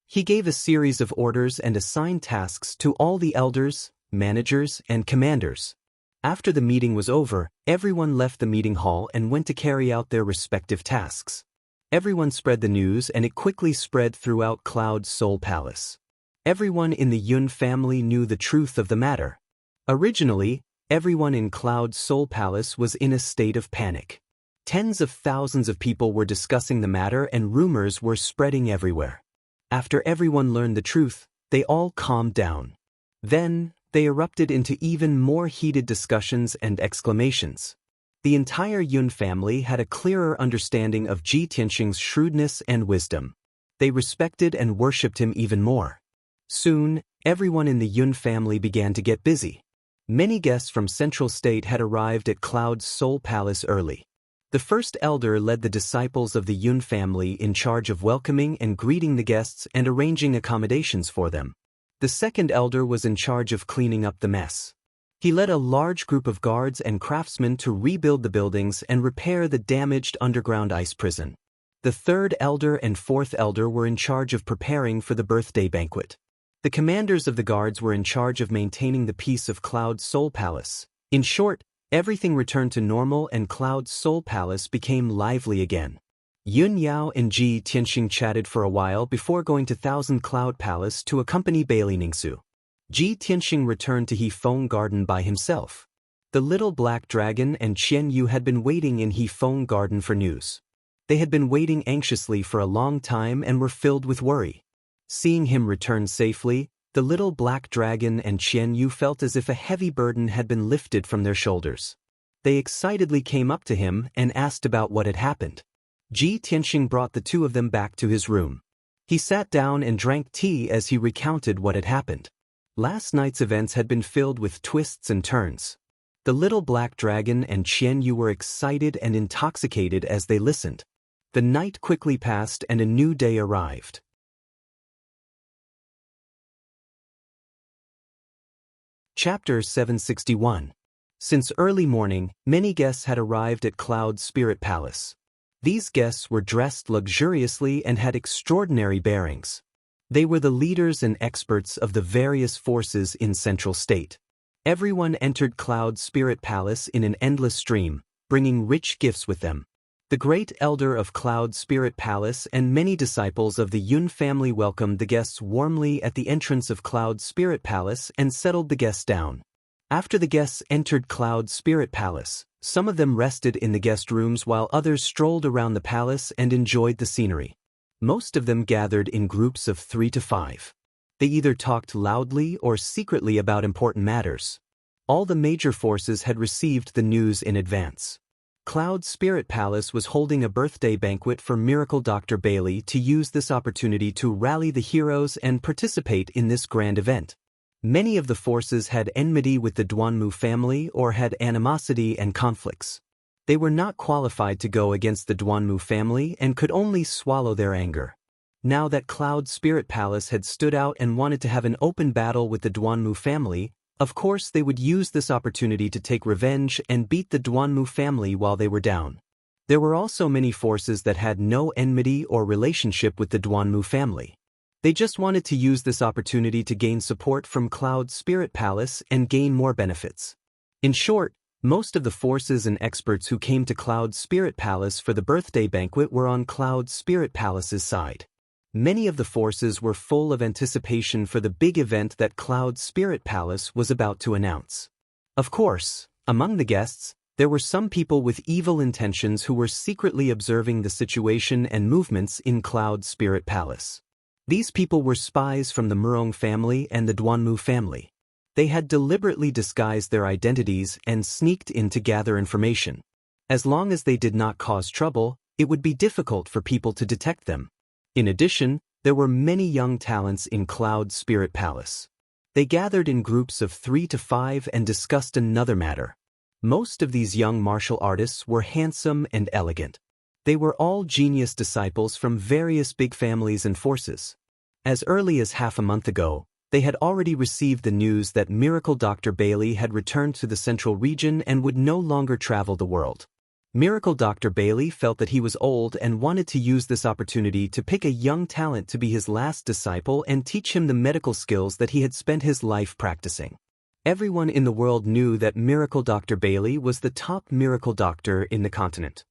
He gave a series of orders and assigned tasks to all the elders, managers, and commanders. After the meeting was over, everyone left the meeting hall and went to carry out their respective tasks. Everyone spread the news and it quickly spread throughout Cloud's Soul Palace. Everyone in the Yun family knew the truth of the matter. Originally, everyone in Cloud's Soul Palace was in a state of panic. Tens of thousands of people were discussing the matter and rumors were spreading everywhere. After everyone learned the truth, they all calmed down. Then, they erupted into even more heated discussions and exclamations. The entire Yun family had a clearer understanding of Ji Tianxing's shrewdness and wisdom. They respected and worshipped him even more. Soon, everyone in the Yun family began to get busy. Many guests from Central State had arrived at Cloud's Soul Palace early. The first elder led the disciples of the Yun family in charge of welcoming and greeting the guests and arranging accommodations for them. The second elder was in charge of cleaning up the mess. He led a large group of guards and craftsmen to rebuild the buildings and repair the damaged underground ice prison. The third elder and fourth elder were in charge of preparing for the birthday banquet. The commanders of the guards were in charge of maintaining the peace of Cloud's Soul Palace. In short, everything returned to normal and Cloud's Soul Palace became lively again. Yun Yao and Ji Tianxing chatted for a while before going to Thousand Cloud Palace to accompany Bailey Ningsu. Ji Tianxing returned to Hefeng Garden by himself. The little black dragon and Qian Yu had been waiting in Hefeng Garden for news. They had been waiting anxiously for a long time and were filled with worry. Seeing him return safely, the little black dragon and Qian Yu felt as if a heavy burden had been lifted from their shoulders. They excitedly came up to him and asked about what had happened. Ji Tianxing brought the two of them back to his room. He sat down and drank tea as he recounted what had happened. Last night's events had been filled with twists and turns. The little black dragon and Qian Yu were excited and intoxicated as they listened. The night quickly passed and a new day arrived. Chapter 761. Since early morning, many guests had arrived at Cloud's Spirit Palace. These guests were dressed luxuriously and had extraordinary bearings. They were the leaders and experts of the various forces in Central State. Everyone entered Cloud's Spirit Palace in an endless stream, bringing rich gifts with them. The great elder of Cloud's Spirit Palace and many disciples of the Yun family welcomed the guests warmly at the entrance of Cloud's Spirit Palace and settled the guests down. After the guests entered Cloud's Spirit Palace, some of them rested in the guest rooms while others strolled around the palace and enjoyed the scenery. Most of them gathered in groups of 3 to 5. They either talked loudly or secretly about important matters. All the major forces had received the news in advance. Cloud's Spirit Palace was holding a birthday banquet for Miracle Dr. Bailey to use this opportunity to rally the heroes and participate in this grand event. Many of the forces had enmity with the Duanmu family or had animosity and conflicts. They were not qualified to go against the Duanmu family and could only swallow their anger. Now that Cloud Spirit Palace had stood out and wanted to have an open battle with the Duanmu family, of course they would use this opportunity to take revenge and beat the Duanmu family while they were down. There were also many forces that had no enmity or relationship with the Duanmu family. They just wanted to use this opportunity to gain support from Cloud Spirit Palace and gain more benefits. In short, most of the forces and experts who came to Cloud Spirit Palace for the birthday banquet were on Cloud Spirit Palace's side. Many of the forces were full of anticipation for the big event that Cloud Spirit Palace was about to announce. Of course, among the guests, there were some people with evil intentions who were secretly observing the situation and movements in Cloud Spirit Palace. These people were spies from the Murong family and the Duanmu family. They had deliberately disguised their identities and sneaked in to gather information. As long as they did not cause trouble, it would be difficult for people to detect them. In addition, there were many young talents in Cloud Spirit Palace. They gathered in groups of 3 to 5 and discussed another matter. Most of these young martial artists were handsome and elegant. They were all genius disciples from various big families and forces. As early as half a month ago, they had already received the news that Miracle Dr. Bailey had returned to the central region and would no longer travel the world. Miracle Dr. Bailey felt that he was old and wanted to use this opportunity to pick a young talent to be his last disciple and teach him the medical skills that he had spent his life practicing. Everyone in the world knew that Miracle Dr. Bailey was the top miracle doctor in the continent.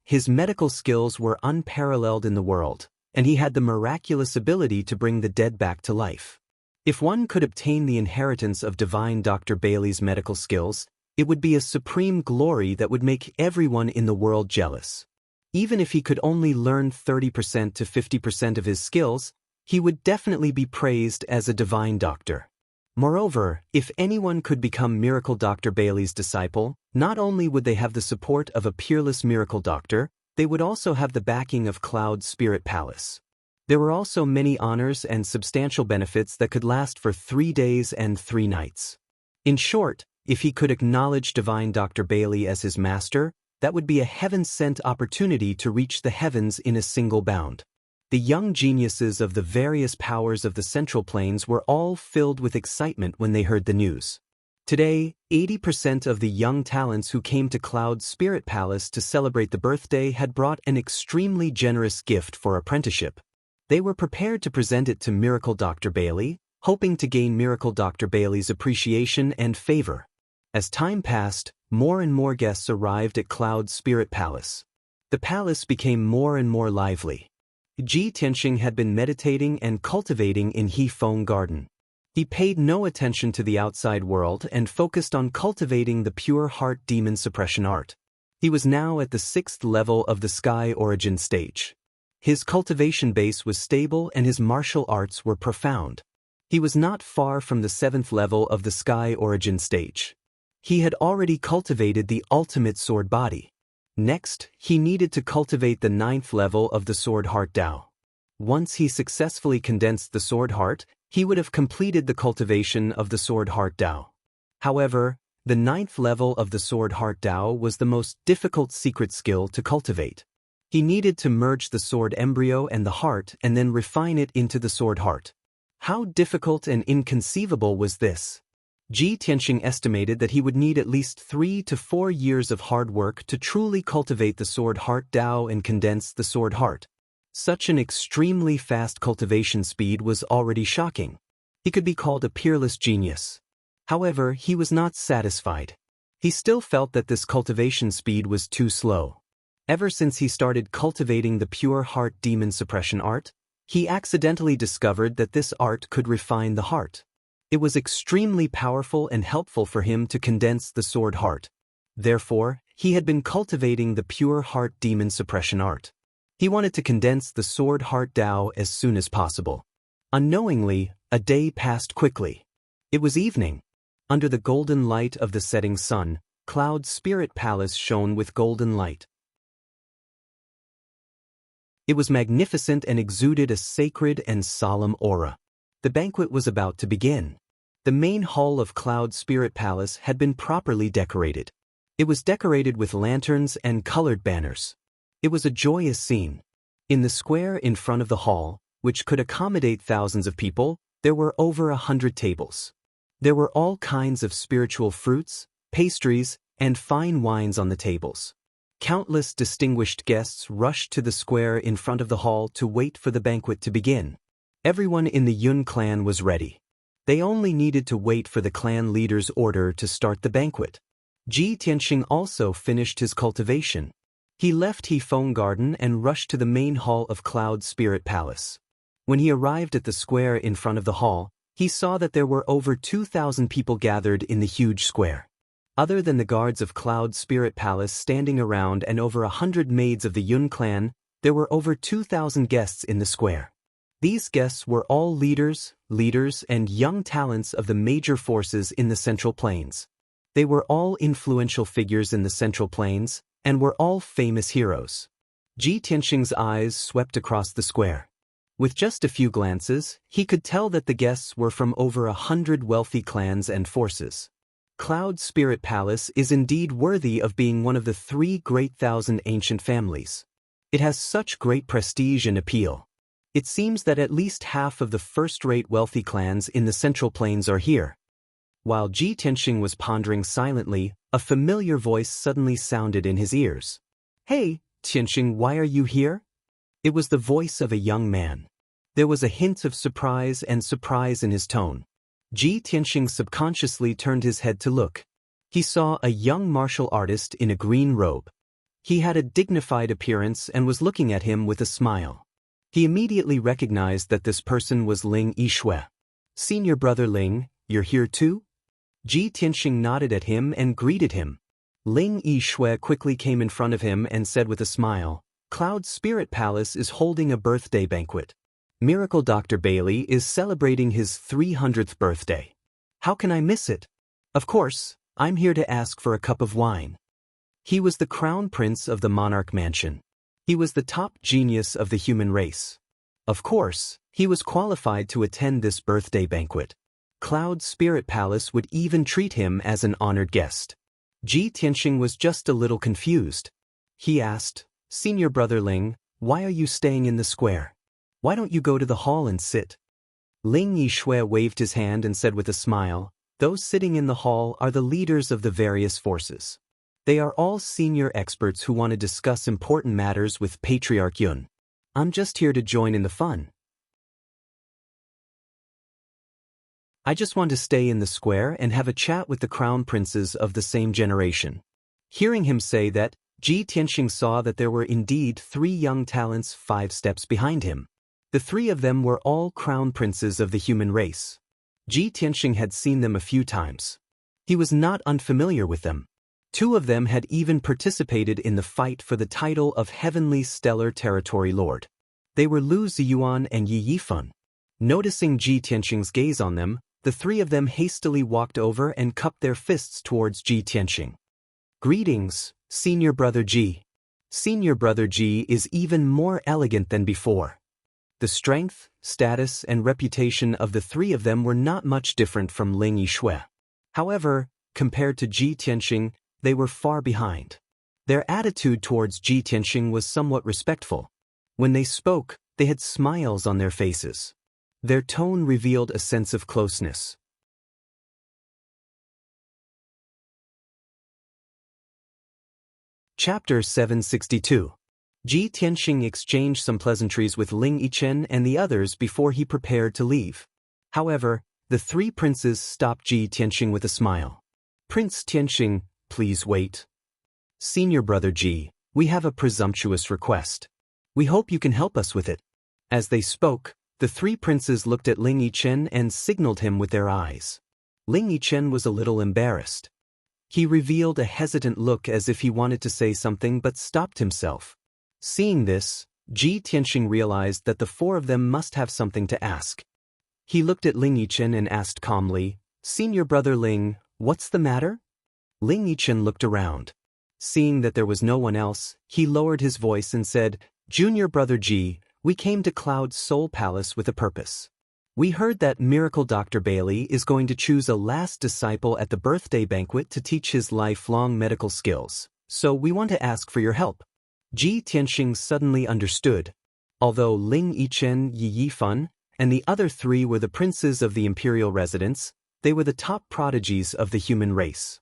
His medical skills were unparalleled in the world, and he had the miraculous ability to bring the dead back to life. If one could obtain the inheritance of divine Dr. Bailey's medical skills, it would be a supreme glory that would make everyone in the world jealous. Even if he could only learn 30% to 50% of his skills, he would definitely be praised as a divine doctor. Moreover, if anyone could become Miracle Dr. Bailey's disciple, not only would they have the support of a peerless miracle doctor, they would also have the backing of Cloud Spirit Palace. There were also many honors and substantial benefits that could last for 3 days and 3 nights. In short, if he could acknowledge divine Dr. Bailey as his master, that would be a heaven-sent opportunity to reach the heavens in a single bound. The young geniuses of the various powers of the Central Plains were all filled with excitement when they heard the news. Today, 80% of the young talents who came to Cloud Spirit Palace to celebrate the birthday had brought an extremely generous gift for apprenticeship. They were prepared to present it to Miracle Dr. Bailey, hoping to gain Miracle Dr. Bailey's appreciation and favor. As time passed, more and more guests arrived at Cloud Spirit Palace. The palace became more and more lively. Ji Tianxing had been meditating and cultivating in Hefeng Garden. He paid no attention to the outside world and focused on cultivating the pure heart demon suppression art. He was now at the 6th level of the Sky Origin stage. His cultivation base was stable and his martial arts were profound. He was not far from the 7th level of the Sky Origin stage. He had already cultivated the ultimate sword body. Next, he needed to cultivate the 9th level of the sword heart Dao. Once he successfully condensed the sword heart, he would have completed the cultivation of the sword heart Dao. However, the 9th level of the sword heart Dao was the most difficult secret skill to cultivate. He needed to merge the sword embryo and the heart and then refine it into the sword heart. How difficult and inconceivable was this? Ji Tianxing estimated that he would need at least 3 to 4 years of hard work to truly cultivate the sword heart Dao and condense the sword heart. Such an extremely fast cultivation speed was already shocking. He could be called a peerless genius. However, he was not satisfied. He still felt that this cultivation speed was too slow. Ever since he started cultivating the pure heart demon suppression art, he accidentally discovered that this art could refine the heart. It was extremely powerful and helpful for him to condense the sword heart. Therefore, he had been cultivating the pure heart demon suppression art. He wanted to condense the sword heart Dao as soon as possible. Unknowingly, a day passed quickly. It was evening. Under the golden light of the setting sun, Cloud Spirit Palace shone with golden light. It was magnificent and exuded a sacred and solemn aura. The banquet was about to begin. The main hall of Cloud Spirit Palace had been properly decorated. It was decorated with lanterns and colored banners. It was a joyous scene. In the square in front of the hall, which could accommodate thousands of people, there were over 100 tables. There were all kinds of spiritual fruits, pastries, and fine wines on the tables. Countless distinguished guests rushed to the square in front of the hall to wait for the banquet to begin. Everyone in the Yun clan was ready. They only needed to wait for the clan leader's order to start the banquet. Ji Tianxing also finished his cultivation. He left Hefeng Garden and rushed to the main hall of Cloud Spirit Palace. When he arrived at the square in front of the hall, he saw that there were over 2,000 people gathered in the huge square. Other than the guards of Cloud Spirit Palace standing around and over 100 maids of the Yun clan, there were over 2,000 guests in the square. These guests were all leaders, and young talents of the major forces in the Central Plains. They were all influential figures in the Central Plains, and were all famous heroes. Ji Tianxing's eyes swept across the square. With just a few glances, he could tell that the guests were from over 100 wealthy clans and forces. Cloud Spirit Palace is indeed worthy of being one of the 3 great thousand ancient families. It has such great prestige and appeal. It seems that at least half of the first-rate wealthy clans in the Central Plains are here. While Ji Tianxing was pondering silently, a familiar voice suddenly sounded in his ears. "Hey, Tianxing, why are you here?" It was the voice of a young man. There was a hint of surprise in his tone. Ji Tianxing subconsciously turned his head to look. He saw a young martial artist in a green robe. He had a dignified appearance and was looking at him with a smile. He immediately recognized that this person was Ling Yishui. "Senior brother Ling, you're here too?" Ji Tianxing nodded at him and greeted him. Ling Yishui quickly came in front of him and said with a smile, "Cloud Spirit Palace is holding a birthday banquet. Miracle Dr. Bailey is celebrating his 300th birthday. How can I miss it? Of course, I'm here to ask for a cup of wine." He was the crown prince of the monarch mansion. He was the top genius of the human race. Of course, he was qualified to attend this birthday banquet. Cloud Spirit Palace would even treat him as an honored guest. Ji Tianxing was just a little confused. He asked, "Senior brother Ling, why are you staying in the square? Why don't you go to the hall and sit?" Ling Yishui waved his hand and said with a smile, "Those sitting in the hall are the leaders of the various forces. They are all senior experts who want to discuss important matters with Patriarch Yun. I'm just here to join in the fun. I just want to stay in the square and have a chat with the crown princes of the same generation." Hearing him say that, Ji Tianxing saw that there were indeed 3 young talents 5 steps behind him. The 3 of them were all crown princes of the human race. Ji Tianxing had seen them a few times. He was not unfamiliar with them. 2 of them had even participated in the fight for the title of Heavenly Stellar Territory Lord. They were Lu Ziyuan and Yi Yifeng. Noticing Ji Tianxing's gaze on them, the 3 of them hastily walked over and cupped their fists towards Ji Tianxing. "Greetings, Senior Brother Ji." Senior Brother Ji is even more elegant than before. The strength, status, and reputation of the 3 of them were not much different from Ling Yishui. However, compared to Ji Tianxing, they were far behind. Their attitude towards Ji Tianxing was somewhat respectful. When they spoke, they had smiles on their faces. Their tone revealed a sense of closeness. Chapter 762. Ji Tianxing exchanged some pleasantries with Ling Yichen and the others before he prepared to leave. However, the 3 princes stopped Ji Tianxing with a smile. "Prince Tianxing, please wait. Senior brother Ji, we have a presumptuous request. We hope you can help us with it." As they spoke, the 3 princes looked at Ling Yichen and signaled him with their eyes. Ling Yichen was a little embarrassed. He revealed a hesitant look as if he wanted to say something but stopped himself. Seeing this, Ji Tianxing realized that the 4 of them must have something to ask. He looked at Ling Yichen and asked calmly, "Senior brother Ling, what's the matter?" Ling Yichen looked around. Seeing that there was no one else, he lowered his voice and said, "Junior brother Ji, we came to Cloud Soul Palace with a purpose. We heard that Miracle Dr. Bailey is going to choose a last disciple at the birthday banquet to teach his lifelong medical skills, so we want to ask for your help." Ji Tianxing suddenly understood. Although Ling Yichen, Yi Yifeng, and the other 3 were the princes of the imperial residence, they were the top prodigies of the human race.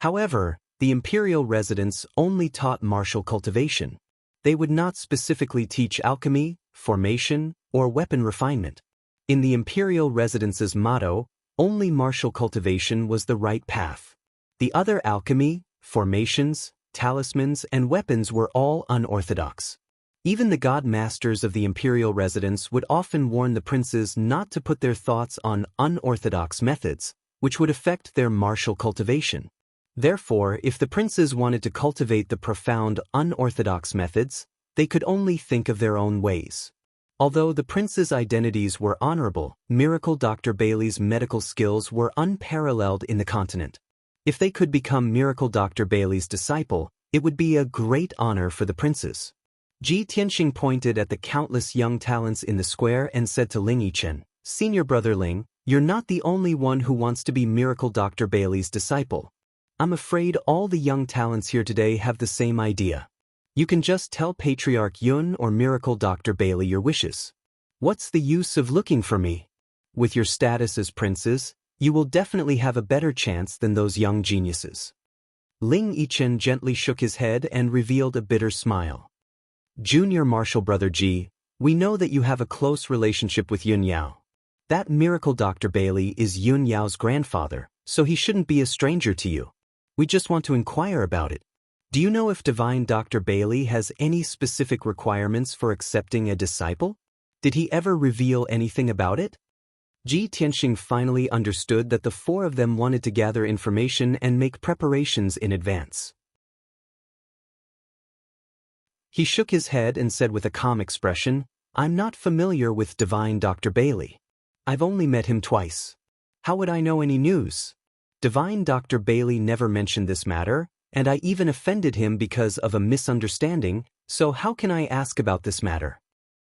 However, the imperial residents only taught martial cultivation. They would not specifically teach alchemy, formation, or weapon refinement. In the imperial residence's motto, only martial cultivation was the right path. The other alchemy, formations, talismans, and weapons were all unorthodox. Even the god masters of the imperial residence would often warn the princes not to put their thoughts on unorthodox methods, which would affect their martial cultivation. Therefore, if the princes wanted to cultivate the profound unorthodox methods, they could only think of their own ways. Although the princes' identities were honorable, Miracle Dr. Bailey's medical skills were unparalleled in the continent. If they could become Miracle Dr. Bailey's disciple, it would be a great honor for the princes. Ji Tianxing pointed at the countless young talents in the square and said to Ling Yichen, "Senior brother Ling, you're not the only one who wants to be Miracle Dr. Bailey's disciple. I'm afraid all the young talents here today have the same idea. You can just tell Patriarch Yun or Miracle Dr. Bailey your wishes. What's the use of looking for me? With your status as princes, you will definitely have a better chance than those young geniuses." Ling Yichen gently shook his head and revealed a bitter smile. "Junior Martial Brother Ji, we know that you have a close relationship with Yun Yao. That Miracle Dr. Bailey is Yun Yao's grandfather, so he shouldn't be a stranger to you. We just want to inquire about it. Do you know if Divine Dr. Bailey has any specific requirements for accepting a disciple? Did he ever reveal anything about it?" Ji Tianxing finally understood that the four of them wanted to gather information and make preparations in advance. He shook his head and said with a calm expression, "I'm not familiar with Divine Dr. Bailey. I've only met him twice. How would I know any news? Divine Dr. Bailey never mentioned this matter, and I even offended him because of a misunderstanding, so how can I ask about this matter?"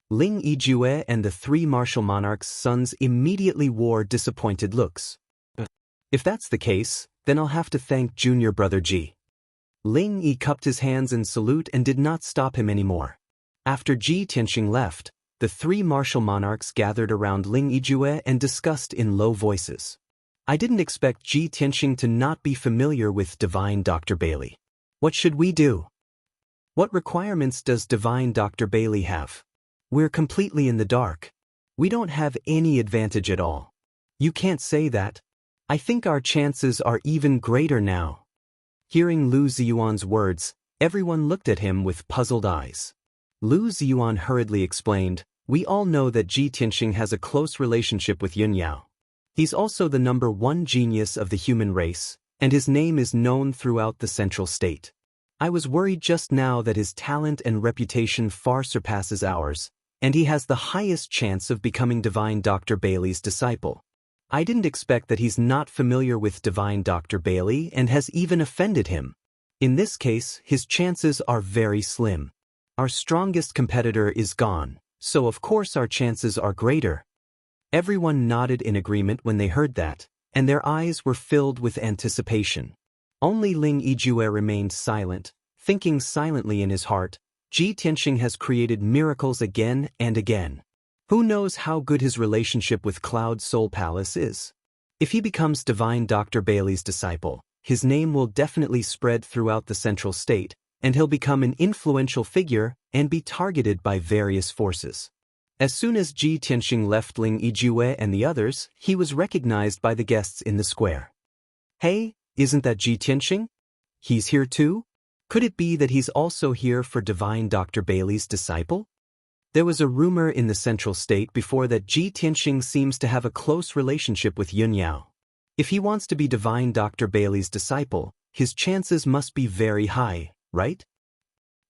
Ling Yijue and the three martial monarchs' sons immediately wore disappointed looks. "If that's the case, then I'll have to thank Junior Brother Ji." Ling Yi cupped his hands in salute and did not stop him anymore. After Ji Tianxing left, the three martial monarchs gathered around Ling Yijue and discussed in low voices. "I didn't expect Ji Tianxing to not be familiar with Divine Dr. Bailey. What should we do? What requirements does Divine Dr. Bailey have? We're completely in the dark. We don't have any advantage at all." "You can't say that. I think our chances are even greater now." Hearing Lu Ziyuan's words, everyone looked at him with puzzled eyes. Lu Ziyuan hurriedly explained, "We all know that Ji Tianxing has a close relationship with Yun Yao. He's also the #1 genius of the human race, and his name is known throughout the Central State. I was worried just now that his talent and reputation far surpasses ours, and he has the highest chance of becoming Divine Dr. Bailey's disciple. I didn't expect that he's not familiar with Divine Dr. Bailey and has even offended him. In this case, his chances are very slim. Our strongest competitor is gone, so of course our chances are greater." Everyone nodded in agreement when they heard that, and their eyes were filled with anticipation. Only Ling Yijue remained silent, thinking silently in his heart, "Ji Tianxing has created miracles again and again. Who knows how good his relationship with Cloud Soul Palace is? If he becomes Divine Dr. Bailey's disciple, his name will definitely spread throughout the Central State, and he'll become an influential figure and be targeted by various forces." As soon as Ji Tianxing left Ling Yijue and the others, he was recognized by the guests in the square. "Hey, isn't that Ji Tianxing? He's here too? Could it be that he's also here for Divine Dr. Bailey's disciple?" There was a rumor in the Central State before that Ji Tianxing seems to have a close relationship with Yun Yao. If he wants to be Divine Dr. Bailey's disciple, his chances must be very high, right?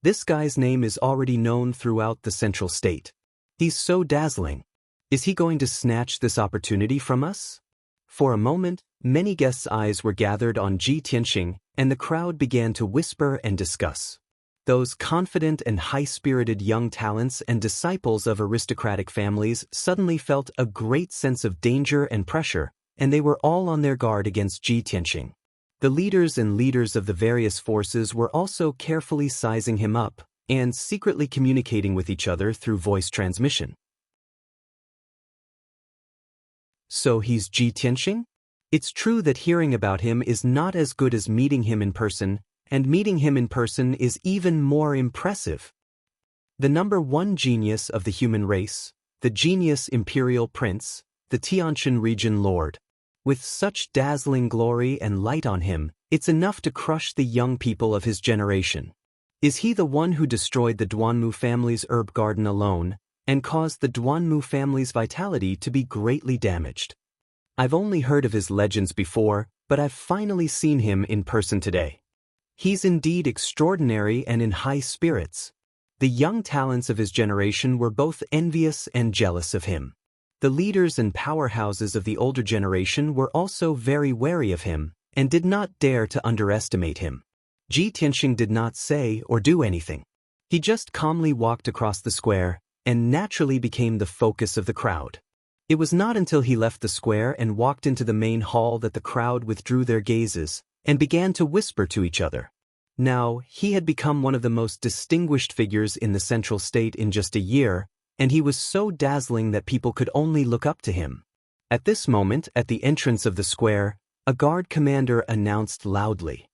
This guy's name is already known throughout the Central State. He's so dazzling. Is he going to snatch this opportunity from us? For a moment, many guests' eyes were gathered on Ji Tianxing, and the crowd began to whisper and discuss. Those confident and high-spirited young talents and disciples of aristocratic families suddenly felt a great sense of danger and pressure, and they were all on their guard against Ji Tianxing. The leaders of the various forces were also carefully sizing him up and secretly communicating with each other through voice transmission. So he's Ji Tianxing? It's true that hearing about him is not as good as meeting him in person, and meeting him in person is even more impressive. The #1 genius of the human race, the genius imperial prince, the Tianshan region lord. With such dazzling glory and light on him, it's enough to crush the young people of his generation. Is he the one who destroyed the Duanmu family's herb garden alone, and caused the Duanmu family's vitality to be greatly damaged? I've only heard of his legends before, but I've finally seen him in person today. He's indeed extraordinary and in high spirits. The young talents of his generation were both envious and jealous of him. The leaders and powerhouses of the older generation were also very wary of him, and did not dare to underestimate him. Ji Tianxing did not say or do anything. He just calmly walked across the square, and naturally became the focus of the crowd. It was not until he left the square and walked into the main hall that the crowd withdrew their gazes, and began to whisper to each other. Now, he had become one of the most distinguished figures in the central state in just a year, and he was so dazzling that people could only look up to him. At this moment, at the entrance of the square, a guard commander announced loudly,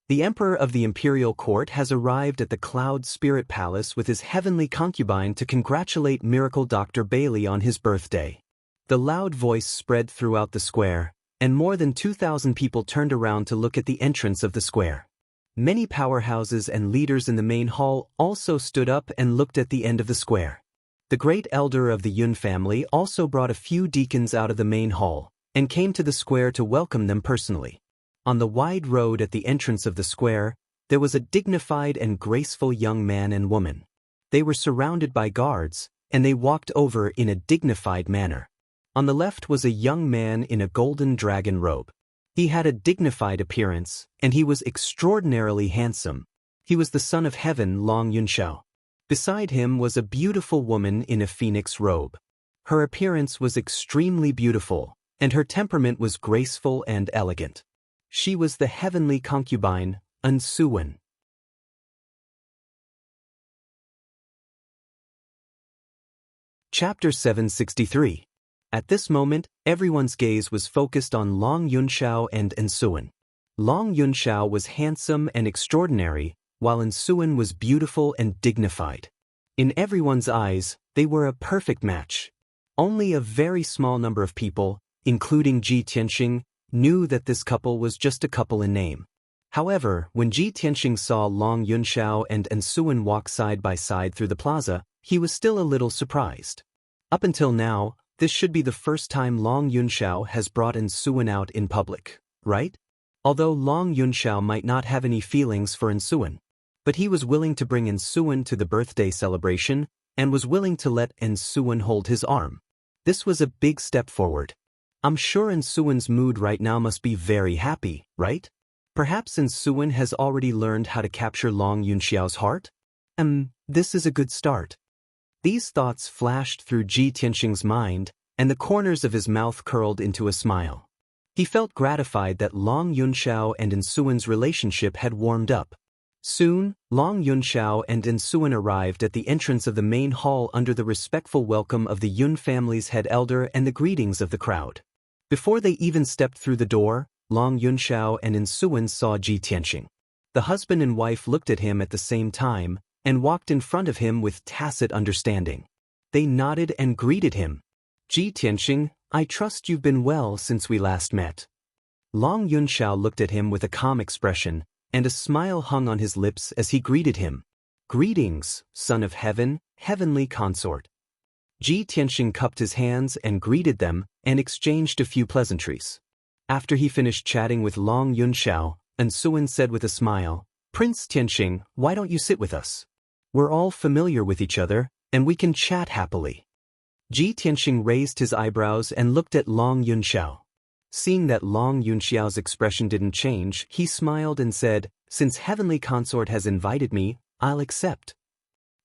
"The Emperor of the Imperial Court has arrived at the Cloud Spirit Palace with his heavenly concubine to congratulate Miracle Dr. Bailey on his birthday." The loud voice spread throughout the square, and more than 2,000 people turned around to look at the entrance of the square. Many powerhouses and leaders in the main hall also stood up and looked at the end of the square. The great elder of the Yun family also brought a few deacons out of the main hall, and came to the square to welcome them personally. On the wide road at the entrance of the square, there was a dignified and graceful young man and woman. They were surrounded by guards, and they walked over in a dignified manner. On the left was a young man in a golden dragon robe. He had a dignified appearance, and he was extraordinarily handsome. He was the son of heaven, Long Yunxiao. Beside him was a beautiful woman in a phoenix robe. Her appearance was extremely beautiful, and her temperament was graceful and elegant. She was the heavenly concubine, Unsuwen. Chapter 763. At this moment, everyone's gaze was focused on Long Yunxiao and Unsuwen. Long Yunxiao was handsome and extraordinary, while Unsuwen was beautiful and dignified. In everyone's eyes, they were a perfect match. Only a very small number of people, including Ji Tianxing, knew that this couple was just a couple in name. However, when Ji Tianxing saw Long Yunxiao and Unsuwen walk side by side through the plaza, he was still a little surprised. Up until now, this should be the first time Long Yunxiao has brought Unsuwen out in public, right? Although Long Yunxiao might not have any feelings for Unsuwen, but he was willing to bring Unsuwen to the birthday celebration, and was willing to let Unsuwen hold his arm. This was a big step forward. I'm sure Unsuwen's mood right now must be very happy, right? Perhaps Unsuwen has already learned how to capture Long Yunxiao's heart? This is a good start. These thoughts flashed through Ji Tianxing's mind, and the corners of his mouth curled into a smile. He felt gratified that Long Yunxiao and Unsuwen's relationship had warmed up. Soon, Long Yunxiao and Unsuwen arrived at the entrance of the main hall under the respectful welcome of the Yun family's head elder and the greetings of the crowd. Before they even stepped through the door, Long Yunxiao and Unsuwen saw Ji Tianxing. The husband and wife looked at him at the same time, and walked in front of him with tacit understanding. They nodded and greeted him. "Ji Tianxing, I trust you've been well since we last met." Long Yunxiao looked at him with a calm expression, and a smile hung on his lips as he greeted him. "Greetings, son of heaven, heavenly consort." Ji Tianxing cupped his hands and greeted them, and exchanged a few pleasantries. After he finished chatting with Long Yunxiao, Unsuwen said with a smile, "Prince Tianxing, why don't you sit with us? We're all familiar with each other, and we can chat happily." Ji Tianxing raised his eyebrows and looked at Long Yunxiao. Seeing that Long Yunxiao's expression didn't change, he smiled and said, "Since Heavenly Consort has invited me, I'll accept."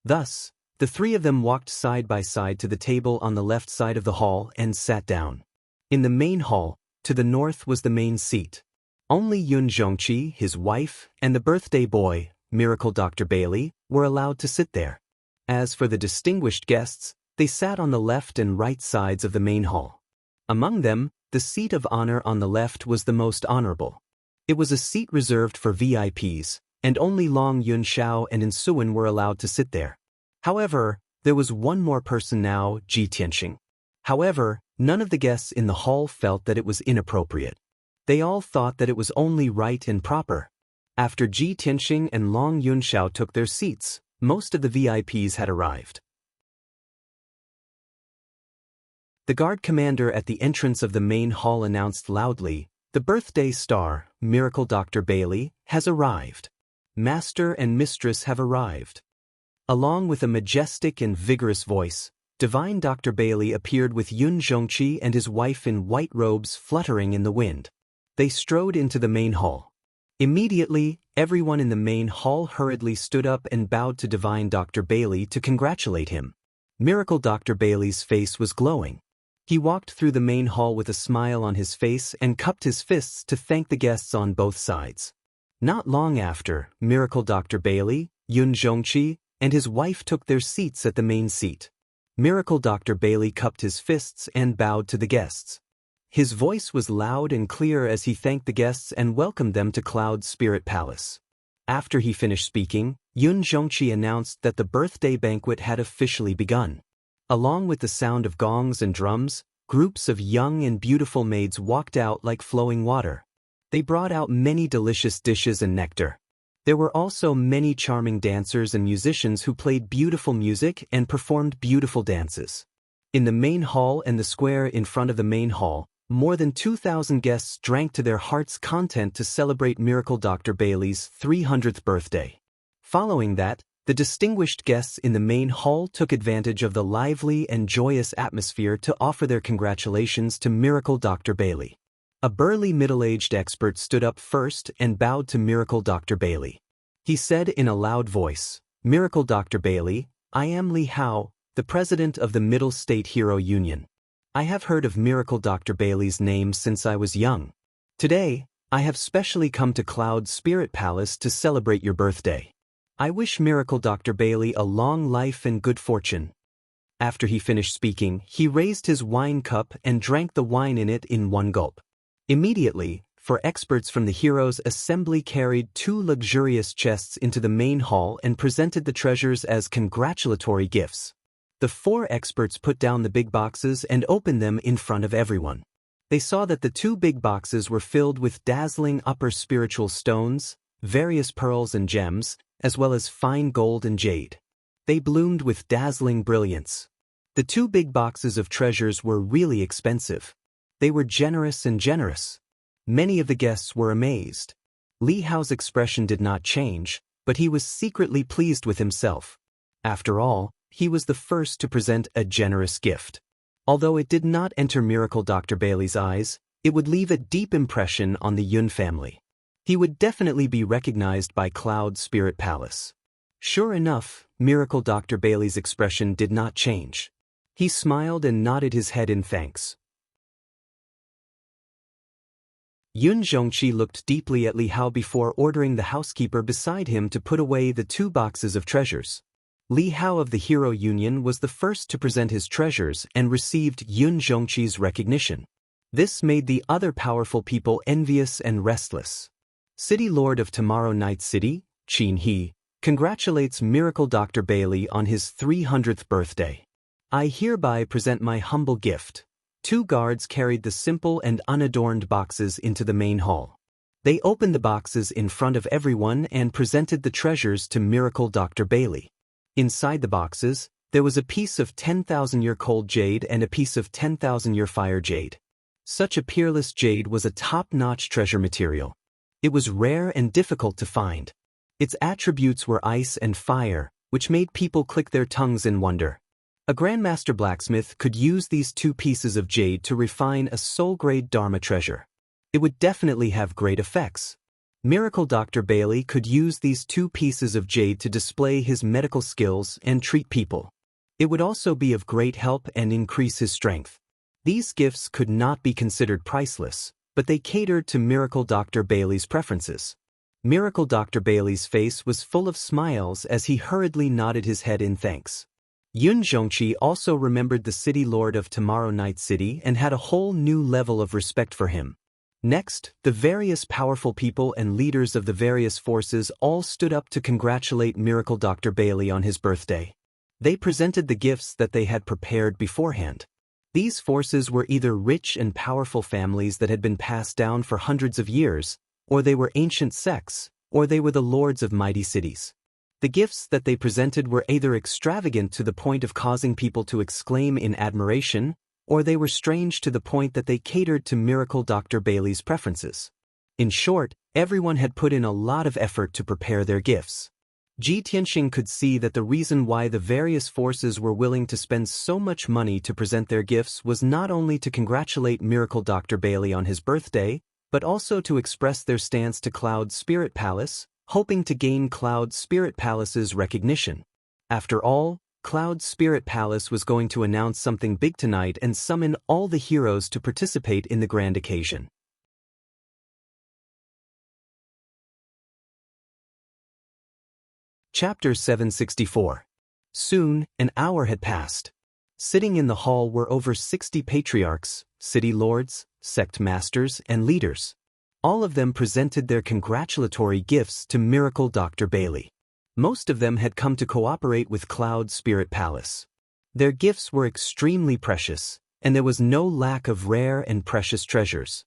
Thus, the three of them walked side by side to the table on the left side of the hall and sat down. In the main hall, to the north was the main seat. Only Yun Zhongqi, his wife, and the birthday boy, Miracle Dr. Bailey, were allowed to sit there. As for the distinguished guests, they sat on the left and right sides of the main hall. Among them, the seat of honor on the left was the most honorable. It was a seat reserved for VIPs, and only Long Yunxiao and Unsuwen were allowed to sit there. However, there was one more person now, Ji Tianxing. However, None of the guests in the hall felt that it was inappropriate. They all thought that it was only right and proper. After Ji Tianxing and Long Yunxiao took their seats, most of the VIPs had arrived. The guard commander at the entrance of the main hall announced loudly, "The birthday star, Miracle Dr. Bailey, has arrived. Master and mistress have arrived." Along with a majestic and vigorous voice, Divine Dr. Bailey appeared with Yun Zhongqi and his wife in white robes fluttering in the wind. They strode into the main hall. Immediately, everyone in the main hall hurriedly stood up and bowed to Divine Dr. Bailey to congratulate him. Miracle Dr. Bailey's face was glowing. He walked through the main hall with a smile on his face and cupped his fists to thank the guests on both sides. Not long after, Miracle Dr. Bailey, Yun Zhongqi, and his wife took their seats at the main seat. Miracle Dr. Bailey cupped his fists and bowed to the guests. His voice was loud and clear as he thanked the guests and welcomed them to Cloud Spirit Palace. After he finished speaking, Yun Zhongqi announced that the birthday banquet had officially begun. Along with the sound of gongs and drums, groups of young and beautiful maids walked out like flowing water. They brought out many delicious dishes and nectar. There were also many charming dancers and musicians who played beautiful music and performed beautiful dances. In the main hall and the square in front of the main hall, more than 2,000 guests drank to their heart's content to celebrate Miracle Dr. Bailey's 300th birthday. Following that, the distinguished guests in the main hall took advantage of the lively and joyous atmosphere to offer their congratulations to Miracle Dr. Bailey. A burly middle-aged expert stood up first and bowed to Miracle Dr. Bailey. He said in a loud voice, "Miracle Dr. Bailey, I am Li Hao, the president of the Middle State Hero Union. I have heard of Miracle Dr. Bailey's name since I was young. Today, I have specially come to Cloud Spirit Palace to celebrate your birthday. I wish Miracle Dr. Bailey a long life and good fortune." After he finished speaking, he raised his wine cup and drank the wine in it in one gulp. Immediately, four experts from the Heroes Assembly carried 2 luxurious chests into the main hall and presented the treasures as congratulatory gifts. The 4 experts put down the big boxes and opened them in front of everyone. They saw that the 2 big boxes were filled with dazzling upper spiritual stones, various pearls and gems, as well as fine gold and jade. They bloomed with dazzling brilliance. The 2 big boxes of treasures were really expensive. They were generous and generous. Many of the guests were amazed. Li Hao's expression did not change, but he was secretly pleased with himself. After all, he was the first to present a generous gift. Although it did not enter Miracle Dr. Bailey's eyes, it would leave a deep impression on the Yun family. He would definitely be recognized by Cloud Spirit Palace. Sure enough, Miracle Dr. Bailey's expression did not change. He smiled and nodded his head in thanks. Yun Zhongqi looked deeply at Li Hao before ordering the housekeeper beside him to put away the 2 boxes of treasures. Li Hao of the Hero Union was the first to present his treasures and received Yun Zhongqi's recognition. This made the other powerful people envious and restless. City Lord of Tomorrow Night City, Qin He, congratulates Miracle Dr. Bailey on his 300th birthday. I hereby present my humble gift. 2 guards carried the simple and unadorned boxes into the main hall. They opened the boxes in front of everyone and presented the treasures to Miracle Dr. Bailey. Inside the boxes, there was a piece of 10,000-year cold jade and a piece of 10,000-year fire jade. Such a peerless jade was a top-notch treasure material. It was rare and difficult to find. Its attributes were ice and fire, which made people click their tongues in wonder. A Grandmaster blacksmith could use these 2 pieces of jade to refine a soul-grade Dharma treasure. It would definitely have great effects. Miracle Dr. Bailey could use these 2 pieces of jade to display his medical skills and treat people. It would also be of great help and increase his strength. These gifts could not be considered priceless, but they catered to Miracle Dr. Bailey's preferences. Miracle Dr. Bailey's face was full of smiles as he hurriedly nodded his head in thanks. Yun Zhongqi also remembered the City Lord of Tomorrow Night City and had a whole new level of respect for him. Next, the various powerful people and leaders of the various forces all stood up to congratulate Miracle Dr. Bailey on his birthday. They presented the gifts that they had prepared beforehand. These forces were either rich and powerful families that had been passed down for hundreds of years, or they were ancient sects, or they were the lords of mighty cities. The gifts that they presented were either extravagant to the point of causing people to exclaim in admiration, or they were strange to the point that they catered to Miracle Dr. Bailey's preferences. In short, everyone had put in a lot of effort to prepare their gifts. Ji Tianxing could see that the reason why the various forces were willing to spend so much money to present their gifts was not only to congratulate Miracle Dr. Bailey on his birthday, but also to express their stance to Cloud Spirit Palace, hoping to gain Cloud Spirit Palace's recognition. After all, Cloud Spirit Palace was going to announce something big tonight and summon all the heroes to participate in the grand occasion. Chapter 764. Soon, an hour had passed. Sitting in the hall were over 60 patriarchs, city lords, sect masters, and leaders. All of them presented their congratulatory gifts to Miracle Dr. Bailey. Most of them had come to cooperate with Cloud Spirit Palace. Their gifts were extremely precious, and there was no lack of rare and precious treasures.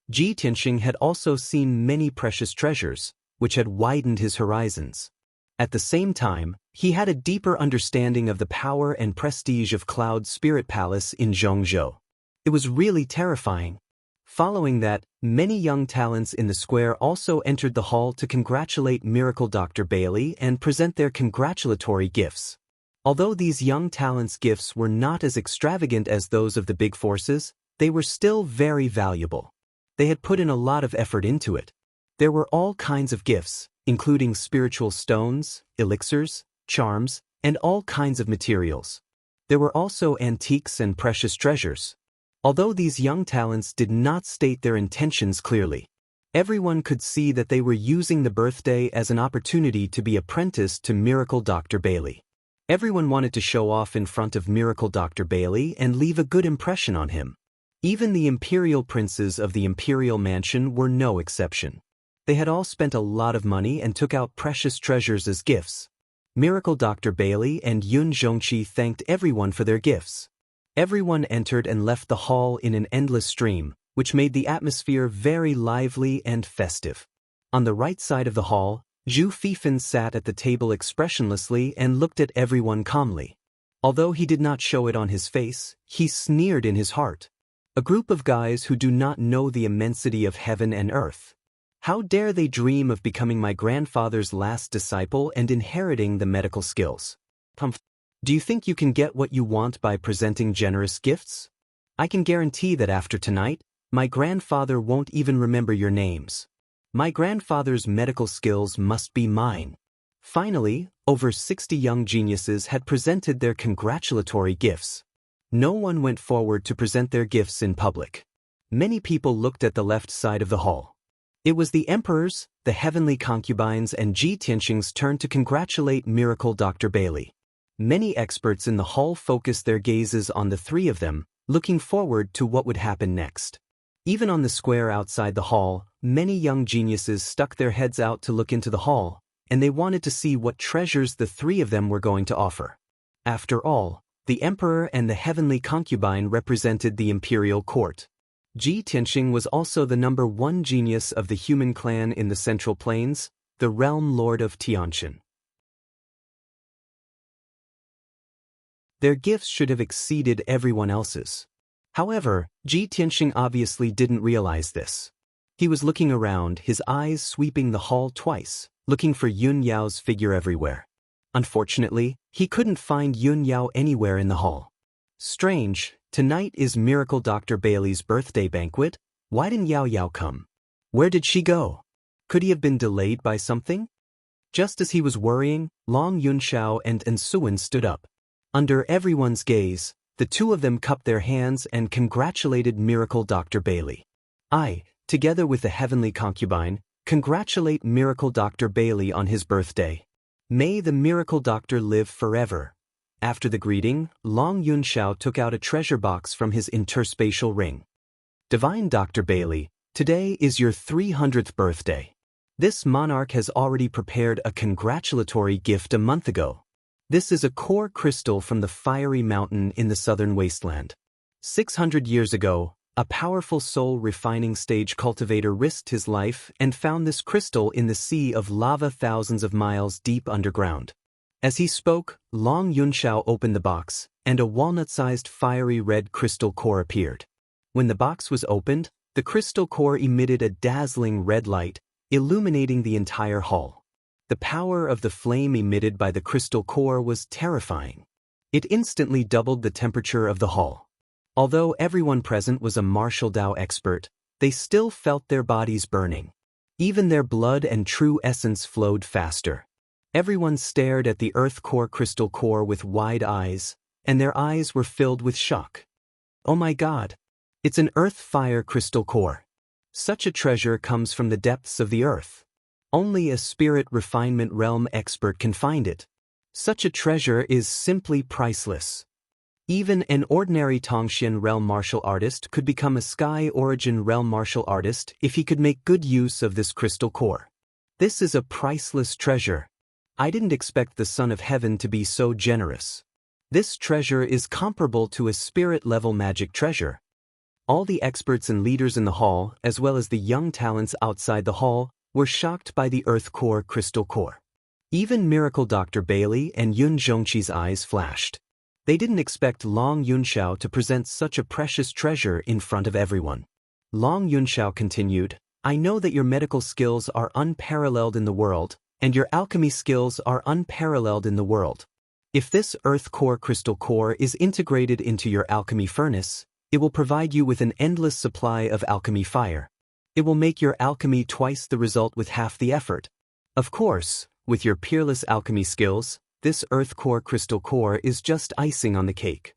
Ji Tianxing had also seen many precious treasures, which had widened his horizons. At the same time, he had a deeper understanding of the power and prestige of Cloud Spirit Palace in Zhongzhou. It was really terrifying. Following that, many young talents in the square also entered the hall to congratulate Miracle Dr. Bailey and present their congratulatory gifts. Although these young talents' gifts were not as extravagant as those of the big forces, they were still very valuable. They had put in a lot of effort into it. There were all kinds of gifts, including spiritual stones, elixirs, charms, and all kinds of materials. There were also antiques and precious treasures. Although these young talents did not state their intentions clearly, everyone could see that they were using the birthday as an opportunity to be apprenticed to Miracle Dr. Bailey. Everyone wanted to show off in front of Miracle Dr. Bailey and leave a good impression on him. Even the imperial princes of the imperial mansion were no exception. They had all spent a lot of money and took out precious treasures as gifts. Miracle Dr. Bailey and Yun Zhongqi thanked everyone for their gifts. Everyone entered and left the hall in an endless stream, which made the atmosphere very lively and festive. On the right side of the hall, Zhu Fifan sat at the table expressionlessly and looked at everyone calmly. Although he did not show it on his face, he sneered in his heart. A group of guys who do not know the immensity of heaven and earth. How dare they dream of becoming my grandfather's last disciple and inheriting the medical skills? Do you think you can get what you want by presenting generous gifts? I can guarantee that after tonight, my grandfather won't even remember your names. My grandfather's medical skills must be mine. Finally, over 60 young geniuses had presented their congratulatory gifts. No one went forward to present their gifts in public. Many people looked at the left side of the hall. It was the emperors, the heavenly concubines, and Ji Tianxing's turn to congratulate Miracle Dr. Bailey. Many experts in the hall focused their gazes on the three of them, looking forward to what would happen next. Even on the square outside the hall, many young geniuses stuck their heads out to look into the hall, and they wanted to see what treasures the three of them were going to offer. After all, the emperor and the heavenly concubine represented the imperial court. Ji Tianxing was also the #1 genius of the human clan in the Central Plains, the realm lord of Tianshan. Their gifts should have exceeded everyone else's. However, Ji Tianxing obviously didn't realize this. He was looking around, his eyes sweeping the hall twice, looking for Yun Yao's figure everywhere. Unfortunately, he couldn't find Yun Yao anywhere in the hall. Strange, tonight is Miracle Dr. Bailey's birthday banquet. Why didn't Yao Yao come? Where did she go? Could he have been delayed by something? Just as he was worrying, Long Yunxiao and Ensuan stood up. Under everyone's gaze, the two of them cupped their hands and congratulated Miracle Dr. Bailey. I, together with the heavenly concubine, congratulate Miracle Dr. Bailey on his birthday. May the Miracle Doctor live forever. After the greeting, Long Yunxiao took out a treasure box from his interspatial ring. Divine Dr. Bailey, today is your 300th birthday. This monarch has already prepared a congratulatory gift a month ago. This is a core crystal from the fiery mountain in the southern wasteland. 600 years ago, a powerful soul-refining stage cultivator risked his life and found this crystal in the sea of lava thousands of miles deep underground. As he spoke, Long Yunxiao opened the box, and a walnut-sized fiery red crystal core appeared. When the box was opened, the crystal core emitted a dazzling red light, illuminating the entire hall. The power of the flame emitted by the crystal core was terrifying. It instantly doubled the temperature of the hall. Although everyone present was a martial Dao expert, they still felt their bodies burning. Even their blood and true essence flowed faster. Everyone stared at the earth core crystal core with wide eyes, and their eyes were filled with shock. Oh my God! It's an earth fire crystal core. Such a treasure comes from the depths of the earth. Only a spirit refinement realm expert can find it. Such a treasure is simply priceless. Even an ordinary Tongxian realm martial artist could become a sky origin realm martial artist if he could make good use of this crystal core. This is a priceless treasure. I didn't expect the Son of Heaven to be so generous. This treasure is comparable to a spirit-level magic treasure. All the experts and leaders in the hall, as well as the young talents outside the hall, were shocked by the earth core crystal core. Even Miracle Dr. Bailey and Yun Zhongqi's eyes flashed. They didn't expect Long Yunxiao to present such a precious treasure in front of everyone. Long Yunxiao continued, I know that your medical skills are unparalleled in the world, and your alchemy skills are unparalleled in the world. If this earth core crystal core is integrated into your alchemy furnace, it will provide you with an endless supply of alchemy fire. It will make your alchemy twice the result with half the effort. Of course, with your peerless alchemy skills, this earth core crystal core is just icing on the cake.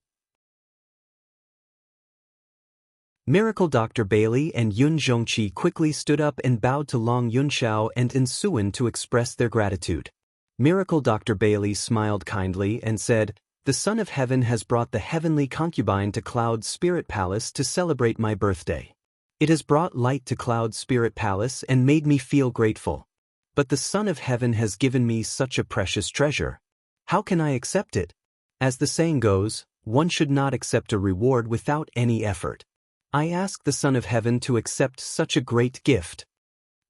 Miracle Dr. Bailey and Yun Zhongqi quickly stood up and bowed to Long Yunxiao and Ensuan to express their gratitude. Miracle Dr. Bailey smiled kindly and said, The Son of Heaven has brought the heavenly concubine to Cloud Spirit Palace to celebrate my birthday. It has brought light to Cloud Spirit Palace and made me feel grateful. But the Son of Heaven has given me such a precious treasure. How can I accept it? As the saying goes, one should not accept a reward without any effort. I ask the Son of Heaven to accept such a great gift.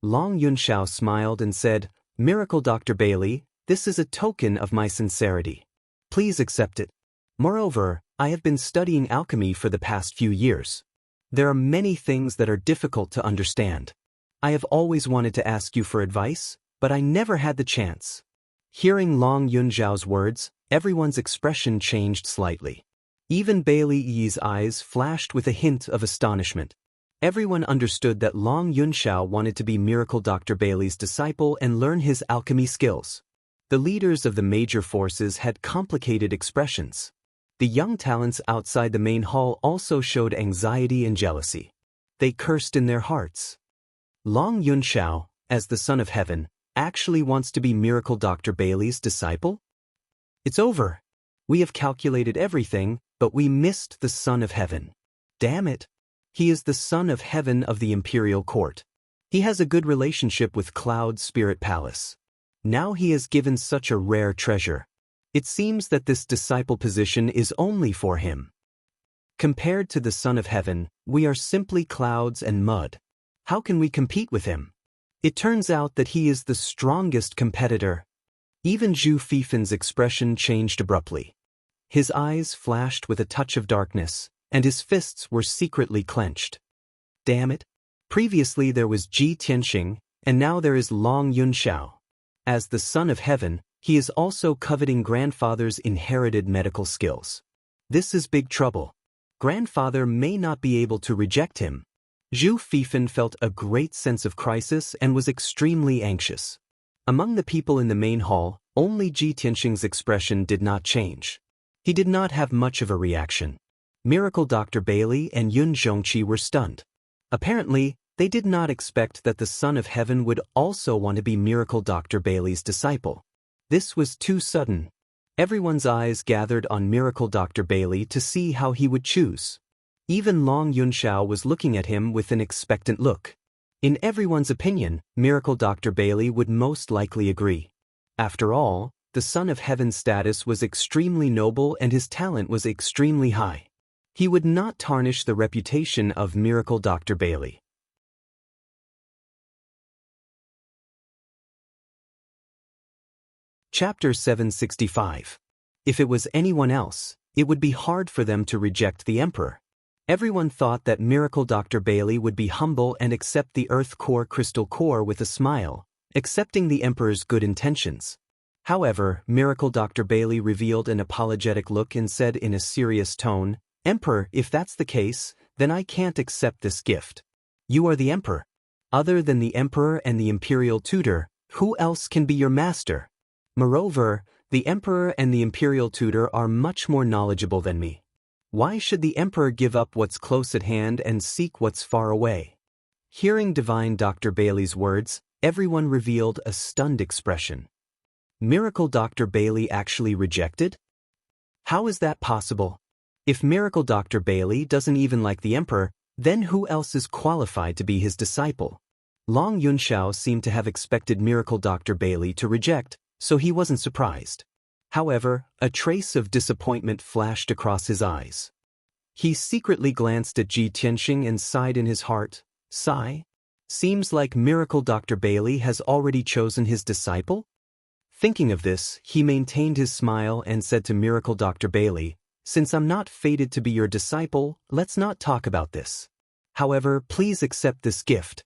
Long Yunxiao smiled and said, Miracle Dr. Bailey, this is a token of my sincerity. Please accept it. Moreover, I have been studying alchemy for the past few years. There are many things that are difficult to understand. I have always wanted to ask you for advice, but I never had the chance. Hearing Long Yunxiao's words, everyone's expression changed slightly. Even Bailey Yi's eyes flashed with a hint of astonishment. Everyone understood that Long Yunxiao wanted to be Miracle Dr. Bailey's disciple and learn his alchemy skills. The leaders of the major forces had complicated expressions. The young talents outside the main hall also showed anxiety and jealousy. They cursed in their hearts. Long Yunxiao, as the Son of Heaven, actually wants to be Miracle Dr. Bailey's disciple? It's over. We have calculated everything, but we missed the Son of Heaven. Damn it. He is the Son of Heaven of the Imperial Court. He has a good relationship with Cloud Spirit Palace. Now he is given such a rare treasure. It seems that this disciple position is only for him. Compared to the Son of Heaven, we are simply clouds and mud. How can we compete with him? It turns out that he is the strongest competitor. Even Zhu Fifan's expression changed abruptly. His eyes flashed with a touch of darkness, and his fists were secretly clenched. Damn it. Previously there was Ji Tianxing, and now there is Long Yunxiao. As the Son of Heaven, he is also coveting grandfather's inherited medical skills. This is big trouble. Grandfather may not be able to reject him. Zhu Fifan felt a great sense of crisis and was extremely anxious. Among the people in the main hall, only Ji Tianxing's expression did not change. He did not have much of a reaction. Miracle Dr. Bailey and Yun Zhongqi were stunned. Apparently, they did not expect that the Son of Heaven would also want to be Miracle Dr. Bailey's disciple. This was too sudden. Everyone's eyes gathered on Miracle Dr. Bailey to see how he would choose. Even Long Yunxiao was looking at him with an expectant look. In everyone's opinion, Miracle Dr. Bailey would most likely agree. After all, the Son of Heaven's status was extremely noble and his talent was extremely high. He would not tarnish the reputation of Miracle Dr. Bailey. Chapter 765. If it was anyone else, it would be hard for them to reject the Emperor. Everyone thought that Miracle Dr. Bailey would be humble and accept the Earth Core Crystal Core with a smile, accepting the Emperor's good intentions. However, Miracle Dr. Bailey revealed an apologetic look and said in a serious tone, "Emperor, if that's the case, then I can't accept this gift. You are the Emperor. Other than the Emperor and the Imperial Tutor, who else can be your master? Moreover, the Emperor and the Imperial Tutor are much more knowledgeable than me. Why should the Emperor give up what's close at hand and seek what's far away?" Hearing Divine Dr. Bailey's words, everyone revealed a stunned expression. Miracle Dr. Bailey actually rejected? How is that possible? If Miracle Dr. Bailey doesn't even like the Emperor, then who else is qualified to be his disciple? Long Yunxiao seemed to have expected Miracle Dr. Bailey to reject, so he wasn't surprised. However, a trace of disappointment flashed across his eyes. He secretly glanced at Ji Tianxing and sighed in his heart. Sigh? Seems like Miracle Dr. Bailey has already chosen his disciple? Thinking of this, he maintained his smile and said to Miracle Dr. Bailey, "Since I'm not fated to be your disciple, let's not talk about this. However, please accept this gift."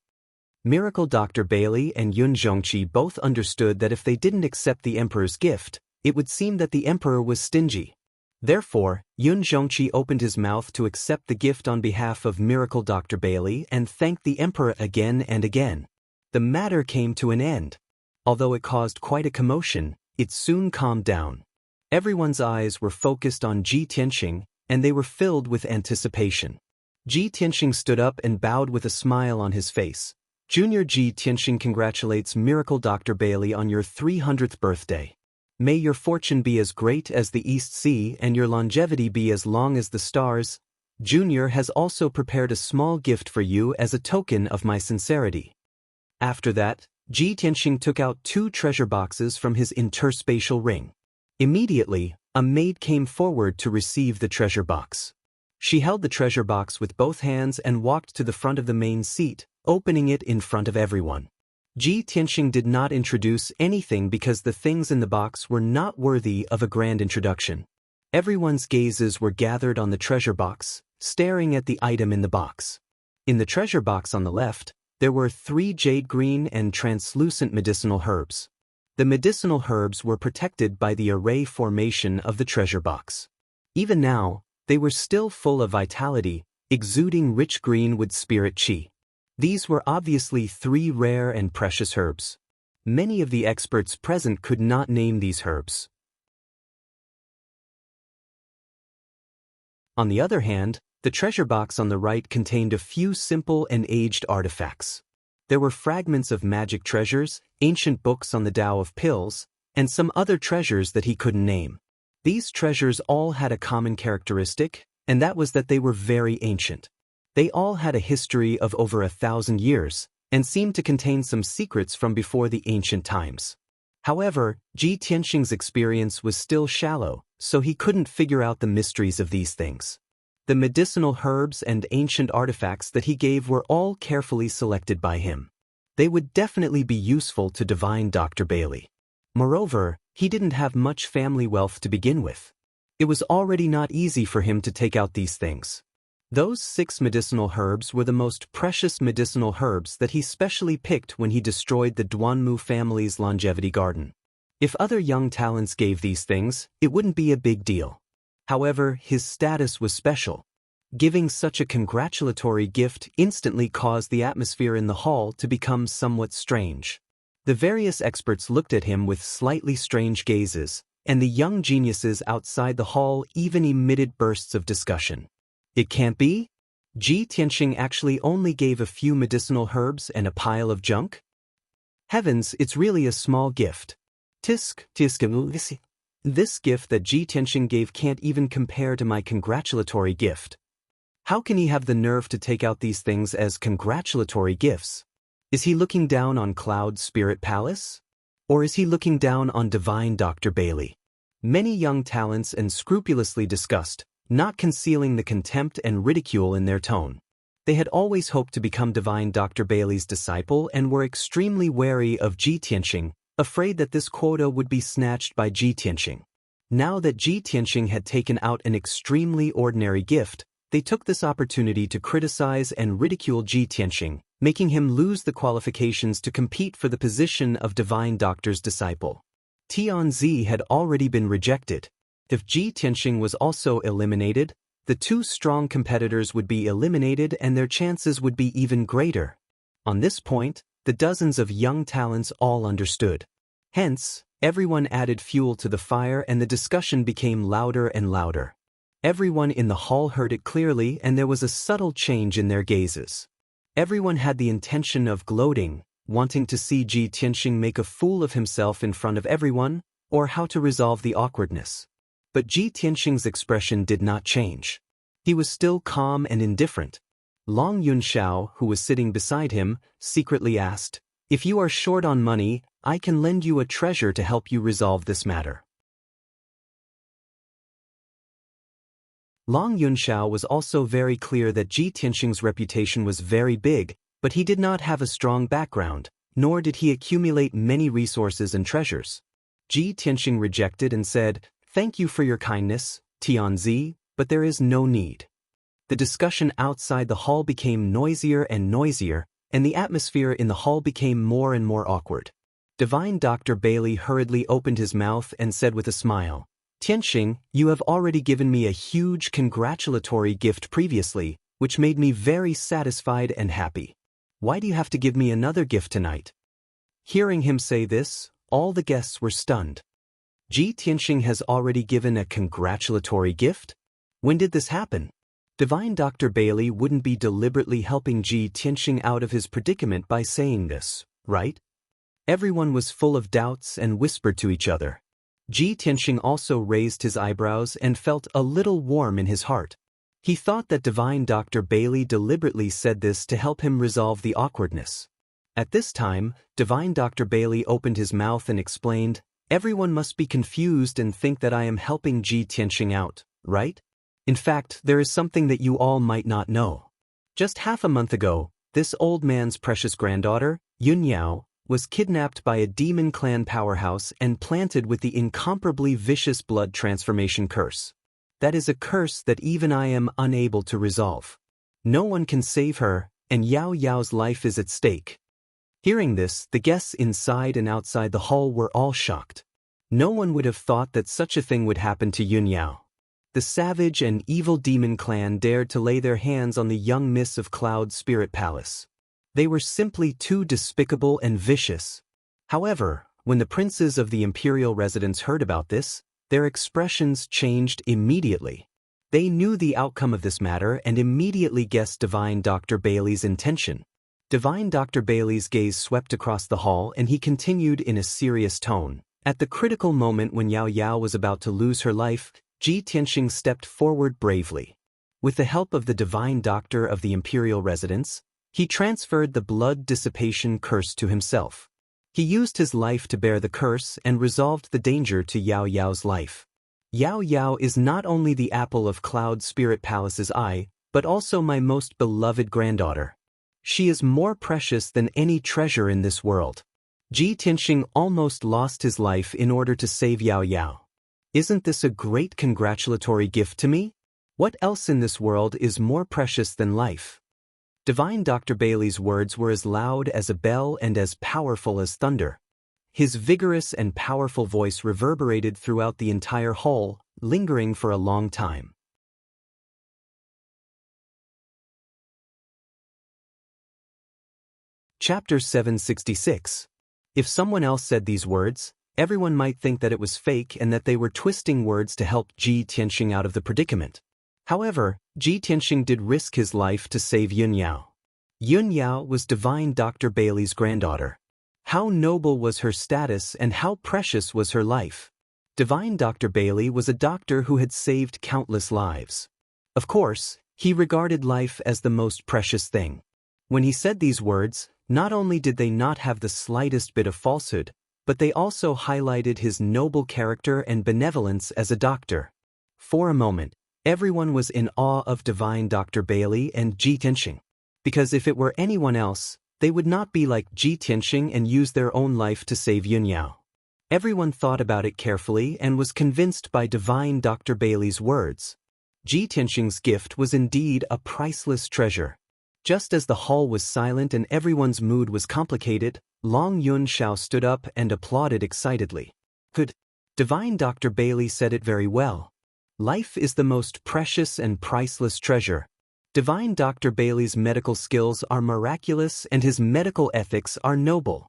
Miracle Dr. Bailey and Yun Zhongqi both understood that if they didn't accept the Emperor's gift, it would seem that the Emperor was stingy. Therefore, Yun Zhongqi opened his mouth to accept the gift on behalf of Miracle Dr. Bailey and thanked the Emperor again and again. The matter came to an end. Although it caused quite a commotion, it soon calmed down. Everyone's eyes were focused on Ji Tianxing, and they were filled with anticipation. Ji Tianxing stood up and bowed with a smile on his face. Junior Ji Tianxing congratulates Miracle Dr. Bailey on your 300th birthday. May your fortune be as great as the East Sea and your longevity be as long as the stars. Junior has also prepared a small gift for you as a token of my sincerity. After that, Ji Tianxing took out 2 treasure boxes from his interspatial ring. Immediately, a maid came forward to receive the treasure box. She held the treasure box with both hands and walked to the front of the main seat, opening it in front of everyone. Ji Tianxing did not introduce anything because the things in the box were not worthy of a grand introduction. Everyone's gazes were gathered on the treasure box, staring at the item in the box. In the treasure box on the left, there were 3 jade green and translucent medicinal herbs. The medicinal herbs were protected by the array formation of the treasure box. Even now, they were still full of vitality, exuding rich green with spirit qi. These were obviously 3 rare and precious herbs. Many of the experts present could not name these herbs. On the other hand, the treasure box on the right contained a few simple and aged artifacts. There were fragments of magic treasures, ancient books on the Tao of pills, and some other treasures that he couldn't name. These treasures all had a common characteristic, and that was that they were very ancient. They all had a history of over 1,000 years, and seemed to contain some secrets from before the ancient times. However, Ji Tianxing's experience was still shallow, so he couldn't figure out the mysteries of these things. The medicinal herbs and ancient artifacts that he gave were all carefully selected by him. They would definitely be useful to Divine Dr. Bailey. Moreover, he didn't have much family wealth to begin with. It was already not easy for him to take out these things. Those 6 medicinal herbs were the most precious medicinal herbs that he specially picked when he destroyed the Duanmu family's longevity garden. If other young talents gave these things, it wouldn't be a big deal. However, his status was special. Giving such a congratulatory gift instantly caused the atmosphere in the hall to become somewhat strange. The various experts looked at him with slightly strange gazes, and the young geniuses outside the hall even emitted bursts of discussion. It can't be? Ji Tianxing actually only gave a few medicinal herbs and a pile of junk? Heavens, it's really a small gift. This gift that Ji Tianxing gave can't even compare to my congratulatory gift. How can he have the nerve to take out these things as congratulatory gifts? Is he looking down on Cloud Spirit Palace? Or is he looking down on Divine Dr. Bailey? Many young talents and scrupulously discussed, not concealing the contempt and ridicule in their tone. They had always hoped to become divine Dr. Bailey's disciple and were extremely wary of Ji Tianxing, afraid that this quota would be snatched by Ji Tianxing. Now that Ji Tianxing had taken out an extremely ordinary gift, they took this opportunity to criticize and ridicule Ji Tianxing, making him lose the qualifications to compete for the position of divine doctor's disciple. Tianzi had already been rejected. If Ji Tianxing was also eliminated, the two strong competitors would be eliminated and their chances would be even greater. On this point, the dozens of young talents all understood. Hence, everyone added fuel to the fire and the discussion became louder and louder. Everyone in the hall heard it clearly and there was a subtle change in their gazes. Everyone had the intention of gloating, wanting to see Ji Tianxing make a fool of himself in front of everyone, or how to resolve the awkwardness. But Ji Tianxing's expression did not change. He was still calm and indifferent. Long Yunxiao, who was sitting beside him, secretly asked, "If you are short on money, I can lend you a treasure to help you resolve this matter." Long Yunxiao was also very clear that Ji Tianxing's reputation was very big, but he did not have a strong background, nor did he accumulate many resources and treasures. Ji Tianxing rejected and said, "Thank you for your kindness, Tianzi, but there is no need." The discussion outside the hall became noisier and noisier, and the atmosphere in the hall became more and more awkward. Divine Dr. Bailey hurriedly opened his mouth and said with a smile, "Tianxing, you have already given me a huge congratulatory gift previously, which made me very satisfied and happy. Why do you have to give me another gift tonight?" Hearing him say this, all the guests were stunned. Ji Tianxing has already given a congratulatory gift? When did this happen? Divine Dr. Bailey wouldn't be deliberately helping Ji Tianxing out of his predicament by saying this, right? Everyone was full of doubts and whispered to each other. Ji Tianxing also raised his eyebrows and felt a little warm in his heart. He thought that Divine Dr. Bailey deliberately said this to help him resolve the awkwardness. At this time, Divine Dr. Bailey opened his mouth and explained, "Everyone must be confused and think that I am helping Ji Tianxing out, right? In fact, there is something that you all might not know. Just half a month ago, this old man's precious granddaughter, Yunyao, was kidnapped by a demon clan powerhouse and planted with the incomparably vicious blood transformation curse. That is a curse that even I am unable to resolve. No one can save her, and Yao Yao's life is at stake." Hearing this, the guests inside and outside the hall were all shocked. No one would have thought that such a thing would happen to Yunyao. The savage and evil demon clan dared to lay their hands on the young miss of Cloud Spirit Palace. They were simply too despicable and vicious. However, when the princes of the imperial residence heard about this, their expressions changed immediately. They knew the outcome of this matter and immediately guessed Divine Dr. Bailey's intention. Divine Dr. Bailey's gaze swept across the hall and he continued in a serious tone. At the critical moment when Yao Yao was about to lose her life, Ji Tianxing stepped forward bravely. With the help of the Divine Doctor of the imperial residence, he transferred the blood dissipation curse to himself. He used his life to bear the curse and resolved the danger to Yao Yao's life. Yao Yao is not only the apple of Cloud Spirit Palace's eye, but also my most beloved granddaughter. She is more precious than any treasure in this world. Ji Tianxing almost lost his life in order to save Yao Yao. Isn't this a great congratulatory gift to me? What else in this world is more precious than life? Divine Dr. Bailey's words were as loud as a bell and as powerful as thunder. His vigorous and powerful voice reverberated throughout the entire hall, lingering for a long time. Chapter 766. If someone else said these words, everyone might think that it was fake and that they were twisting words to help Ji Tianxing out of the predicament. However, Ji Tianxing did risk his life to save Yunyao. Yunyao was Divine Dr. Bailey's granddaughter. How noble was her status and how precious was her life. Divine Dr. Bailey was a doctor who had saved countless lives. Of course, he regarded life as the most precious thing. When he said these words, not only did they not have the slightest bit of falsehood, but they also highlighted his noble character and benevolence as a doctor. For a moment, Everyone was in awe of divine Dr. Bailey and Ji Tianxing. Because if it were anyone else, they would not be like Ji Tianxing and use their own life to save Yunyao. Everyone thought about it carefully and was convinced by divine Dr. Bailey's words. Ji Tianxing's gift was indeed a priceless treasure. Just as the hall was silent and everyone's mood was complicated, Long Yunxiao stood up and applauded excitedly. Good. Divine Dr. Bailey said it very well. Life is the most precious and priceless treasure. Divine Dr. Bailey's medical skills are miraculous and his medical ethics are noble.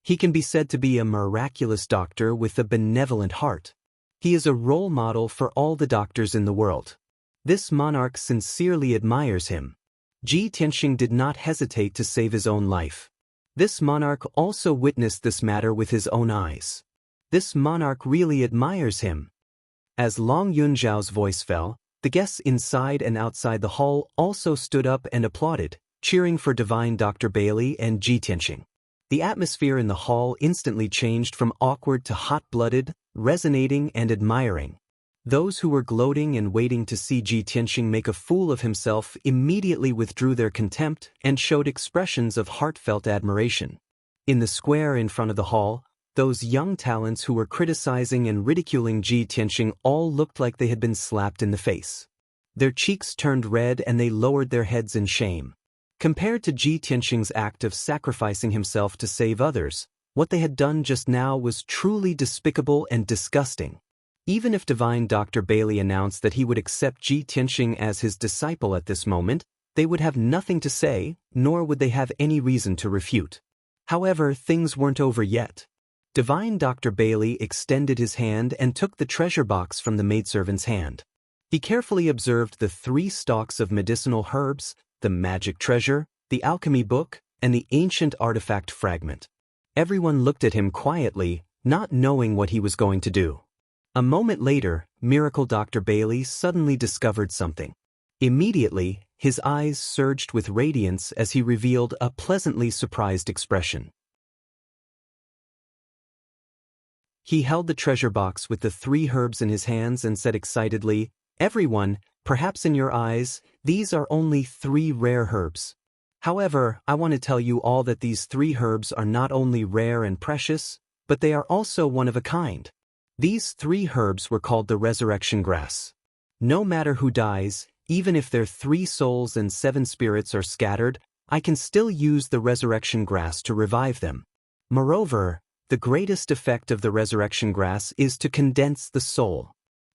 He can be said to be a miraculous doctor with a benevolent heart. He is a role model for all the doctors in the world. This monarch sincerely admires him. Ji Tianxing did not hesitate to save his own life. This monarch also witnessed this matter with his own eyes. This monarch really admires him. As Long Yunxiao's voice fell, the guests inside and outside the hall also stood up and applauded, cheering for divine Dr. Bailey and Ji Tianxing. The atmosphere in the hall instantly changed from awkward to hot-blooded, resonating and admiring. Those who were gloating and waiting to see Ji Tianxing make a fool of himself immediately withdrew their contempt and showed expressions of heartfelt admiration. In the square in front of the hall, those young talents who were criticizing and ridiculing Ji Tianxing all looked like they had been slapped in the face. Their cheeks turned red and they lowered their heads in shame. Compared to Ji Tianxing's act of sacrificing himself to save others, what they had done just now was truly despicable and disgusting. Even if divine Dr. Bailey announced that he would accept Ji Tianxing as his disciple at this moment, they would have nothing to say, nor would they have any reason to refute. However, things weren't over yet. Divine Dr. Bailey extended his hand and took the treasure box from the maidservant's hand. He carefully observed the 3 stalks of medicinal herbs, the magic treasure, the alchemy book, and the ancient artifact fragment. Everyone looked at him quietly, not knowing what he was going to do. A moment later, Miracle Dr. Bailey suddenly discovered something. Immediately, his eyes surged with radiance as he revealed a pleasantly surprised expression. He held the treasure box with the 3 herbs in his hands and said excitedly, "Everyone, perhaps in your eyes, these are only 3 rare herbs. However, I want to tell you all that these 3 herbs are not only rare and precious, but they are also one of a kind. These 3 herbs were called the resurrection grass. No matter who dies, even if their 3 souls and 7 spirits are scattered, I can still use the resurrection grass to revive them. Moreover, the greatest effect of the resurrection grass is to condense the soul.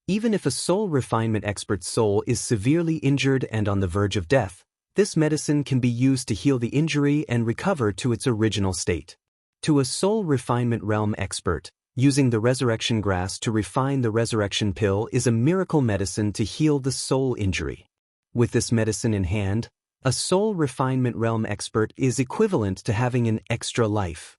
Even if a soul refinement expert's soul is severely injured and on the verge of death, this medicine can be used to heal the injury and recover to its original state. To a soul refinement realm expert, using the resurrection grass to refine the resurrection pill is a miracle medicine to heal the soul injury. With this medicine in hand, a soul refinement realm expert is equivalent to having an extra life.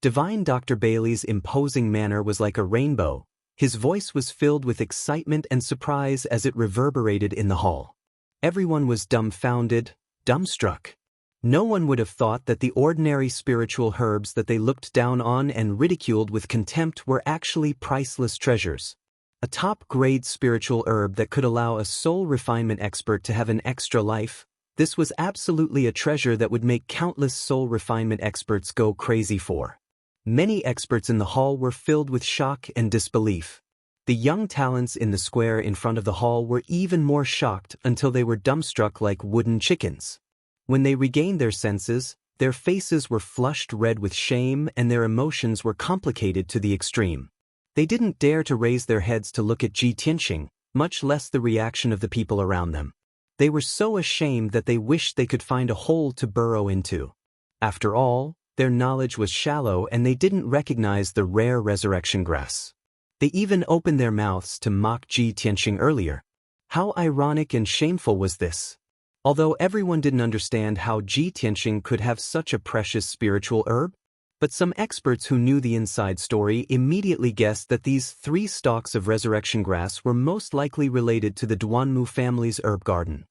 Divine Dr. Bailey's imposing manner was like a rainbow. His voice was filled with excitement and surprise as it reverberated in the hall. Everyone was dumbfounded, dumbstruck. No one would have thought that the ordinary spiritual herbs that they looked down on and ridiculed with contempt were actually priceless treasures. A top-grade spiritual herb that could allow a soul refinement expert to have an extra life, this was absolutely a treasure that would make countless soul refinement experts go crazy for. Many experts in the hall were filled with shock and disbelief. The young talents in the square in front of the hall were even more shocked until they were dumbstruck like wooden chickens. When they regained their senses, their faces were flushed red with shame and their emotions were complicated to the extreme. They didn't dare to raise their heads to look at Ji Tianxing, much less the reaction of the people around them. They were so ashamed that they wished they could find a hole to burrow into. After all, their knowledge was shallow and they didn't recognize the rare resurrection grass. They even opened their mouths to mock Ji Tianxing earlier. How ironic and shameful was this? Although everyone didn't understand how Ji Tianxing could have such a precious spiritual herb, but some experts who knew the inside story immediately guessed that these 3 stalks of resurrection grass were most likely related to the Duanmu family's herb garden.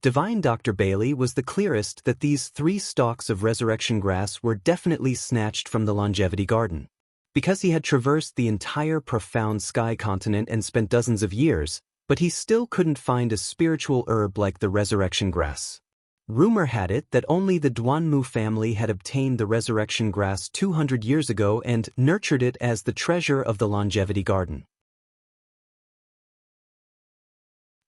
Divine Dr. Bailey was the clearest that these 3 stalks of resurrection grass were definitely snatched from the longevity garden. Because he had traversed the entire profound sky continent and spent dozens of years, but he still couldn't find a spiritual herb like the resurrection grass. Rumor had it that only the Duanmu family had obtained the resurrection grass 200 years ago and nurtured it as the treasure of the longevity garden.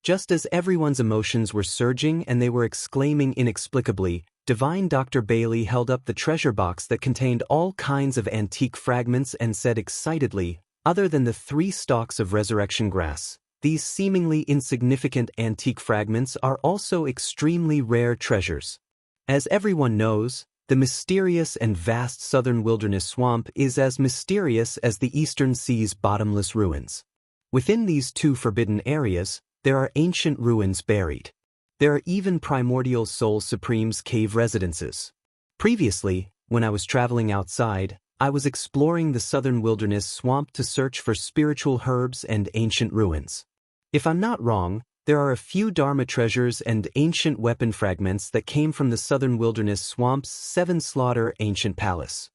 Just as everyone's emotions were surging and they were exclaiming inexplicably, Divine Dr. Bailey held up the treasure box that contained all kinds of antique fragments and said excitedly, "Other than the 3 stalks of resurrection grass, these seemingly insignificant antique fragments are also extremely rare treasures. As everyone knows, the mysterious and vast southern wilderness swamp is as mysterious as the eastern sea's bottomless ruins. Within these 2 forbidden areas, there are ancient ruins buried. There are even primordial Soul Supreme's cave residences. Previously, when I was traveling outside, I was exploring the southern wilderness swamp to search for spiritual herbs and ancient ruins. If I'm not wrong, there are a few Dharma treasures and ancient weapon fragments that came from the southern wilderness swamp's 7 Slaughter ancient palace."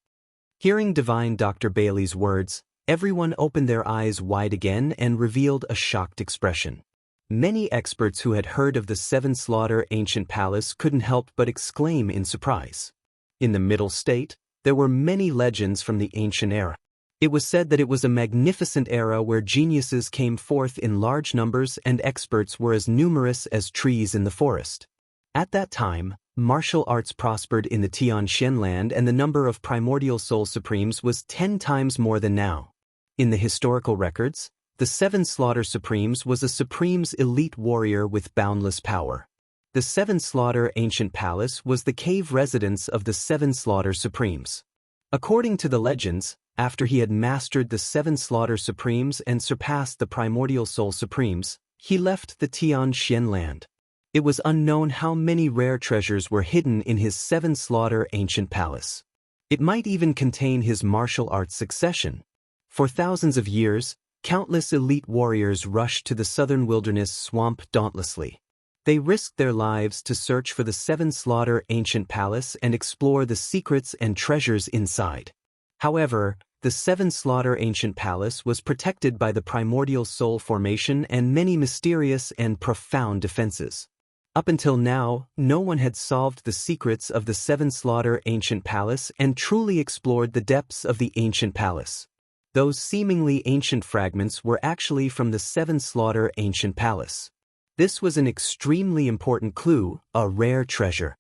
Hearing Divine Dr. Bailey's words, everyone opened their eyes wide again and revealed a shocked expression. Many experts who had heard of the 7 Slaughter ancient palace couldn't help but exclaim in surprise. In the Middle State, there were many legends from the ancient era. It was said that it was a magnificent era where geniuses came forth in large numbers and experts were as numerous as trees in the forest. At that time, martial arts prospered in the Tianxian land and the number of primordial Soul Supremes was 10 times more than now. In the historical records, the 7 Slaughter Supremes was a Supreme's elite warrior with boundless power. The 7 Slaughter ancient palace was the cave residence of the 7 Slaughter Supremes. According to the legends, after he had mastered the 7 Slaughter Supremes and surpassed the primordial Soul Supremes, he left the Tianxian land. It was unknown how many rare treasures were hidden in his 7 Slaughter ancient palace. It might even contain his martial arts succession. For thousands of years, countless elite warriors rushed to the southern wilderness swamp dauntlessly. They risked their lives to search for the 7 Slaughter ancient palace and explore the secrets and treasures inside. However, the 7 Slaughter ancient palace was protected by the primordial soul formation and many mysterious and profound defenses. Up until now, no one had solved the secrets of the 7 Slaughter ancient palace and truly explored the depths of the ancient palace. Those seemingly ancient fragments were actually from the 7 Slaughter ancient palace. This was an extremely important clue, a rare treasure.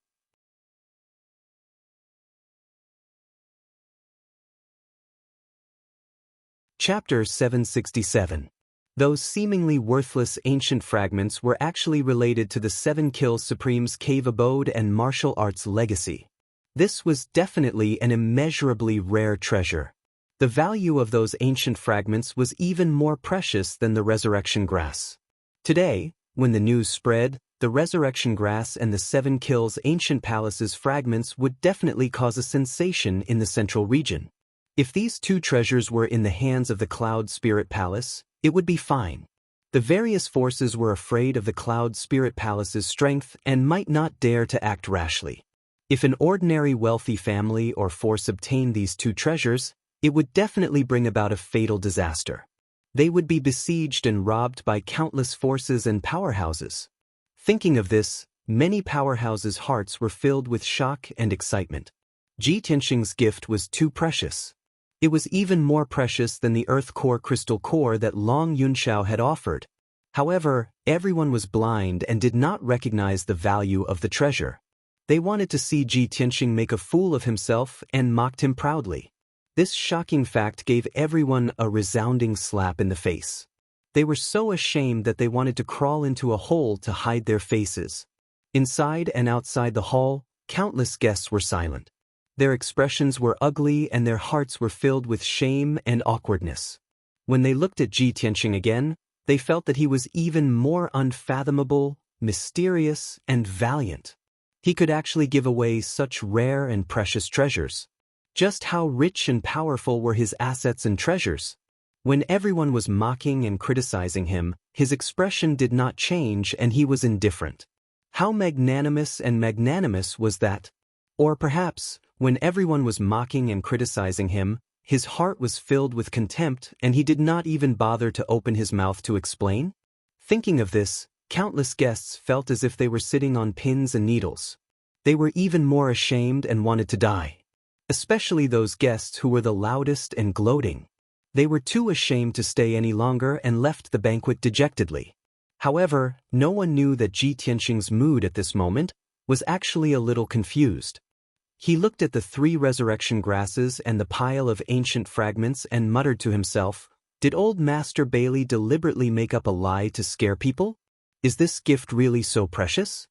Chapter 767. Those seemingly worthless ancient fragments were actually related to the 7 Kill Supreme's cave abode and martial arts legacy. This was definitely an immeasurably rare treasure. The value of those ancient fragments was even more precious than the resurrection grass. Today, when the news spread, the resurrection grass and the 7 Kills ancient palace's fragments would definitely cause a sensation in the central region. If these 2 treasures were in the hands of the Cloud Spirit Palace, it would be fine. The various forces were afraid of the Cloud Spirit Palace's strength and might not dare to act rashly. If an ordinary wealthy family or force obtained these 2 treasures, it would definitely bring about a fatal disaster. They would be besieged and robbed by countless forces and powerhouses. Thinking of this, many powerhouses' hearts were filled with shock and excitement. Ji Tianxing's gift was too precious. It was even more precious than the Earth Core crystal core that Long Yunxiao had offered. However, everyone was blind and did not recognize the value of the treasure. They wanted to see Ji Tianxing make a fool of himself and mocked him proudly. This shocking fact gave everyone a resounding slap in the face. They were so ashamed that they wanted to crawl into a hole to hide their faces. Inside and outside the hall, countless guests were silent. Their expressions were ugly and their hearts were filled with shame and awkwardness. When they looked at Ji Tianxing again, they felt that he was even more unfathomable, mysterious, and valiant. He could actually give away such rare and precious treasures. Just how rich and powerful were his assets and treasures? When everyone was mocking and criticizing him, his expression did not change and he was indifferent. How magnanimous and magnanimous was that? Or perhaps, when everyone was mocking and criticizing him, his heart was filled with contempt and he did not even bother to open his mouth to explain? Thinking of this, countless guests felt as if they were sitting on pins and needles. They were even more ashamed and wanted to die. Especially those guests who were the loudest and gloating. They were too ashamed to stay any longer and left the banquet dejectedly. However, no one knew that Ji Tianxing's mood at this moment was actually a little confused. He looked at the 3 resurrection grasses and the pile of ancient fragments and muttered to himself, "Did old Master Bailey deliberately make up a lie to scare people? Is this gift really so precious?"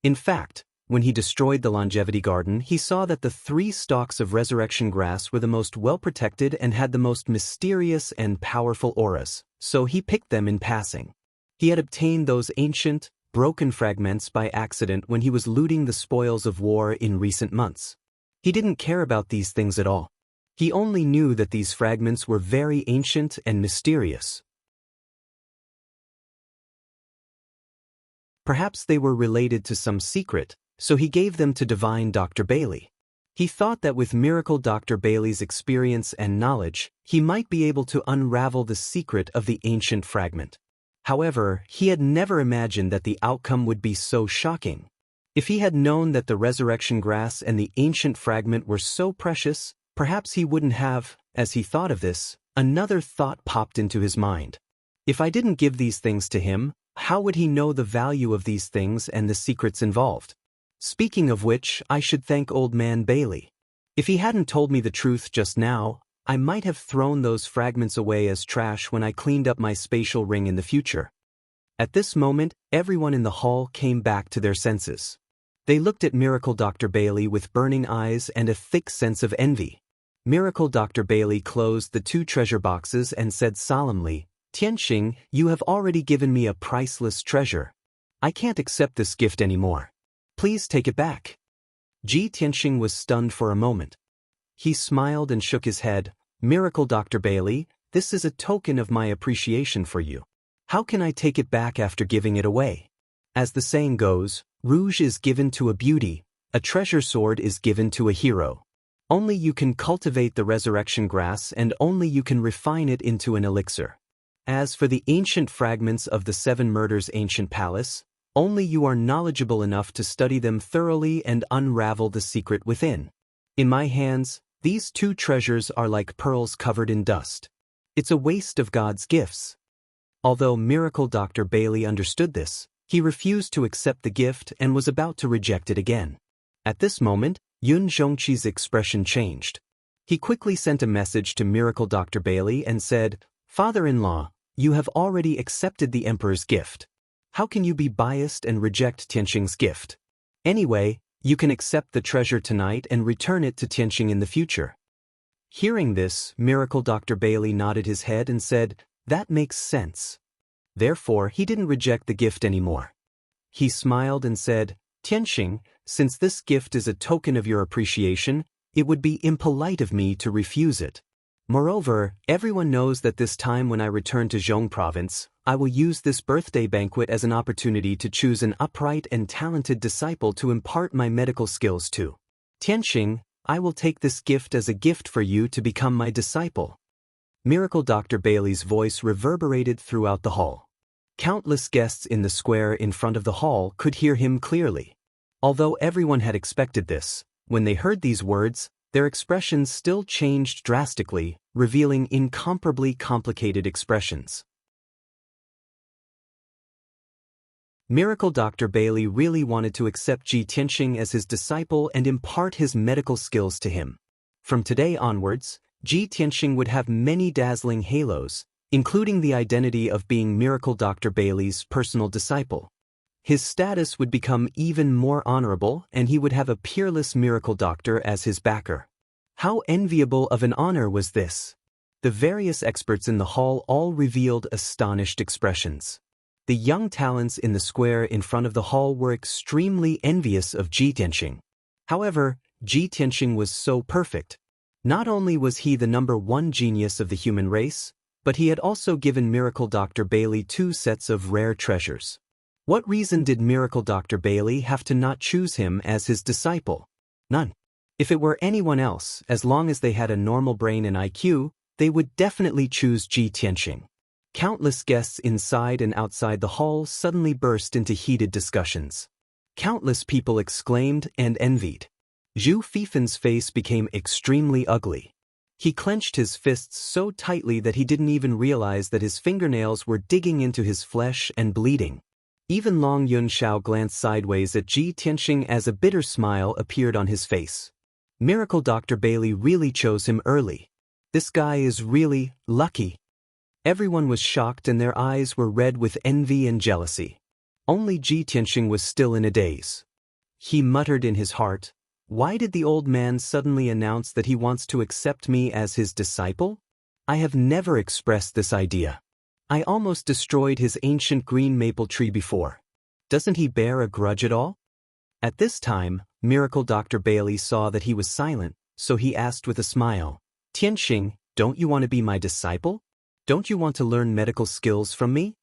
In fact, when he destroyed the longevity garden, he saw that the 3 stalks of resurrection grass were the most well-protected and had the most mysterious and powerful auras, so he picked them in passing. He had obtained those ancient, broken fragments by accident when he was looting the spoils of war in recent months. He didn't care about these things at all. He only knew that these fragments were very ancient and mysterious. Perhaps they were related to some secret, so he gave them to divine Dr. Bailey. He thought that with miracle Dr. Bailey's experience and knowledge, he might be able to unravel the secret of the ancient fragment. However, he had never imagined that the outcome would be so shocking. If he had known that the resurrection grass and the ancient fragment were so precious, perhaps he wouldn't have. As he thought of this, another thought popped into his mind. If I didn't give these things to him, how would he know the value of these things and the secrets involved? Speaking of which, I should thank old man Bailey. If he hadn't told me the truth just now, I might have thrown those fragments away as trash when I cleaned up my spatial ring in the future. At this moment, everyone in the hall came back to their senses. They looked at Miracle Dr. Bailey with burning eyes and a thick sense of envy. Miracle Dr. Bailey closed the 2 treasure boxes and said solemnly, "Tianxing, you have already given me a priceless treasure. I can't accept this gift anymore. Please take it back." Ji Tianxing was stunned for a moment. He smiled and shook his head. "Miracle Dr. Bailey, this is a token of my appreciation for you. How can I take it back after giving it away? As the saying goes, rouge is given to a beauty, a treasure sword is given to a hero. Only you can cultivate the resurrection grass and only you can refine it into an elixir. As for the ancient fragments of the 7 murders ancient palace, only you are knowledgeable enough to study them thoroughly and unravel the secret within. In my hands, these 2 treasures are like pearls covered in dust. It's a waste of God's gifts." Although Miracle Dr. Bailey understood this, he refused to accept the gift and was about to reject it again. At this moment, Yun Zhongqi's expression changed. He quickly sent a message to Miracle Dr. Bailey and said, "Father-in-law, you have already accepted the Emperor's gift. How can you be biased and reject Tianxing's gift? Anyway, you can accept the treasure tonight and return it to Tianxing in the future." Hearing this, Miracle Dr. Bailey nodded his head and said, "That makes sense." Therefore, he didn't reject the gift anymore. He smiled and said, "Tianxing, since this gift is a token of your appreciation, it would be impolite of me to refuse it. Moreover, everyone knows that this time when I return to Zhong province, I will use this birthday banquet as an opportunity to choose an upright and talented disciple to impart my medical skills to. Tianxing, I will take this gift as a gift for you to become my disciple." Miracle Dr. Bailey's voice reverberated throughout the hall. Countless guests in the square in front of the hall could hear him clearly. Although everyone had expected this, when they heard these words, their expressions still changed drastically, revealing incomparably complicated expressions. Miracle Dr. Bailey really wanted to accept Ji Tianxing as his disciple and impart his medical skills to him. From today onwards, Ji Tianxing would have many dazzling halos, including the identity of being Miracle Dr. Bailey's personal disciple. His status would become even more honorable and he would have a peerless miracle doctor as his backer. How enviable of an honor was this? The various experts in the hall all revealed astonished expressions. The young talents in the square in front of the hall were extremely envious of Ji Tianxing. However, Ji Tianxing was so perfect. Not only was he the #1 genius of the human race, but he had also given Miracle Dr. Bailey 2 sets of rare treasures. What reason did Miracle Dr. Bailey have to not choose him as his disciple? None. If it were anyone else, as long as they had a normal brain and IQ, they would definitely choose Ji Tianxing. Countless guests inside and outside the hall suddenly burst into heated discussions. Countless people exclaimed and envied. Zhu Fifen's face became extremely ugly. He clenched his fists so tightly that he didn't even realize that his fingernails were digging into his flesh and bleeding. Even Long Yunxiao glanced sideways at Ji Tianxing as a bitter smile appeared on his face. Miracle Dr. Bailey really chose him early. This guy is really lucky. Everyone was shocked and their eyes were red with envy and jealousy. Only Ji Tianxing was still in a daze. He muttered in his heart, "Why did the old man suddenly announce that he wants to accept me as his disciple? I have never expressed this idea. I almost destroyed his ancient green maple tree before. Doesn't he bear a grudge at all?" At this time, Miracle Dr. Bailey saw that he was silent, so he asked with a smile, "Tianxing, don't you want to be my disciple? Don't you want to learn medical skills from me?"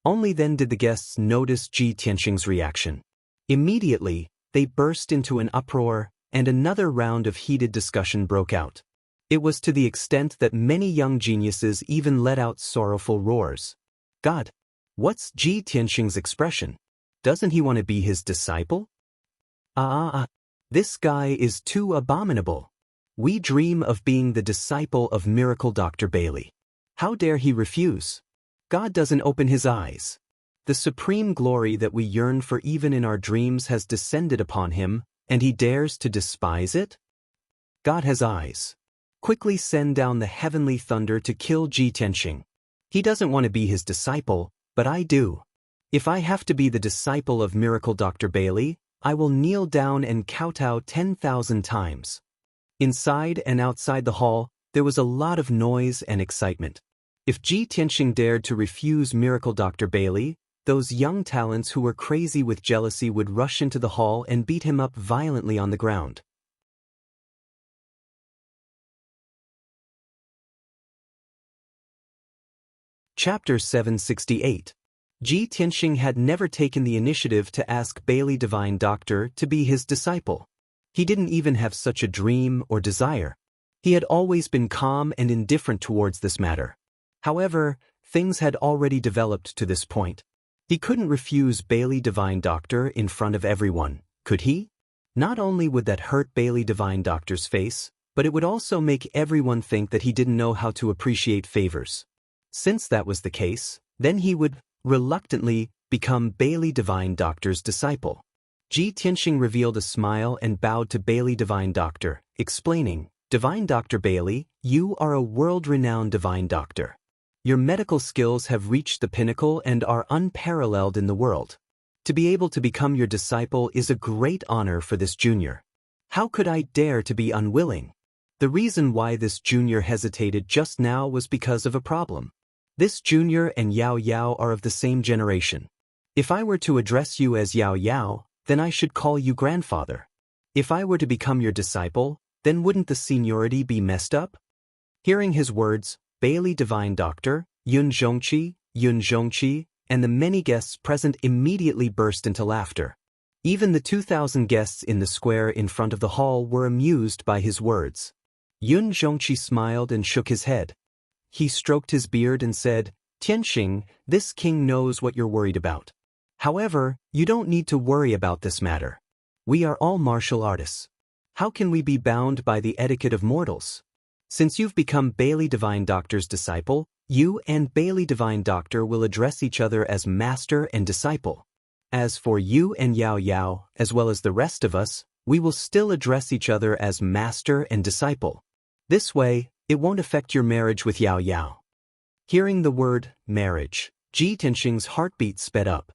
Only then did the guests notice Ji Tianxing's reaction. Immediately, they burst into an uproar, and another round of heated discussion broke out. It was to the extent that many young geniuses even let out sorrowful roars. God! What's Ji Tianxing's expression? Doesn't he want to be his disciple? This guy is too abominable. We dream of being the disciple of Miracle Dr. Bailey. How dare he refuse? God doesn't open his eyes. The supreme glory that we yearn for even in our dreams has descended upon him, and he dares to despise it? God has eyes. Quickly send down the heavenly thunder to kill Ji Tianxing. He doesn't want to be his disciple, but I do. If I have to be the disciple of Miracle Dr. Bailey, I will kneel down and kowtow 10,000 times. Inside and outside the hall, there was a lot of noise and excitement. If Ji Tianxing dared to refuse Miracle Dr. Bailey, those young talents who were crazy with jealousy would rush into the hall and beat him up violently on the ground. Chapter 768. Ji Tianxing had never taken the initiative to ask Bailey Divine Doctor to be his disciple. He didn't even have such a dream or desire. He had always been calm and indifferent towards this matter. However, things had already developed to this point. He couldn't refuse Bailey Divine Doctor in front of everyone, could he? Not only would that hurt Bailey Divine Doctor's face, but it would also make everyone think that he didn't know how to appreciate favors. Since that was the case, then he would, reluctantly, become Bailey Divine Doctor's disciple. Ji Tianxing revealed a smile and bowed to Bailey Divine Doctor, explaining, "Divine Dr. Bailey, you are a world-renowned Divine Doctor. Your medical skills have reached the pinnacle and are unparalleled in the world. To be able to become your disciple is a great honor for this junior. How could I dare to be unwilling?" The reason why this junior hesitated just now was because of a problem. This junior and Yao Yao are of the same generation. If I were to address you as Yao Yao, then I should call you grandfather. If I were to become your disciple, then wouldn't the seniority be messed up? Hearing his words, Bailey Divine Doctor, Yun Zhongqi, and the many guests present immediately burst into laughter. Even the 2,000 guests in the square in front of the hall were amused by his words. Yun Zhongqi smiled and shook his head. He stroked his beard and said, "Tianxing, this king knows what you're worried about. However, you don't need to worry about this matter. We are all martial artists. How can we be bound by the etiquette of mortals? Since you've become Bailey Divine Doctor's disciple, you and Bailey Divine Doctor will address each other as master and disciple. As for you and Yao Yao, as well as the rest of us, we will still address each other as master and disciple. This way, it won't affect your marriage with Yao Yao." Hearing the word marriage, Ji Tianxing's heartbeat sped up.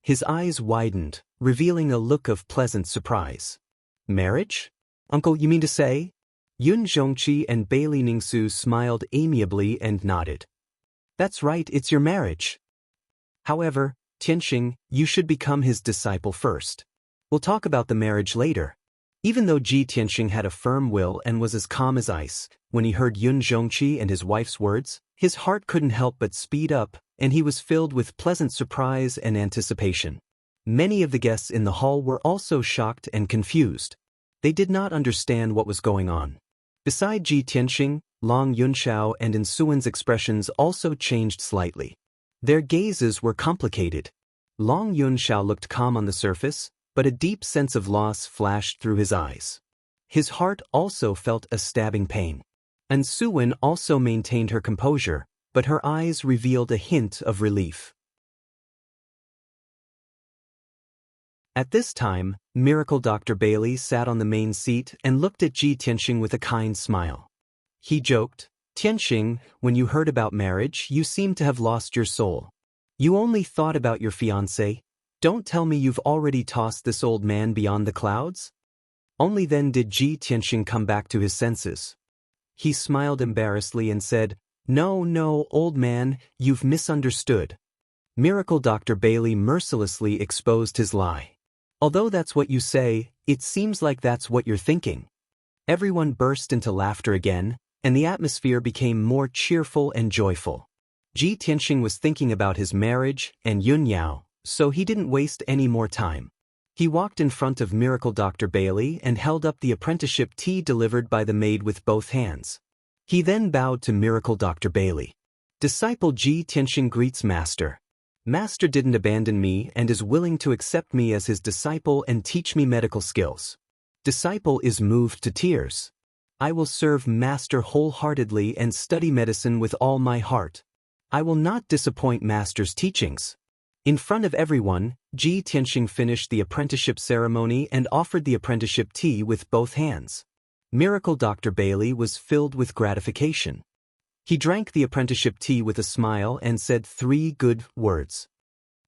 His eyes widened, revealing a look of pleasant surprise. "Marriage? Uncle, you mean to say?" Yun Zhongqi and Bailey Ningsu smiled amiably and nodded. "That's right, it's your marriage. However, Tianxing, you should become his disciple first. We'll talk about the marriage later." Even though Ji Tianxing had a firm will and was as calm as ice, when he heard Yun Zhongqi and his wife's words, his heart couldn't help but speed up, and he was filled with pleasant surprise and anticipation. Many of the guests in the hall were also shocked and confused. They did not understand what was going on. Beside Ji Tianxing, Long Yunxiao and Insuin's expressions also changed slightly. Their gazes were complicated. Long Yunxiao looked calm on the surface, but a deep sense of loss flashed through his eyes. His heart also felt a stabbing pain. Insuin also maintained her composure, but her eyes revealed a hint of relief. At this time, Miracle Dr. Bailey sat on the main seat and looked at Ji Tianxing with a kind smile. He joked, "Tianxing, when you heard about marriage, you seemed to have lost your soul. You only thought about your fiancé. Don't tell me you've already tossed this old man beyond the clouds?" Only then did Ji Tianxing come back to his senses. He smiled embarrassedly and said, No, old man, you've misunderstood." Miracle Dr. Bailey mercilessly exposed his lie. "Although that's what you say, it seems like that's what you're thinking." Everyone burst into laughter again, and the atmosphere became more cheerful and joyful. Ji Tianxing was thinking about his marriage and Yun Yao, so he didn't waste any more time. He walked in front of Miracle Dr. Bailey and held up the apprenticeship tea delivered by the maid with both hands. He then bowed to Miracle Dr. Bailey. "Disciple Ji Tianxing greets Master. Master didn't abandon me and is willing to accept me as his disciple and teach me medical skills." Disciple is moved to tears. "I will serve Master wholeheartedly and study medicine with all my heart. I will not disappoint Master's teachings." In front of everyone, Ji Tianxing finished the apprenticeship ceremony and offered the apprenticeship tea with both hands. Miracle Dr. Bailey was filled with gratification. He drank the apprenticeship tea with a smile and said 3 good words.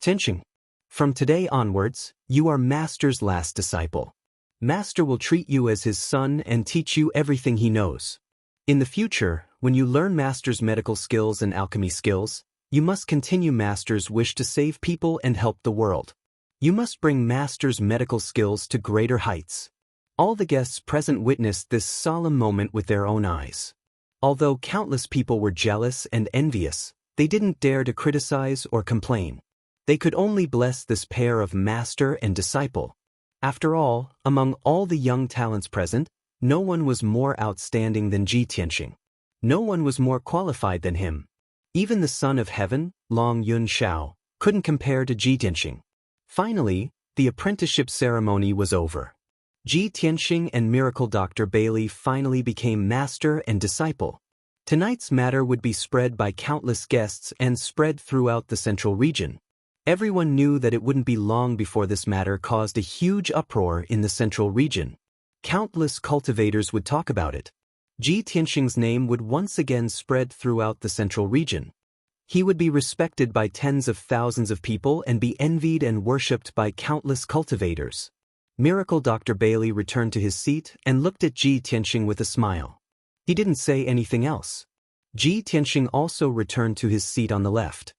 "Tianxing, from today onwards, you are Master's last disciple. Master will treat you as his son and teach you everything he knows. In the future, when you learn Master's medical skills and alchemy skills, you must continue Master's wish to save people and help the world. You must bring Master's medical skills to greater heights." All the guests present witnessed this solemn moment with their own eyes. Although countless people were jealous and envious, they didn't dare to criticize or complain. They could only bless this pair of master and disciple. After all, among all the young talents present, no one was more outstanding than Ji Tianxing. No one was more qualified than him. Even the son of heaven, Long Yunxiao, couldn't compare to Ji Tianxing. Finally, the apprenticeship ceremony was over. Ji Tianxing and Miracle Dr. Bailey finally became master and disciple. Tonight's matter would be spread by countless guests and spread throughout the central region. Everyone knew that it wouldn't be long before this matter caused a huge uproar in the central region. Countless cultivators would talk about it. Ji Tianxing's name would once again spread throughout the central region. He would be respected by tens of thousands of people and be envied and worshipped by countless cultivators. Miracle Dr. Bailey returned to his seat and looked at Ji Tianxing with a smile. He didn't say anything else. Ji Tianxing also returned to his seat on the left.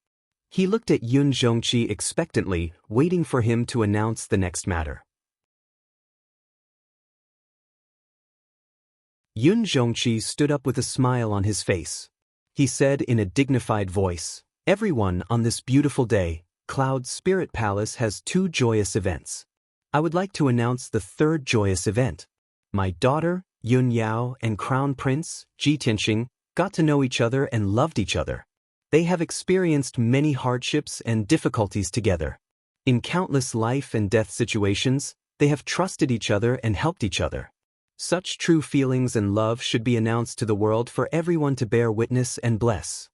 He looked at Yun Zhongqi expectantly, waiting for him to announce the next matter. Yun Zhongqi stood up with a smile on his face. He said in a dignified voice, "Everyone, on this beautiful day, Cloud Spirit Palace has 2 joyous events. I would like to announce the 3rd joyous event. My daughter, Yun Yao, and Crown Prince, Ji Tianxing, got to know each other and loved each other. They have experienced many hardships and difficulties together. In countless life and death situations, they have trusted each other and helped each other. Such true feelings and love should be announced to the world for everyone to bear witness and bless.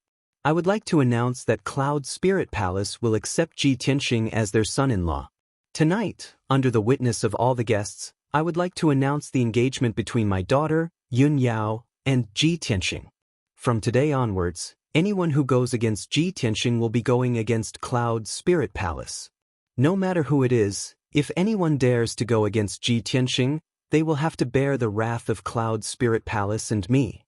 I would like to announce that Cloud Spirit Palace will accept Ji Tianxing as their son-in-law. Tonight, under the witness of all the guests, I would like to announce the engagement between my daughter, Yun Yao, and Ji Tianxing. From today onwards, anyone who goes against Ji Tianxing will be going against Cloud Spirit Palace. No matter who it is, if anyone dares to go against Ji Tianxing, they will have to bear the wrath of Cloud Spirit Palace and me."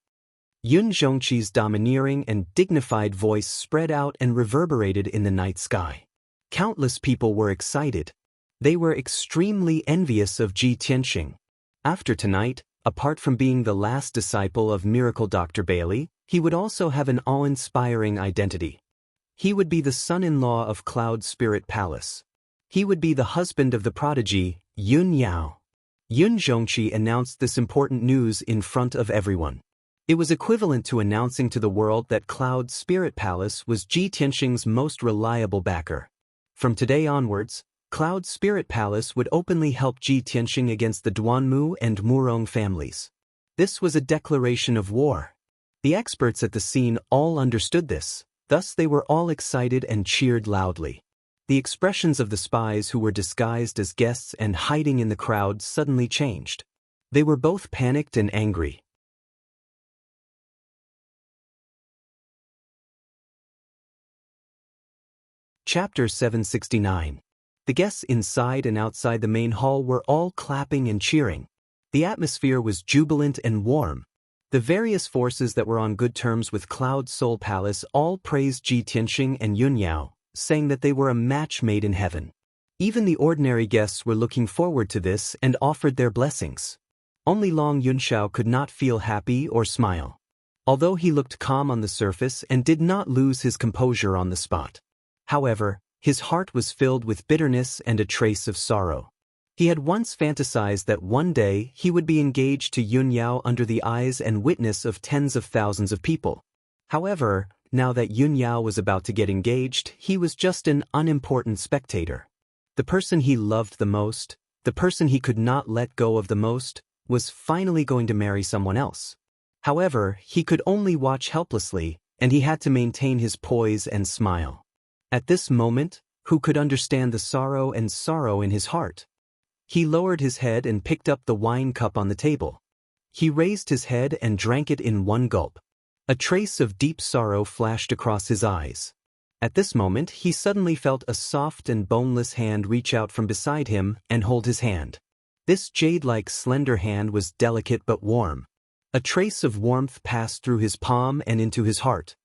Yun Zhongqi's domineering and dignified voice spread out and reverberated in the night sky. Countless people were excited. They were extremely envious of Ji Tianxing. After tonight, apart from being the last disciple of Miracle Dr. Bailey, he would also have an awe-inspiring identity. He would be the son-in-law of Cloud Spirit Palace. He would be the husband of the prodigy, Yun Yao. Yun Zhongqi announced this important news in front of everyone. It was equivalent to announcing to the world that Cloud's spirit palace was Ji Tianxing's most reliable backer. From today onwards, Cloud's spirit palace would openly help Ji Tianxing against the Duanmu and Murong families. This was a declaration of war. The experts at the scene all understood this, thus they were all excited and cheered loudly. The expressions of the spies who were disguised as guests and hiding in the crowd suddenly changed. They were both panicked and angry. Chapter 769. The guests inside and outside the main hall were all clapping and cheering. The atmosphere was jubilant and warm. The various forces that were on good terms with Cloud's Soul Palace all praised Ji Tianxing and Yunyao, saying that they were a match made in heaven. Even the ordinary guests were looking forward to this and offered their blessings. Only Long Yunxiao could not feel happy or smile. Although he looked calm on the surface and did not lose his composure on the spot. However, his heart was filled with bitterness and a trace of sorrow. He had once fantasized that one day he would be engaged to Yunyao under the eyes and witness of tens of thousands of people. However, now that Yunyao was about to get engaged, he was just an unimportant spectator. The person he loved the most, the person he could not let go of the most, was finally going to marry someone else. However, he could only watch helplessly, and he had to maintain his poise and smile. At this moment, who could understand the sorrow in his heart? He lowered his head and picked up the wine cup on the table. He raised his head and drank it in one gulp. A trace of deep sorrow flashed across his eyes. At this moment, he suddenly felt a soft and boneless hand reach out from beside him and hold his hand. This jade-like slender hand was delicate but warm. A trace of warmth passed through his palm and into his heart.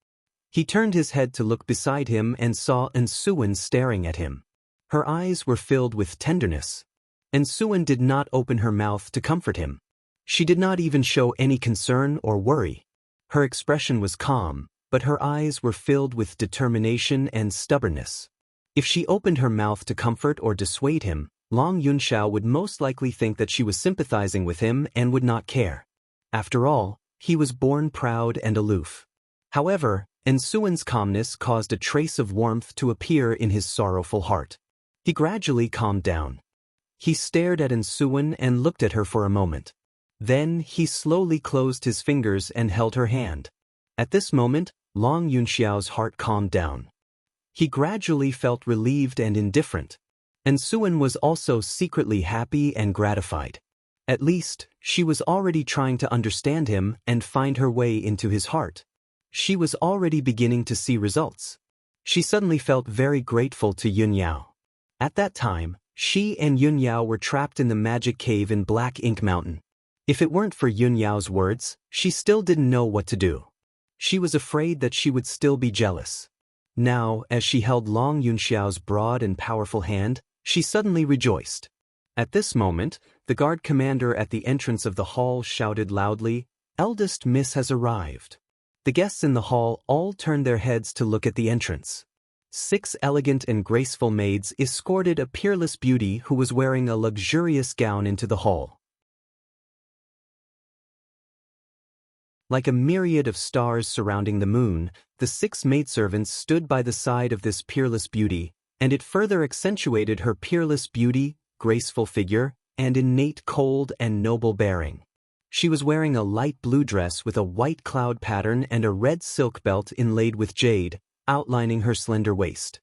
He turned his head to look beside him and saw Ensuan staring at him. Her eyes were filled with tenderness. Ensuan did not open her mouth to comfort him. She did not even show any concern or worry. Her expression was calm, but her eyes were filled with determination and stubbornness. If she opened her mouth to comfort or dissuade him, Long Yunxiao would most likely think that she was sympathizing with him and would not care. After all, he was born proud and aloof. However, Ensuan's calmness caused a trace of warmth to appear in his sorrowful heart. He gradually calmed down. He stared at Ensuan and looked at her for a moment. Then he slowly closed his fingers and held her hand. At this moment, Long Yunxiao's heart calmed down. He gradually felt relieved and indifferent. Ensuan was also secretly happy and gratified. At least, she was already trying to understand him and find her way into his heart. She was already beginning to see results. She suddenly felt very grateful to Yunyao. At that time, she and Yunyao were trapped in the magic cave in Black Ink Mountain. If it weren't for Yunyao's words, she still didn't know what to do. She was afraid that she would still be jealous. Now, as she held Long Yunxiao's broad and powerful hand, she suddenly rejoiced. At this moment, the guard commander at the entrance of the hall shouted loudly, "Eldest Miss has arrived." The guests in the hall all turned their heads to look at the entrance. 6 elegant and graceful maids escorted a peerless beauty who was wearing a luxurious gown into the hall. Like a myriad of stars surrounding the moon, the 6 maidservants stood by the side of this peerless beauty, and it further accentuated her peerless beauty, graceful figure, and innate cold and noble bearing. She was wearing a light blue dress with a white cloud pattern and a red silk belt inlaid with jade, outlining her slender waist.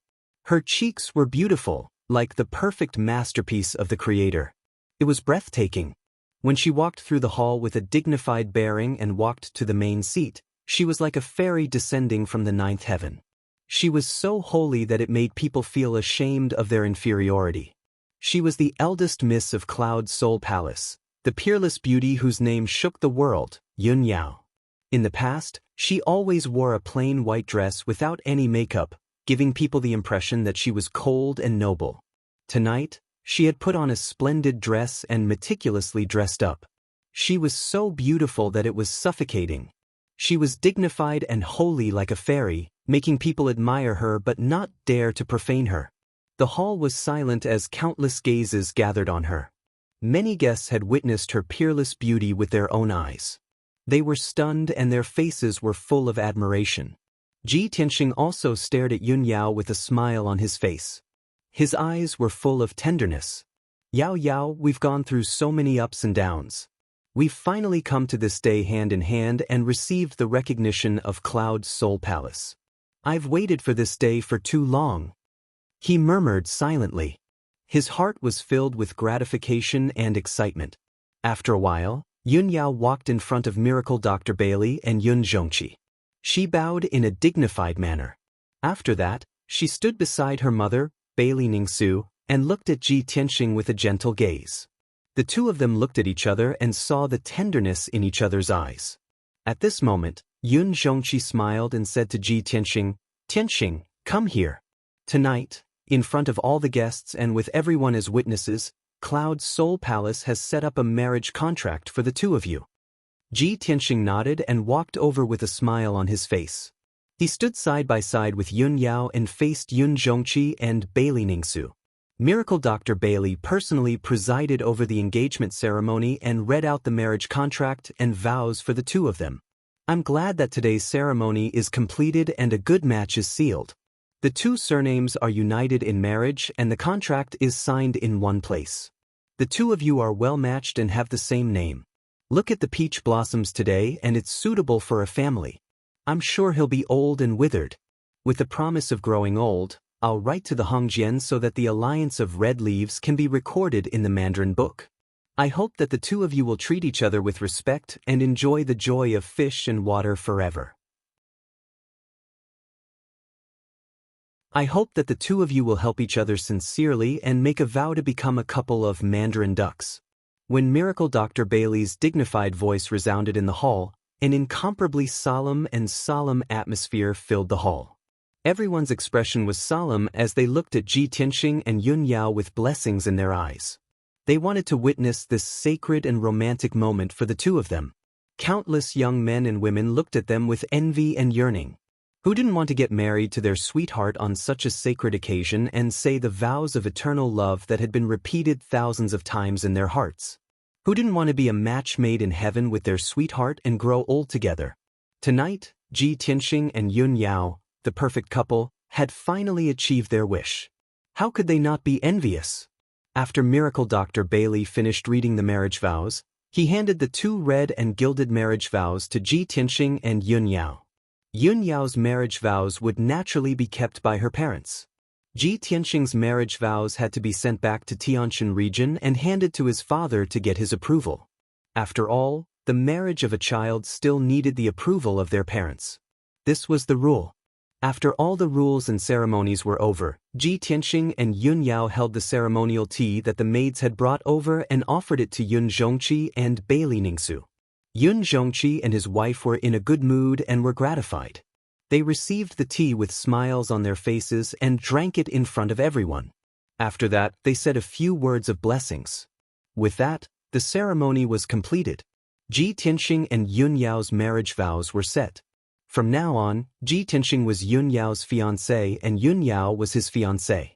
Her cheeks were beautiful, like the perfect masterpiece of the Creator. It was breathtaking. When she walked through the hall with a dignified bearing and walked to the main seat, she was like a fairy descending from the 9th heaven. She was so holy that it made people feel ashamed of their inferiority. She was the eldest miss of Cloud's Soul Palace, the peerless beauty whose name shook the world, Yunyao. In the past, she always wore a plain white dress without any makeup, giving people the impression that she was cold and noble. Tonight, she had put on a splendid dress and meticulously dressed up. She was so beautiful that it was suffocating. She was dignified and holy like a fairy, making people admire her but not dare to profane her. The hall was silent as countless gazes gathered on her. Many guests had witnessed her peerless beauty with their own eyes. They were stunned and their faces were full of admiration. Ji Tianxing also stared at Yun Yao with a smile on his face. His eyes were full of tenderness. Yao Yao, we've gone through so many ups and downs. We've finally come to this day hand in hand and received the recognition of Cloud's Soul Palace. I've waited for this day for too long. He murmured silently. His heart was filled with gratification and excitement. After a while, Yun Yao walked in front of Miracle Dr. Bailey and Yun Zhongqi. She bowed in a dignified manner. After that, she stood beside her mother, Bailey Ningsu, and looked at Ji Tianxing with a gentle gaze. The two of them looked at each other and saw the tenderness in each other's eyes. At this moment, Yun Zhongqi smiled and said to Ji Tianxing, "Tianxing, come here. Tonight, in front of all the guests and with everyone as witnesses, Cloud's Soul Palace has set up a marriage contract for the two of you." Ji Tianxing nodded and walked over with a smile on his face. He stood side by side with Yun Yao and faced Yun Zhongqi and Bailey Ningsu. Miracle Dr. Bailey personally presided over the engagement ceremony and read out the marriage contract and vows for the two of them. I'm glad that today's ceremony is completed and a good match is sealed. The two surnames are united in marriage and the contract is signed in one place. The two of you are well matched and have the same name. Look at the peach blossoms today and it's suitable for a family. I'm sure he'll be old and withered. With the promise of growing old, I'll write to the Hongjian so that the alliance of red leaves can be recorded in the Mandarin book. I hope that the two of you will treat each other with respect and enjoy the joy of fish and water forever. I hope that the two of you will help each other sincerely and make a vow to become a couple of Mandarin ducks. When Miracle Dr. Bailey's dignified voice resounded in the hall, an incomparably solemn atmosphere filled the hall. Everyone's expression was solemn as they looked at Ji Tianxing and Yun Yao with blessings in their eyes. They wanted to witness this sacred and romantic moment for the two of them. Countless young men and women looked at them with envy and yearning. Who didn't want to get married to their sweetheart on such a sacred occasion and say the vows of eternal love that had been repeated thousands of times in their hearts? Who didn't want to be a match made in heaven with their sweetheart and grow old together? Tonight, Ji Tianxing and Yun Yao, the perfect couple, had finally achieved their wish. How could they not be envious? After Miracle Dr. Bailey finished reading the marriage vows, he handed the two red and gilded marriage vows to Ji Tianxing and Yun Yao. Yun Yao's marriage vows would naturally be kept by her parents. Ji Tianxing's marriage vows had to be sent back to Tianshan region and handed to his father to get his approval. After all, the marriage of a child still needed the approval of their parents. This was the rule. After all the rules and ceremonies were over, Ji Tianxing and Yun Yao held the ceremonial tea that the maids had brought over and offered it to Yun Zhongqi and Bailey Ningsu. Yun Zhongqi and his wife were in a good mood and were gratified. They received the tea with smiles on their faces and drank it in front of everyone. After that, they said a few words of blessings. With that, the ceremony was completed. Ji Tianxing and Yun Yao's marriage vows were set. From now on, Ji Tianxing was Yun Yao's fiancé and Yun Yao was his fiancé.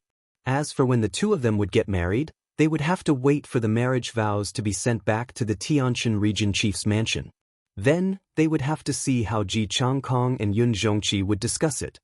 As for when the two of them would get married, they would have to wait for the marriage vows to be sent back to the Tianshan region chief's mansion. Then, they would have to see how Ji Changkong and Yun Zhongqi would discuss it.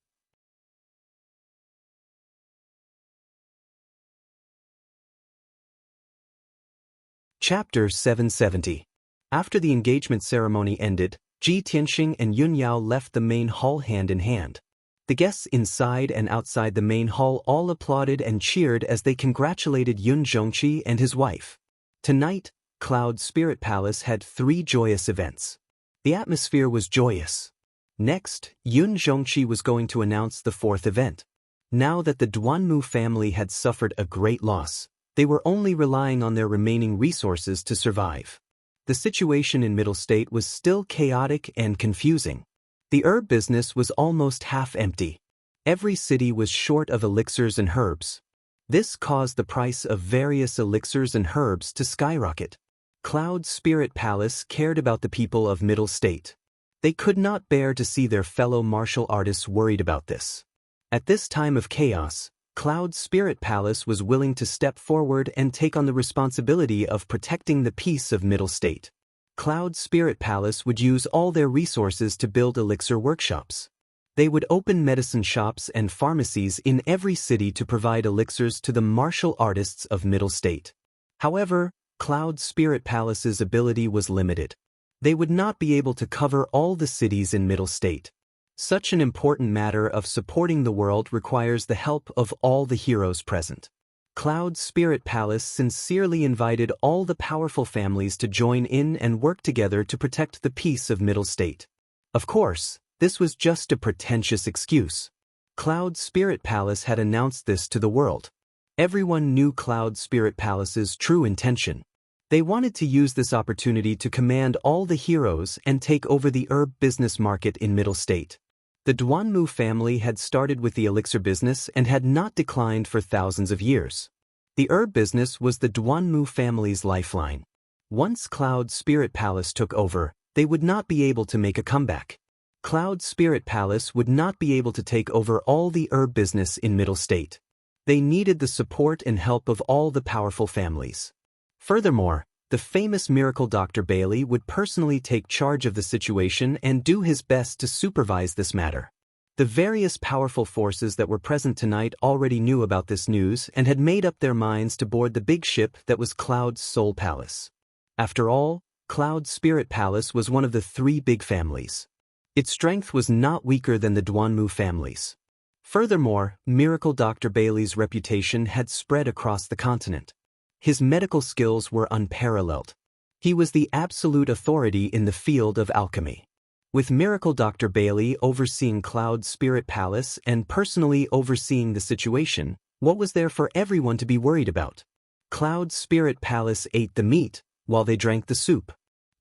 Chapter 770. After the engagement ceremony ended, Ji Tianxing and Yun Yao left the main hall hand in hand. The guests inside and outside the main hall all applauded and cheered as they congratulated Yun Zhongqi and his wife. Tonight, Cloud Spirit Palace had 3 joyous events. The atmosphere was joyous. Next, Yun Zhongqi was going to announce the 4th event. Now that the Duanmu family had suffered a great loss, they were only relying on their remaining resources to survive. The situation in Middle State was still chaotic and confusing. The herb business was almost half empty. Every city was short of elixirs and herbs. This caused the price of various elixirs and herbs to skyrocket. Cloud Spirit Palace cared about the people of Middle State. They could not bear to see their fellow martial artists worried about this. At this time of chaos, Cloud Spirit Palace was willing to step forward and take on the responsibility of protecting the peace of Middle State. Cloud Spirit Palace would use all their resources to build elixir workshops. They would open medicine shops and pharmacies in every city to provide elixirs to the martial artists of Middle State. However, Cloud Spirit Palace's ability was limited. They would not be able to cover all the cities in Middle State. Such an important matter of supporting the world requires the help of all the heroes present. Cloud Spirit Palace sincerely invited all the powerful families to join in and work together to protect the peace of Middle State. Of course, this was just a pretentious excuse. Cloud Spirit Palace had announced this to the world. Everyone knew Cloud Spirit Palace's true intention. They wanted to use this opportunity to command all the heroes and take over the herb business market in Middle State. The Duanmu family had started with the elixir business and had not declined for thousands of years. The herb business was the Duanmu family's lifeline. Once Cloud Spirit Palace took over, they would not be able to make a comeback. Cloud Spirit Palace would not be able to take over all the herb business in Middle State. They needed the support and help of all the powerful families. Furthermore, the famous miracle Dr. Bailey would personally take charge of the situation and do his best to supervise this matter. The various powerful forces that were present tonight already knew about this news and had made up their minds to board the big ship that was Cloud's Soul Palace. After all, Cloud Spirit Palace was one of the three big families. Its strength was not weaker than the Duanmu families. Furthermore, Miracle Dr. Bailey's reputation had spread across the continent. His medical skills were unparalleled. He was the absolute authority in the field of alchemy. With Miracle Dr. Bailey overseeing Cloud Spirit Palace and personally overseeing the situation, what was there for everyone to be worried about? Cloud Spirit Palace ate the meat, while they drank the soup.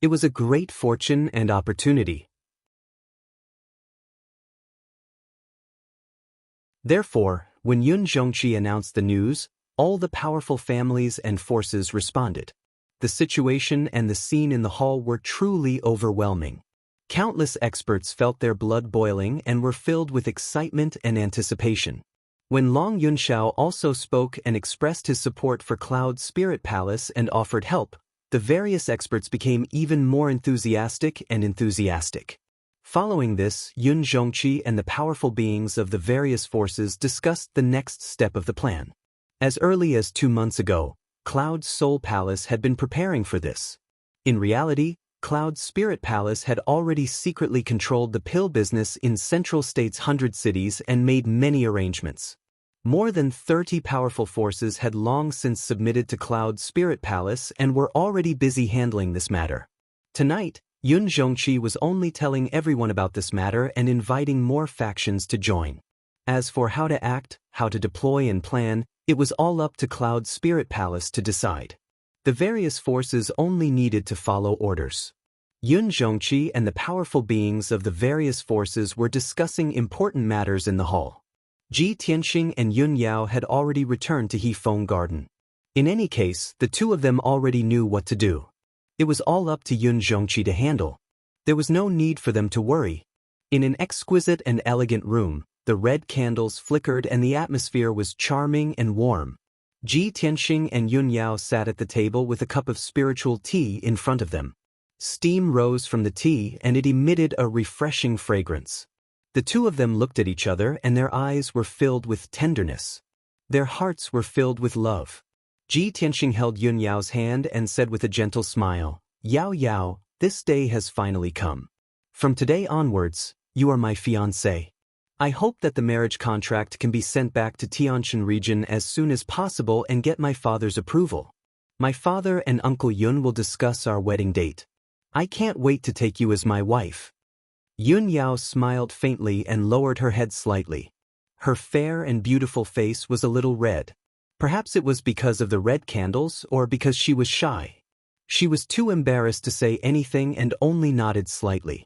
It was a great fortune and opportunity. Therefore, when Xianxia announced the news, all the powerful families and forces responded. The situation and the scene in the hall were truly overwhelming. Countless experts felt their blood boiling and were filled with excitement and anticipation. When Long Yunxiao also spoke and expressed his support for Cloud Spirit Palace and offered help, the various experts became even more enthusiastic and enthusiastic. Following this, Yun Zhongqi and the powerful beings of the various forces discussed the next step of the plan. As early as 2 months ago, Cloud Soul Palace had been preparing for this. In reality, Cloud Spirit Palace had already secretly controlled the pill business in Central State's 100 cities and made many arrangements. More than 30 powerful forces had long since submitted to Cloud Spirit Palace and were already busy handling this matter. Tonight, Yun Zhongqi was only telling everyone about this matter and inviting more factions to join. As for how to act, how to deploy and plan, it was all up to Cloud Spirit Palace to decide. The various forces only needed to follow orders. Yun Zhongqi and the powerful beings of the various forces were discussing important matters in the hall. Ji Tianxing and Yun Yao had already returned to Hefeng Garden. In any case, the two of them already knew what to do. It was all up to Yun Zhongqi to handle. There was no need for them to worry. In an exquisite and elegant room, the red candles flickered and the atmosphere was charming and warm. Ji Tianxing and Yun Yao sat at the table with a cup of spiritual tea in front of them. Steam rose from the tea and it emitted a refreshing fragrance. The two of them looked at each other and their eyes were filled with tenderness. Their hearts were filled with love. Ji Tianxing held Yun Yao's hand and said with a gentle smile, "Yao Yao, this day has finally come. From today onwards, you are my fiancé. I hope that the marriage contract can be sent back to Tianshan region as soon as possible and get my father's approval. My father and Uncle Yun will discuss our wedding date. I can't wait to take you as my wife." Yun Yao smiled faintly and lowered her head slightly. Her fair and beautiful face was a little red. Perhaps it was because of the red candles or because she was shy. She was too embarrassed to say anything and only nodded slightly.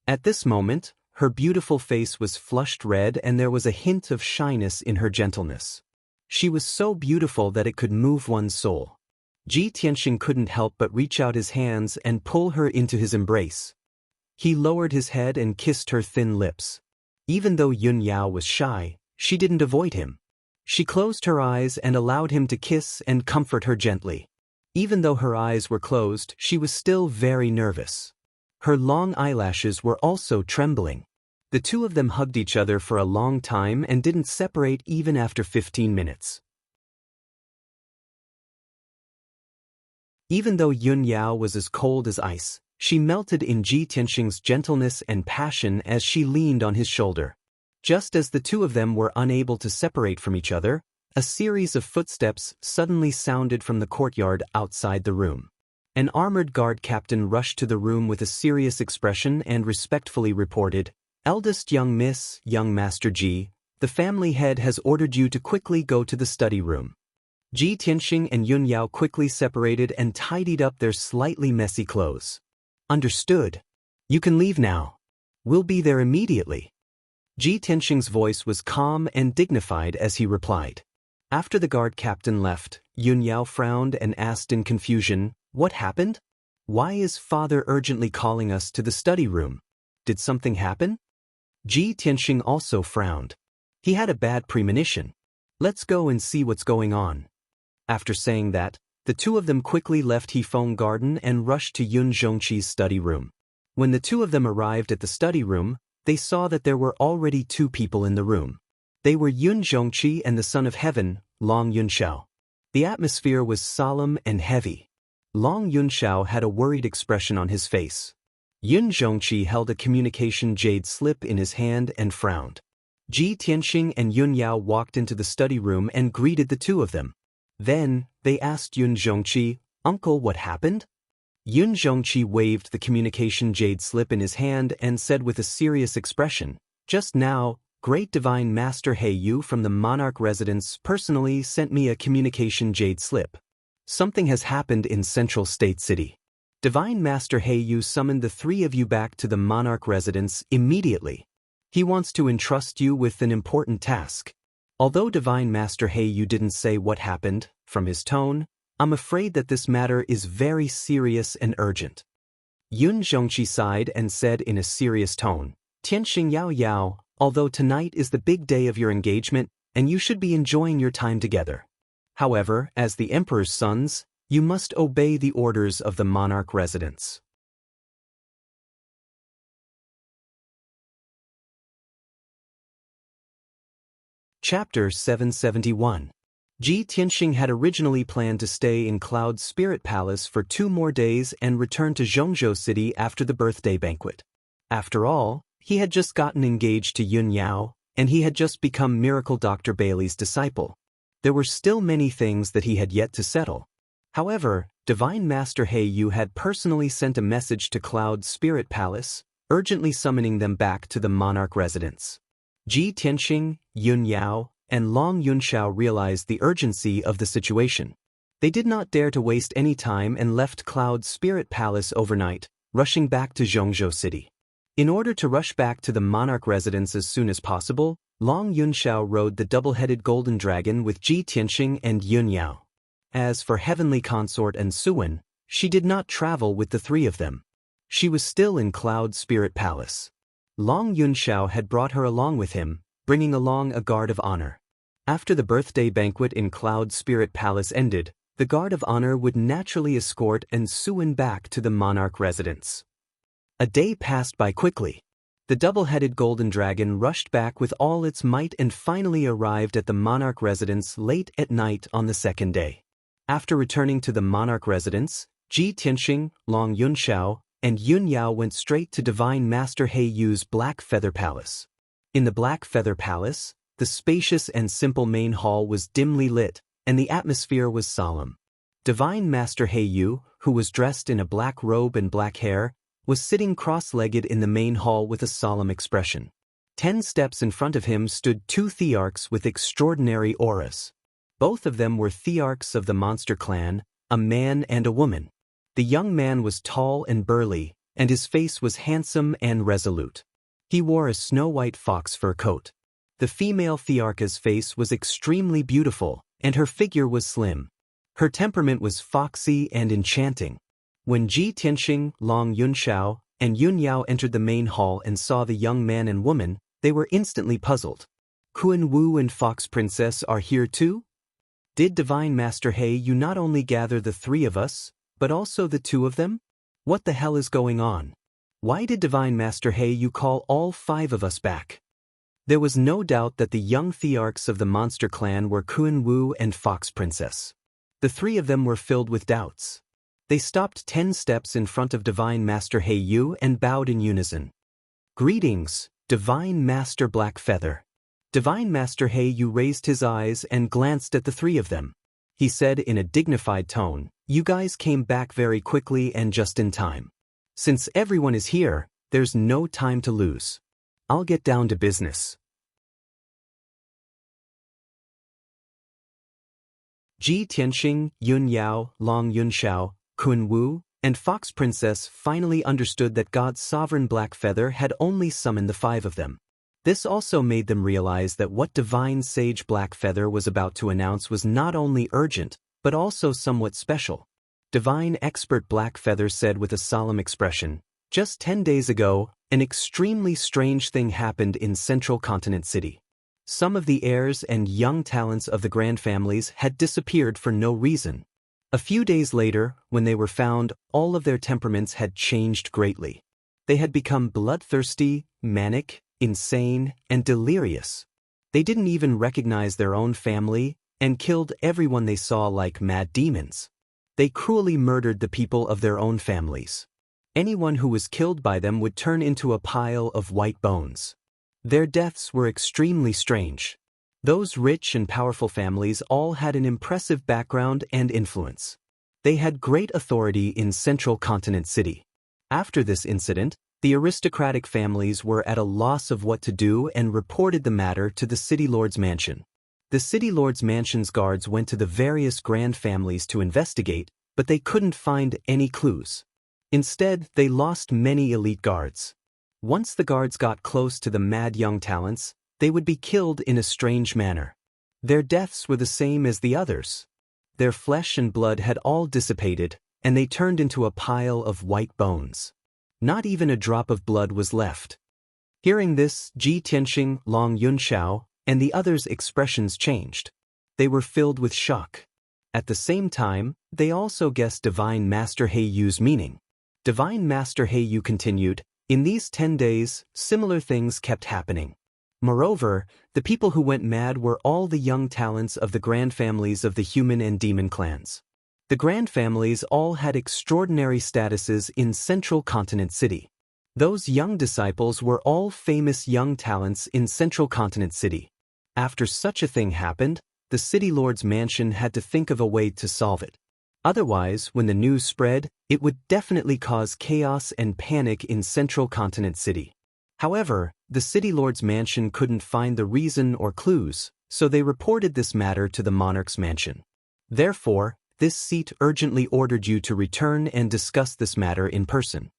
At this moment, her beautiful face was flushed red and there was a hint of shyness in her gentleness. She was so beautiful that it could move one's soul. Ji Tianxing couldn't help but reach out his hands and pull her into his embrace. He lowered his head and kissed her thin lips. Even though Yun Yao was shy, she didn't avoid him. She closed her eyes and allowed him to kiss and comfort her gently. Even though her eyes were closed, she was still very nervous. Her long eyelashes were also trembling. The two of them hugged each other for a long time and didn't separate even after 15 minutes. Even though Yun Yao was as cold as ice, she melted in Ji Tianxing's gentleness and passion as she leaned on his shoulder. Just as the two of them were unable to separate from each other, a series of footsteps suddenly sounded from the courtyard outside the room. An armored guard captain rushed to the room with a serious expression and respectfully reported, "Eldest young Miss, young Master Ji, the family head has ordered you to quickly go to the study room." Ji Tianxing and Yun Yao quickly separated and tidied up their slightly messy clothes. "Understood. You can leave now. We'll be there immediately." Ji Tianxing's voice was calm and dignified as he replied. After the guard captain left, Yun Yao frowned and asked in confusion, "What happened? Why is father urgently calling us to the study room? Did something happen?" Ji Tianxing also frowned. He had a bad premonition. "Let's go and see what's going on." After saying that, the two of them quickly left Hefeng Garden and rushed to Yun Zhongqi's study room. When the two of them arrived at the study room, they saw that there were already two people in the room. They were Yun Zhongqi and the Son of Heaven, Long Yunxiao. The atmosphere was solemn and heavy. Long Yunxiao had a worried expression on his face. Yun Zhongqi held a communication jade slip in his hand and frowned. Ji Tianxing and Yun Yao walked into the study room and greeted the two of them. Then, they asked Yun Zhongqi, "Uncle, what happened?" Yun Zhongqi waved the communication jade slip in his hand and said with a serious expression, "Just now, Great Divine Master Heiyu from the Monarch Residence personally sent me a communication jade slip. Something has happened in Central State City. Divine Master Heiyu summoned the three of you back to the Monarch Residence immediately. He wants to entrust you with an important task." Although Divine Master Heiyu didn't say what happened, from his tone, I'm afraid that this matter is very serious and urgent. Yun Zhongqi sighed and said in a serious tone, "Tianxing Yao Yao, although tonight is the big day of your engagement, and you should be enjoying your time together. However, as the Emperor's sons, you must obey the orders of the Monarch Residence." Chapter 771. Ji Tianxing had originally planned to stay in Cloud's Spirit Palace for 2 more days and return to Zhongzhou City after the birthday banquet. After all, he had just gotten engaged to Yun Yao, and he had just become Miracle Dr. Bailey's disciple. There were still many things that he had yet to settle. However, Divine Master Heiyu had personally sent a message to Cloud's Spirit Palace, urgently summoning them back to the Monarch Residence. Ji Tianxing, Yun Yao, and Long Yunxiao realized the urgency of the situation. They did not dare to waste any time and left Cloud's Spirit Palace overnight, rushing back to Zhongzhou City. In order to rush back to the Monarch Residence as soon as possible, Long Yunxiao rode the double-headed golden dragon with Ji Tianxing and Yun Yao. As for Heavenly Consort and Suwen, she did not travel with the three of them. She was still in Cloud Spirit Palace. Long Yunxiao had brought her along with him, bringing along a guard of honor. After the birthday banquet in Cloud Spirit Palace ended, the guard of honor would naturally escort and Suwen back to the Monarch Residence. A day passed by quickly. The double-headed golden dragon rushed back with all its might and finally arrived at the Monarch Residence late at night on the second day. After returning to the Monarch Residence, Ji Tianxing, Long Yunxiao, and Yun Yao went straight to Divine Master Heiyu's Black Feather Palace. In the Black Feather Palace, the spacious and simple main hall was dimly lit, and the atmosphere was solemn. Divine Master Heiyu, who was dressed in a black robe and black hair, was sitting cross-legged in the main hall with a solemn expression. 10 steps in front of him stood 2 thearchs with extraordinary auras. Both of them were thearchs of the monster clan, a man and a woman. The young man was tall and burly, and his face was handsome and resolute. He wore a snow-white fox fur coat. The female thearch's face was extremely beautiful, and her figure was slim. Her temperament was foxy and enchanting. When Ji Tianxing, Long Yunxiao, and Yun Yao entered the main hall and saw the young man and woman, they were instantly puzzled. "Kuan Wu and Fox Princess are here too?" Did Divine Master He Yu not only gather the three of us, but also the two of them? What the hell is going on? Why did Divine Master He Yu call all five of us back? There was no doubt that the young thearchs of the monster clan were Kun Wu and Fox Princess. The three of them were filled with doubts. They stopped 10 steps in front of Divine Master He Yu and bowed in unison. Greetings, Divine Master Blackfeather. Divine Master He Yu raised his eyes and glanced at the three of them. He said in a dignified tone, "You guys came back very quickly and just in time. Since everyone is here, there's no time to lose. I'll get down to business." Ji Tianxing, Yun Yao, Long Yunxiao, Kun Wu, and Fox Princess finally understood that God's sovereign Blackfeather had only summoned the five of them. This also made them realize that what Divine Sage Blackfeather was about to announce was not only urgent, but also somewhat special. Divine Expert Blackfeather said with a solemn expression, "Just 10 days ago, an extremely strange thing happened in Central Continent City. Some of the heirs and young talents of the grand families had disappeared for no reason. A few days later, when they were found, all of their temperaments had changed greatly. They had become bloodthirsty, manic, insane, and delirious. They didn't even recognize their own family and killed everyone they saw like mad demons. They cruelly murdered the people of their own families. Anyone who was killed by them would turn into a pile of white bones. Their deaths were extremely strange. Those rich and powerful families all had an impressive background and influence. They had great authority in Central Continent City. After this incident, the aristocratic families were at a loss of what to do and reported the matter to the City Lord's mansion. The City Lord's mansion's guards went to the various grand families to investigate, but they couldn't find any clues. Instead, they lost many elite guards. Once the guards got close to the mad young talents, they would be killed in a strange manner. Their deaths were the same as the others. Their flesh and blood had all dissipated, and they turned into a pile of white bones. Not even a drop of blood was left. Hearing this, Ji Tianxing, Long Yunxiao, and the others' expressions changed. They were filled with shock. At the same time, they also guessed Divine Master He Yu's meaning. Divine Master He Yu continued, "In these 10 days, similar things kept happening. Moreover, the people who went mad were all the young talents of the grand families of the human and demon clans. The grand families all had extraordinary statuses in Central Continent City. Those young disciples were all famous young talents in Central Continent City. After such a thing happened, the City Lord's mansion had to think of a way to solve it. Otherwise, when the news spread, it would definitely cause chaos and panic in Central Continent City. However, the City Lord's mansion couldn't find the reason or clues, so they reported this matter to the monarch's mansion. Therefore, this seat urgently ordered you to return and discuss this matter in person."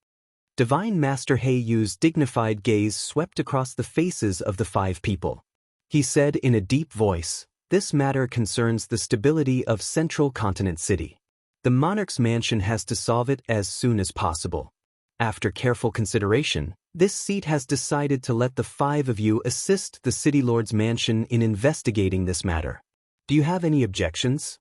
Divine Master He Yu's dignified gaze swept across the faces of the five people. He said in a deep voice, "This matter concerns the stability of Central Continent City. The monarch's mansion has to solve it as soon as possible. After careful consideration, this seat has decided to let the five of you assist the City Lord's mansion in investigating this matter. Do you have any objections?"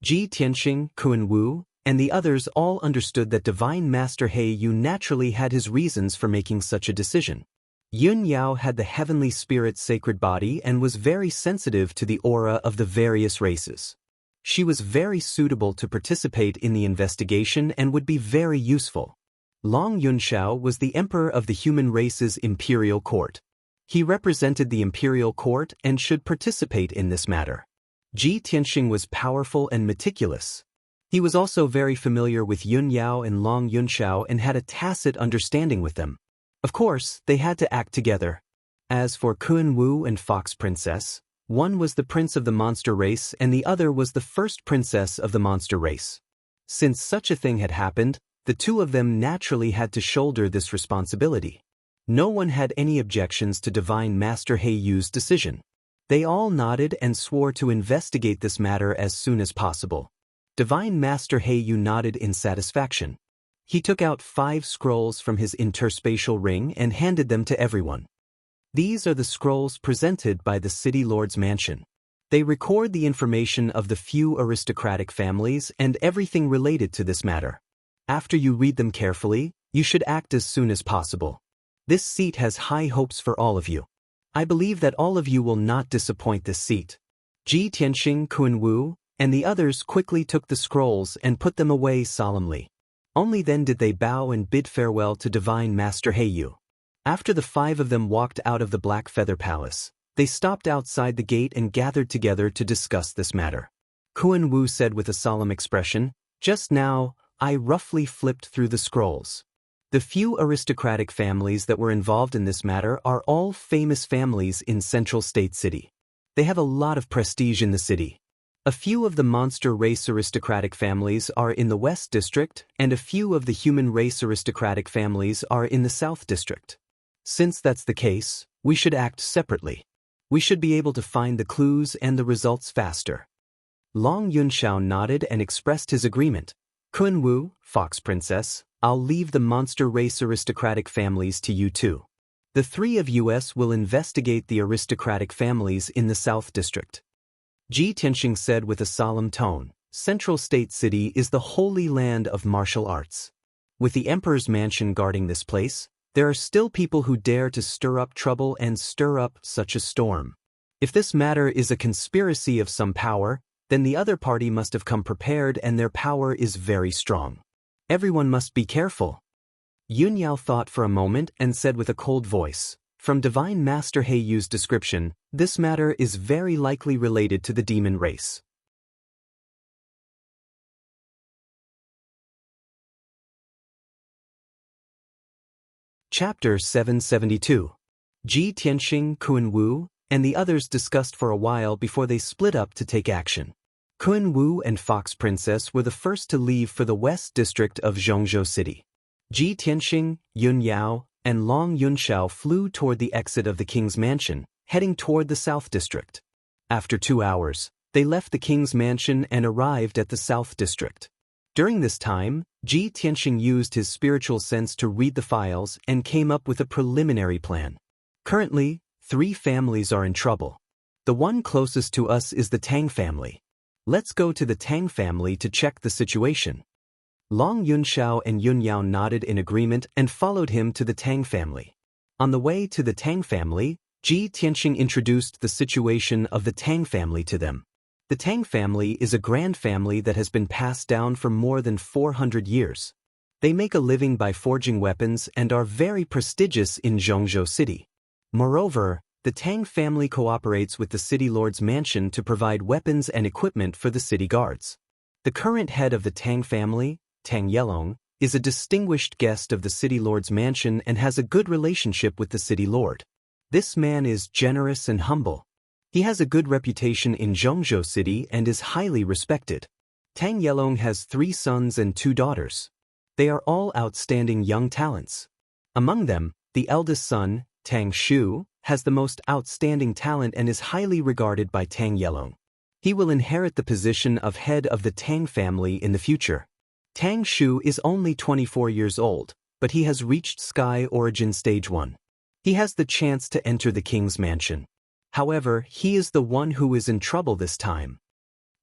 Ji Tianxing, Kun Wu, and the others all understood that Divine Master He Yu naturally had his reasons for making such a decision. Yun Yao had the heavenly spirit's sacred body and was very sensitive to the aura of the various races. She was very suitable to participate in the investigation and would be very useful. Long Yunxiao was the emperor of the human race's imperial court. He represented the imperial court and should participate in this matter. Ji Tianxing was powerful and meticulous. He was also very familiar with Yun Yao and Long Yunxiao and had a tacit understanding with them. Of course, they had to act together. As for Kun Wu and Fox Princess, one was the prince of the monster race and the other was the first princess of the monster race. Since such a thing had happened, the two of them naturally had to shoulder this responsibility. No one had any objections to Divine Master He Yu's decision. They all nodded and swore to investigate this matter as soon as possible. Divine Master He Yu nodded in satisfaction. He took out 5 scrolls from his interspatial ring and handed them to everyone. These are the scrolls presented by the city lord's mansion. They record the information of the few aristocratic families and everything related to this matter. After you read them carefully, you should act as soon as possible. This seat has high hopes for all of you. I believe that all of you will not disappoint this seat. Ji Tianxing, Kunwu, and the others quickly took the scrolls and put them away solemnly. Only then did they bow and bid farewell to Divine Master Heiyu. After the 5 of them walked out of the Black Feather Palace, they stopped outside the gate and gathered together to discuss this matter. Kunwu said with a solemn expression, "Just now, I roughly flipped through the scrolls. The few aristocratic families that were involved in this matter are all famous families in Central State City. They have a lot of prestige in the city. A few of the monster race aristocratic families are in the West District, and a few of the human race aristocratic families are in the South District. Since that's the case, we should act separately. We should be able to find the clues and the results faster." Long Yunxiao nodded and expressed his agreement. "Kunwu, Fox Princess, I'll leave the monster race aristocratic families to you too. The 3 of us will investigate the aristocratic families in the South District." Ji Tianxing said with a solemn tone, "Central State City is the holy land of martial arts. With the Emperor's mansion guarding this place, there are still people who dare to stir up trouble and stir up such a storm. If this matter is a conspiracy of some power, then the other party must have come prepared and their power is very strong. Everyone must be careful." Yun Yao thought for a moment and said with a cold voice, "From Divine Master Heiyu's description, this matter is very likely related to the demon race." Chapter 772. Ji Tianxing, Kunwu, and the others discussed for a while before they split up to take action. Kunwu and Fox Princess were the first to leave for the West District of Zhongzhou City. Ji Tianxing, Yun Yao, and Long Yunxiao flew toward the exit of the king's mansion, heading toward the South District. After 2 hours, they left the king's mansion and arrived at the South District. During this time, Ji Tianxing used his spiritual sense to read the files and came up with a preliminary plan. Currently, 3 families are in trouble. The one closest to us is the Tang family. Let's go to the Tang family to check the situation. Long Yunxiao and Yun Yao nodded in agreement and followed him to the Tang family. On the way to the Tang family, Ji Tianxing introduced the situation of the Tang family to them. The Tang family is a grand family that has been passed down for more than 400 years. They make a living by forging weapons and are very prestigious in Zhongzhou City. Moreover, the Tang family cooperates with the city lord's mansion to provide weapons and equipment for the city guards. The current head of the Tang family, Tang Yelong, is a distinguished guest of the city lord's mansion and has a good relationship with the city lord. This man is generous and humble. He has a good reputation in Zhongzhou City and is highly respected. Tang Yelong has 3 sons and 2 daughters. They are all outstanding young talents. Among them, the eldest son, Tang Shu, has the most outstanding talent and is highly regarded by Tang Yelong. He will inherit the position of head of the Tang family in the future. Tang Shu is only 24 years old, but he has reached Sky Origin Stage 1. He has the chance to enter the king's mansion. However, he is the one who is in trouble this time.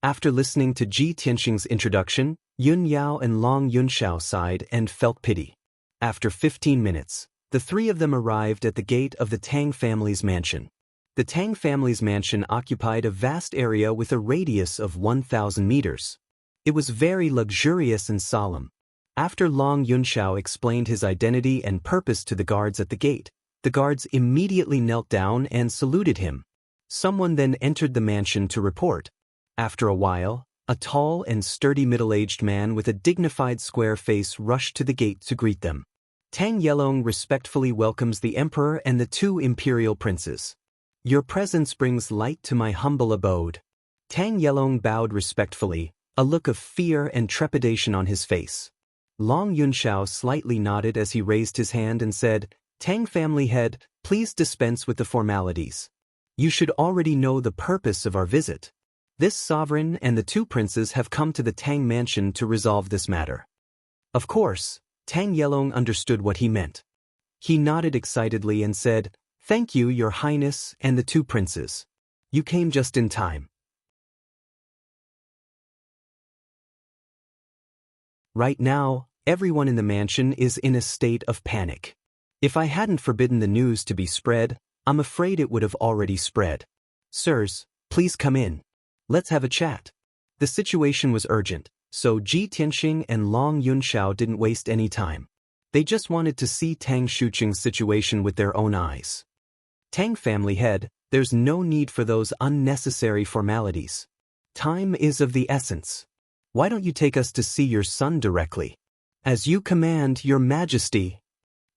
After listening to Ji Tianxing's introduction, Yun Yao and Long Yunxiao sighed and felt pity. After 15 minutes, the 3 of them arrived at the gate of the Tang family's mansion. The Tang family's mansion occupied a vast area with a radius of 1,000 meters. It was very luxurious and solemn. After Long Yunxiao explained his identity and purpose to the guards at the gate, the guards immediately knelt down and saluted him. Someone then entered the mansion to report. After a while, a tall and sturdy middle-aged man with a dignified square face rushed to the gate to greet them. Tang Yelong respectfully welcomes the emperor and the 2 imperial princes. "Your presence brings light to my humble abode." Tang Yelong bowed respectfully, a look of fear and trepidation on his face. Long Yunxiao slightly nodded as he raised his hand and said, "Tang family head, please dispense with the formalities. You should already know the purpose of our visit. This sovereign and the 2 princes have come to the Tang mansion to resolve this matter." Of course, Tang Yelong understood what he meant. He nodded excitedly and said, Thank you, Your Highness, and the two princes. You came just in time. Right now, everyone in the mansion is in a state of panic. If I hadn't forbidden the news to be spread, I'm afraid it would have already spread. Sirs, please come in. Let's have a chat. The situation was urgent, so Ji Tianxing and Long Yunxiao didn't waste any time. They just wanted to see Tang Shuqing's situation with their own eyes. Tang family head, there's no need for those unnecessary formalities. Time is of the essence. Why don't you take us to see your son directly? As you command, Your Majesty.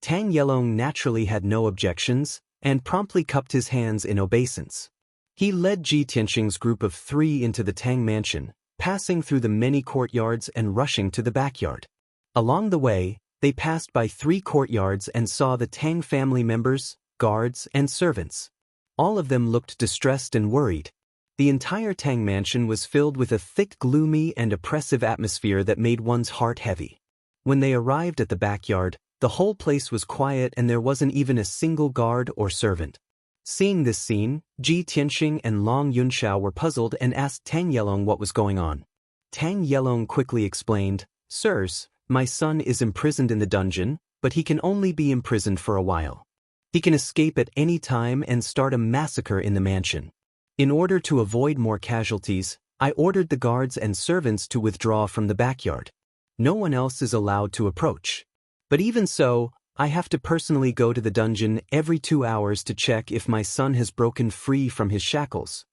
Tang Yelong naturally had no objections, and promptly cupped his hands in obeisance. He led Ji Tianxing's group of 3 into the Tang mansion, passing through the many courtyards and rushing to the backyard. Along the way, they passed by 3 courtyards and saw the Tang family members, guards, and servants. All of them looked distressed and worried. The entire Tang mansion was filled with a thick, gloomy, and oppressive atmosphere that made one's heart heavy. When they arrived at the backyard, the whole place was quiet and there wasn't even a single guard or servant. Seeing this scene, Ji Tianxing and Long Yunxiao were puzzled and asked Tang Yelong what was going on. Tang Yelong quickly explained, "Sirs, my son is imprisoned in the dungeon, but he can only be imprisoned for a while. He can escape at any time and start a massacre in the mansion. In order to avoid more casualties, I ordered the guards and servants to withdraw from the backyard. No one else is allowed to approach. But even so, I have to personally go to the dungeon every 2 hours to check if my son has broken free from his shackles."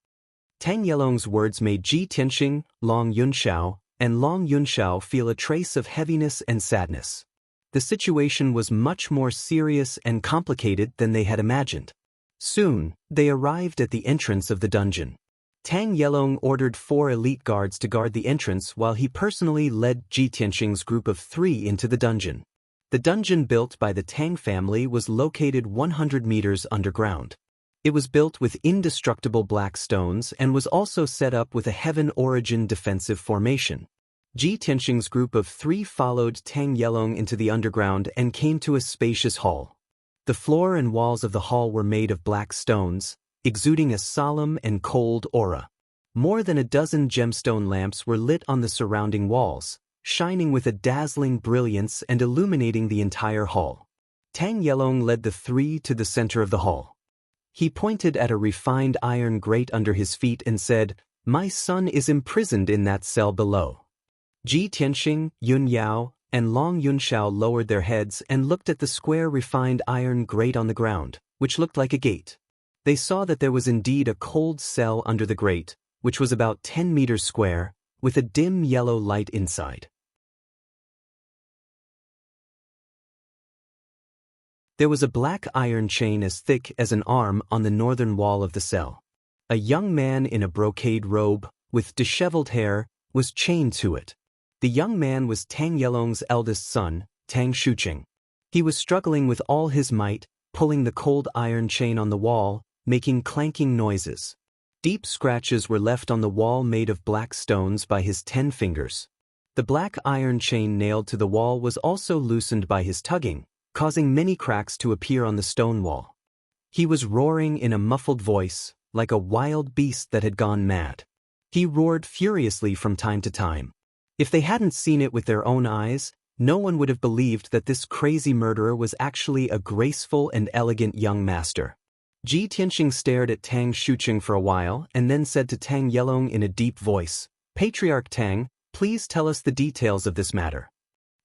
Tang Yelong's words made Ji Tianxing, Long Yunxiao feel a trace of heaviness and sadness. The situation was much more serious and complicated than they had imagined. Soon, they arrived at the entrance of the dungeon. Tang Yelong ordered 4 elite guards to guard the entrance while he personally led Ji Tianxing's group of 3 into the dungeon. The dungeon built by the Tang family was located 100 meters underground. It was built with indestructible black stones and was also set up with a heaven origin defensive formation. Ji Tianxing's group of 3 followed Tang Yelong into the underground and came to a spacious hall. The floor and walls of the hall were made of black stones, exuding a solemn and cold aura. More than a dozen gemstone lamps were lit on the surrounding walls, shining with a dazzling brilliance and illuminating the entire hall. Tang Yelong led the 3 to the center of the hall. He pointed at a refined iron grate under his feet and said, "My son is imprisoned in that cell below." Ji Tianxing, Yun Yao, and Long Yunxiao lowered their heads and looked at the square refined iron grate on the ground, which looked like a gate. They saw that there was indeed a cold cell under the grate, which was about 10 meters square, with a dim yellow light inside. There was a black iron chain as thick as an arm on the northern wall of the cell. A young man in a brocade robe, with disheveled hair, was chained to it. The young man was Tang Yelong's eldest son, Tang Shuqing. He was struggling with all his might, pulling the cold iron chain on the wall, making clanking noises. Deep scratches were left on the wall made of black stones by his 10 fingers. The black iron chain nailed to the wall was also loosened by his tugging, causing many cracks to appear on the stone wall. He was roaring in a muffled voice, like a wild beast that had gone mad. He roared furiously from time to time. If they hadn't seen it with their own eyes, no one would have believed that this crazy murderer was actually a graceful and elegant young master. Ji Tianxing stared at Tang Shuqing for a while and then said to Tang Yelong in a deep voice, "Patriarch Tang, please tell us the details of this matter."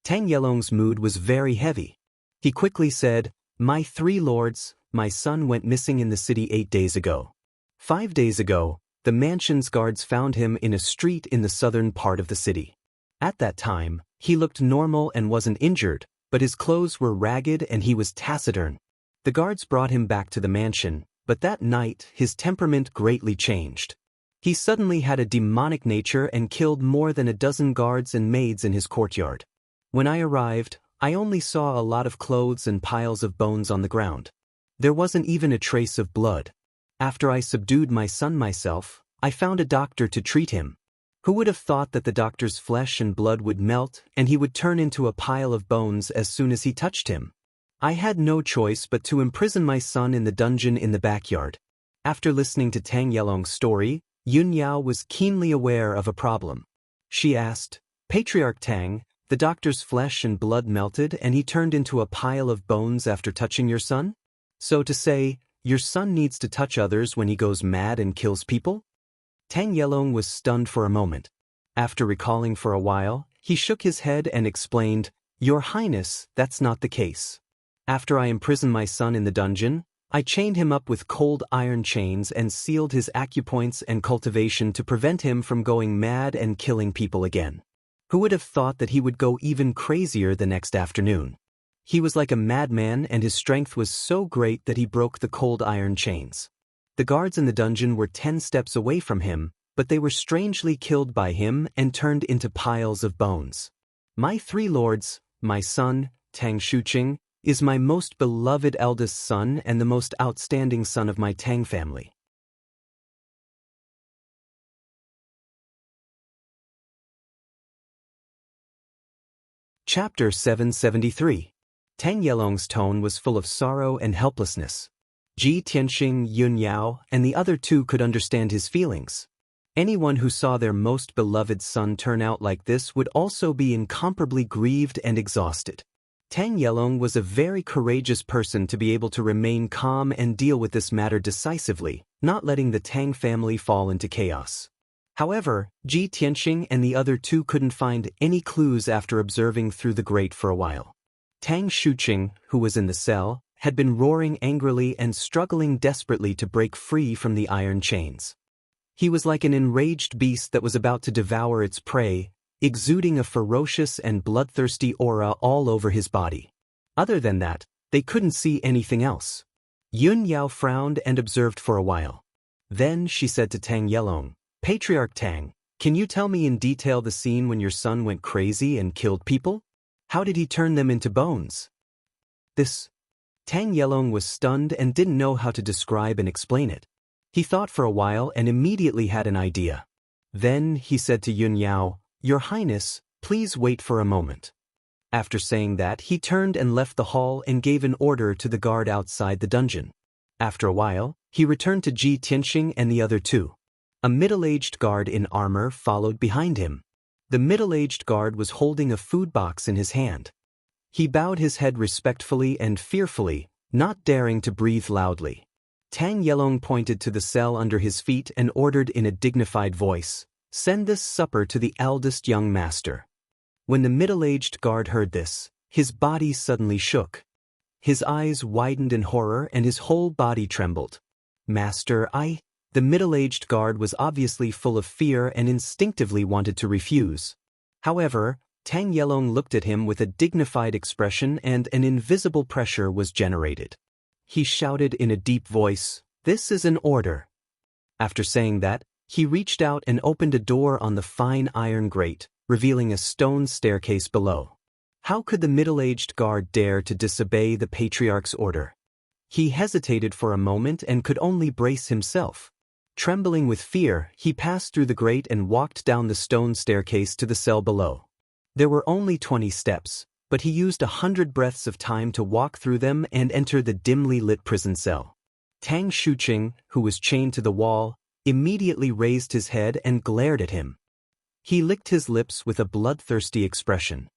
Tang Yelong's mood was very heavy. He quickly said, "My 3 lords, my son went missing in the city 8 days ago. 5 days ago, the mansion's guards found him in a street in the southern part of the city. At that time, he looked normal and wasn't injured, but his clothes were ragged and he was taciturn. The guards brought him back to the mansion, but that night his temperament greatly changed. He suddenly had a demonic nature and killed more than a dozen guards and maids in his courtyard. When I arrived, I only saw a lot of clothes and piles of bones on the ground. There wasn't even a trace of blood. After I subdued my son myself, I found a doctor to treat him. Who would have thought that the doctor's flesh and blood would melt and he would turn into a pile of bones as soon as he touched him? I had no choice but to imprison my son in the dungeon in the backyard. After listening to Tang Yelong's story, Yun Yao was keenly aware of a problem. She asked, Patriarch Tang, the doctor's flesh and blood melted and he turned into a pile of bones after touching your son? So to say, your son needs to touch others when he goes mad and kills people? Tang Yelong was stunned for a moment. After recalling for a while, he shook his head and explained, Your Highness, that's not the case. After I imprisoned my son in the dungeon, I chained him up with cold iron chains and sealed his acupoints and cultivation to prevent him from going mad and killing people again. Who would have thought that he would go even crazier the next afternoon? He was like a madman and his strength was so great that he broke the cold iron chains. The guards in the dungeon were 10 steps away from him, but they were strangely killed by him and turned into piles of bones. My 3 lords, my son, Tang Shuqing, is my most beloved eldest son and the most outstanding son of my Tang family. Chapter 773. Tang Yelong's tone was full of sorrow and helplessness. Ji Tianxing, Yun Yao, and the other 2 could understand his feelings. Anyone who saw their most beloved son turn out like this would also be incomparably grieved and exhausted. Tang Yelong was a very courageous person to be able to remain calm and deal with this matter decisively, not letting the Tang family fall into chaos. However, Ji Tianxing and the other 2 couldn't find any clues after observing through the grate for a while. Tang Shuqing, who was in the cell, had been roaring angrily and struggling desperately to break free from the iron chains. He was like an enraged beast that was about to devour its prey, exuding a ferocious and bloodthirsty aura all over his body. Other than that, they couldn't see anything else. Yun Yao frowned and observed for a while. Then she said to Tang Yelong, Patriarch Tang, can you tell me in detail the scene when your son went crazy and killed people? How did he turn them into bones? Tang Yelong was stunned and didn't know how to describe and explain it. He thought for a while and immediately had an idea. Then he said to Yun Yao, Your Highness, please wait for a moment. After saying that, he turned and left the hall and gave an order to the guard outside the dungeon. After a while, he returned to Ji Tianxing and the other 2. A middle-aged guard in armor followed behind him. The middle-aged guard was holding a food box in his hand. He bowed his head respectfully and fearfully, not daring to breathe loudly. Tang Yelong pointed to the cell under his feet and ordered in a dignified voice, Send this supper to the eldest young master. When the middle-aged guard heard this, his body suddenly shook. His eyes widened in horror and his whole body trembled. Master, The middle-aged guard was obviously full of fear and instinctively wanted to refuse. However, Tang Yelong looked at him with a dignified expression and an invisible pressure was generated. He shouted in a deep voice, This is an order. After saying that, he reached out and opened a door on the fine iron grate, revealing a stone staircase below. How could the middle-aged guard dare to disobey the patriarch's order? He hesitated for a moment and could only brace himself. Trembling with fear, he passed through the grate and walked down the stone staircase to the cell below. There were only 20 steps, but he used 100 breaths of time to walk through them and enter the dimly lit prison cell. Tang Shuqing, who was chained to the wall, immediately raised his head and glared at him. He licked his lips with a bloodthirsty expression.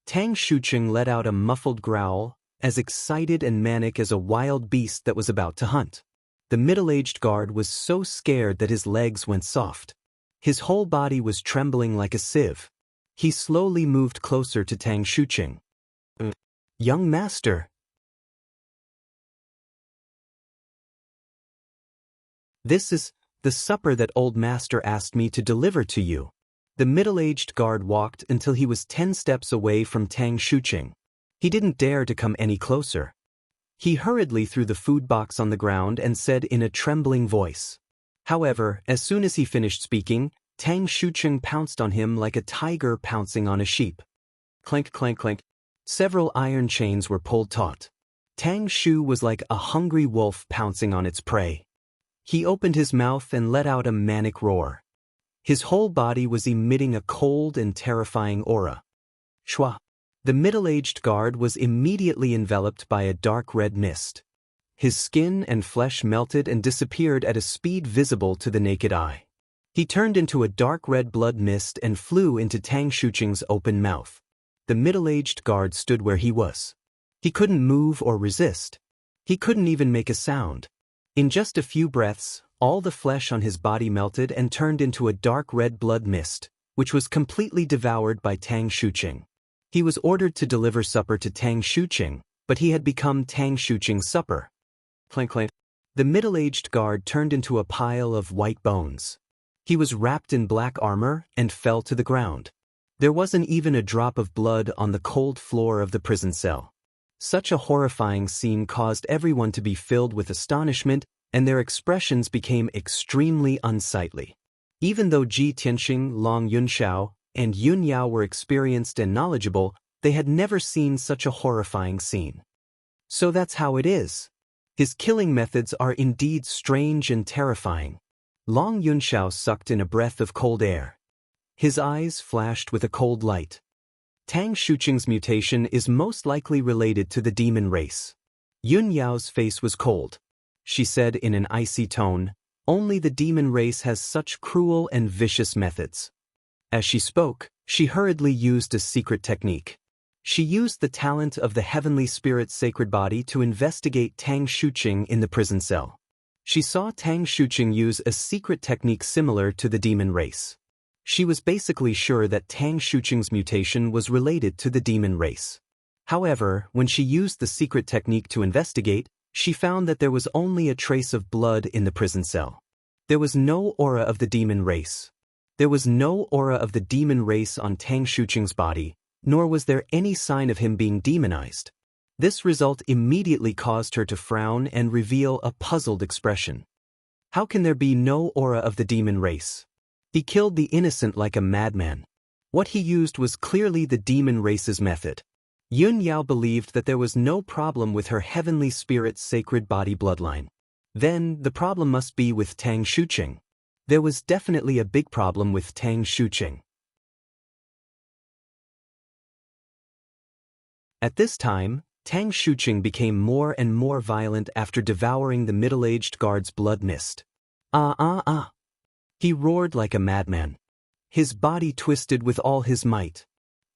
Tang Shuqing let out a muffled growl, as excited and manic as a wild beast that was about to hunt. The middle-aged guard was so scared that his legs went soft. His whole body was trembling like a sieve. He slowly moved closer to Tang Shuqing. Young master. This is the supper that old master asked me to deliver to you. The middle-aged guard walked until he was 10 steps away from Tang Shuqing. He didn't dare to come any closer. He hurriedly threw the food box on the ground and said in a trembling voice. However, as soon as he finished speaking, Tang Shuqing pounced on him like a tiger pouncing on a sheep. Clank, clank, clank. Several iron chains were pulled taut. Tang Shu was like a hungry wolf pouncing on its prey. He opened his mouth and let out a manic roar. His whole body was emitting a cold and terrifying aura. Shwa! The middle-aged guard was immediately enveloped by a dark red mist. His skin and flesh melted and disappeared at a speed visible to the naked eye. He turned into a dark red blood mist and flew into Tang Shuqing's open mouth. The middle-aged guard stood where he was. He couldn't move or resist. He couldn't even make a sound. In just a few breaths, all the flesh on his body melted and turned into a dark red blood mist, which was completely devoured by Tang Shuqing. He was ordered to deliver supper to Tang Shuqing, but he had become Tang Shuqing's supper. Clank clank. The middle-aged guard turned into a pile of white bones. He was wrapped in black armor and fell to the ground. There wasn't even a drop of blood on the cold floor of the prison cell. Such a horrifying scene caused everyone to be filled with astonishment, and their expressions became extremely unsightly. Even though Ji Tianxing, Long Yunxiao, and Yun Yao were experienced and knowledgeable, they had never seen such a horrifying scene. So that's how it is. His killing methods are indeed strange and terrifying. Long Yunxiao sucked in a breath of cold air. His eyes flashed with a cold light. Tang Shuqing's mutation is most likely related to the demon race. Yun Yao's face was cold. She said in an icy tone, "Only the demon race has such cruel and vicious methods." As she spoke, she hurriedly used a secret technique. She used the talent of the heavenly spirit's sacred body to investigate Tang Shuqing in the prison cell. She saw Tang Shuqing use a secret technique similar to the demon race. She was basically sure that Tang Shuqing's mutation was related to the demon race. However, when she used the secret technique to investigate, she found that there was only a trace of blood in the prison cell. There was no aura of the demon race. There was no aura of the demon race on Tang Shuqing's body, nor was there any sign of him being demonized. This result immediately caused her to frown and reveal a puzzled expression. How can there be no aura of the demon race? He killed the innocent like a madman. What he used was clearly the demon race's method. Yun Yao believed that there was no problem with her heavenly spirit's sacred body bloodline. Then, the problem must be with Tang Shuqing. There was definitely a big problem with Tang Shuqing. At this time, Tang Shuqing became more and more violent after devouring the middle-aged guard's blood mist. Ah! He roared like a madman. His body twisted with all his might.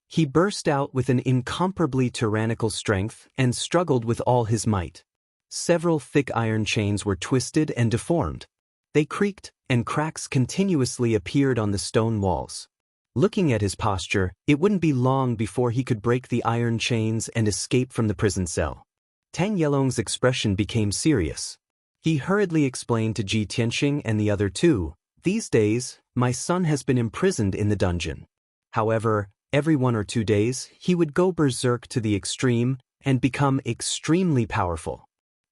He burst out with an incomparably tyrannical strength and struggled with all his might. Several thick iron chains were twisted and deformed. They creaked, and cracks continuously appeared on the stone walls. Looking at his posture, it wouldn't be long before he could break the iron chains and escape from the prison cell. Tang Yelong's expression became serious. He hurriedly explained to Ji Tianxing and the other two, "These days, my son has been imprisoned in the dungeon. However, every 1 or 2 days, he would go berserk to the extreme and become extremely powerful.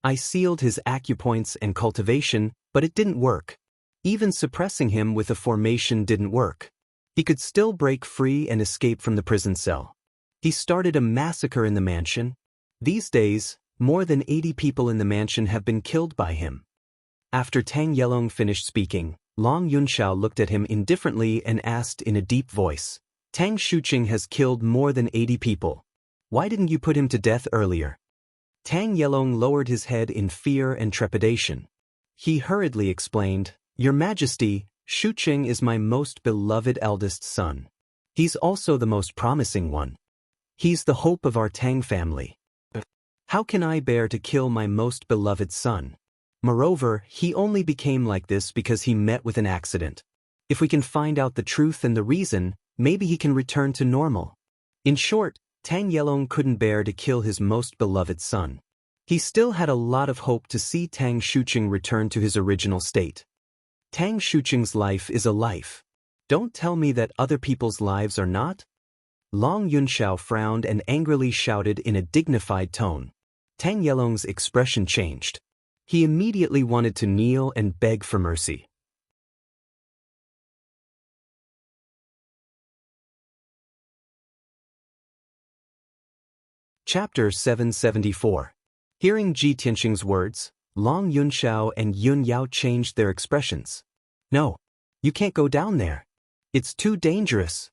I sealed his acupoints and cultivation, but it didn't work. Even suppressing him with a formation didn't work. He could still break free and escape from the prison cell. He started a massacre in the mansion. These days, more than 80 people in the mansion have been killed by him." After Tang Yelong finished speaking, Long Yunxiao looked at him indifferently and asked in a deep voice, "Tang Shuqing has killed more than 80 people. Why didn't you put him to death earlier?" Tang Yelong lowered his head in fear and trepidation. He hurriedly explained, "Your Majesty, Shuqing is my most beloved eldest son. He's also the most promising one. He's the hope of our Tang family. How can I bear to kill my most beloved son? Moreover, he only became like this because he met with an accident. If we can find out the truth and the reason, maybe he can return to normal." In short, Tang Yelong couldn't bear to kill his most beloved son. He still had a lot of hope to see Tang Shuqing return to his original state. Tang Shuqing's life is a life. Don't tell me that other people's lives are not? Long Yunxiao frowned and angrily shouted in a dignified tone. Tang Yelong's expression changed. He immediately wanted to kneel and beg for mercy. Chapter 774. Hearing Ji Tianxing's words, Long Yunxiao and Yun Yao changed their expressions. "No, you can't go down there. It's too dangerous."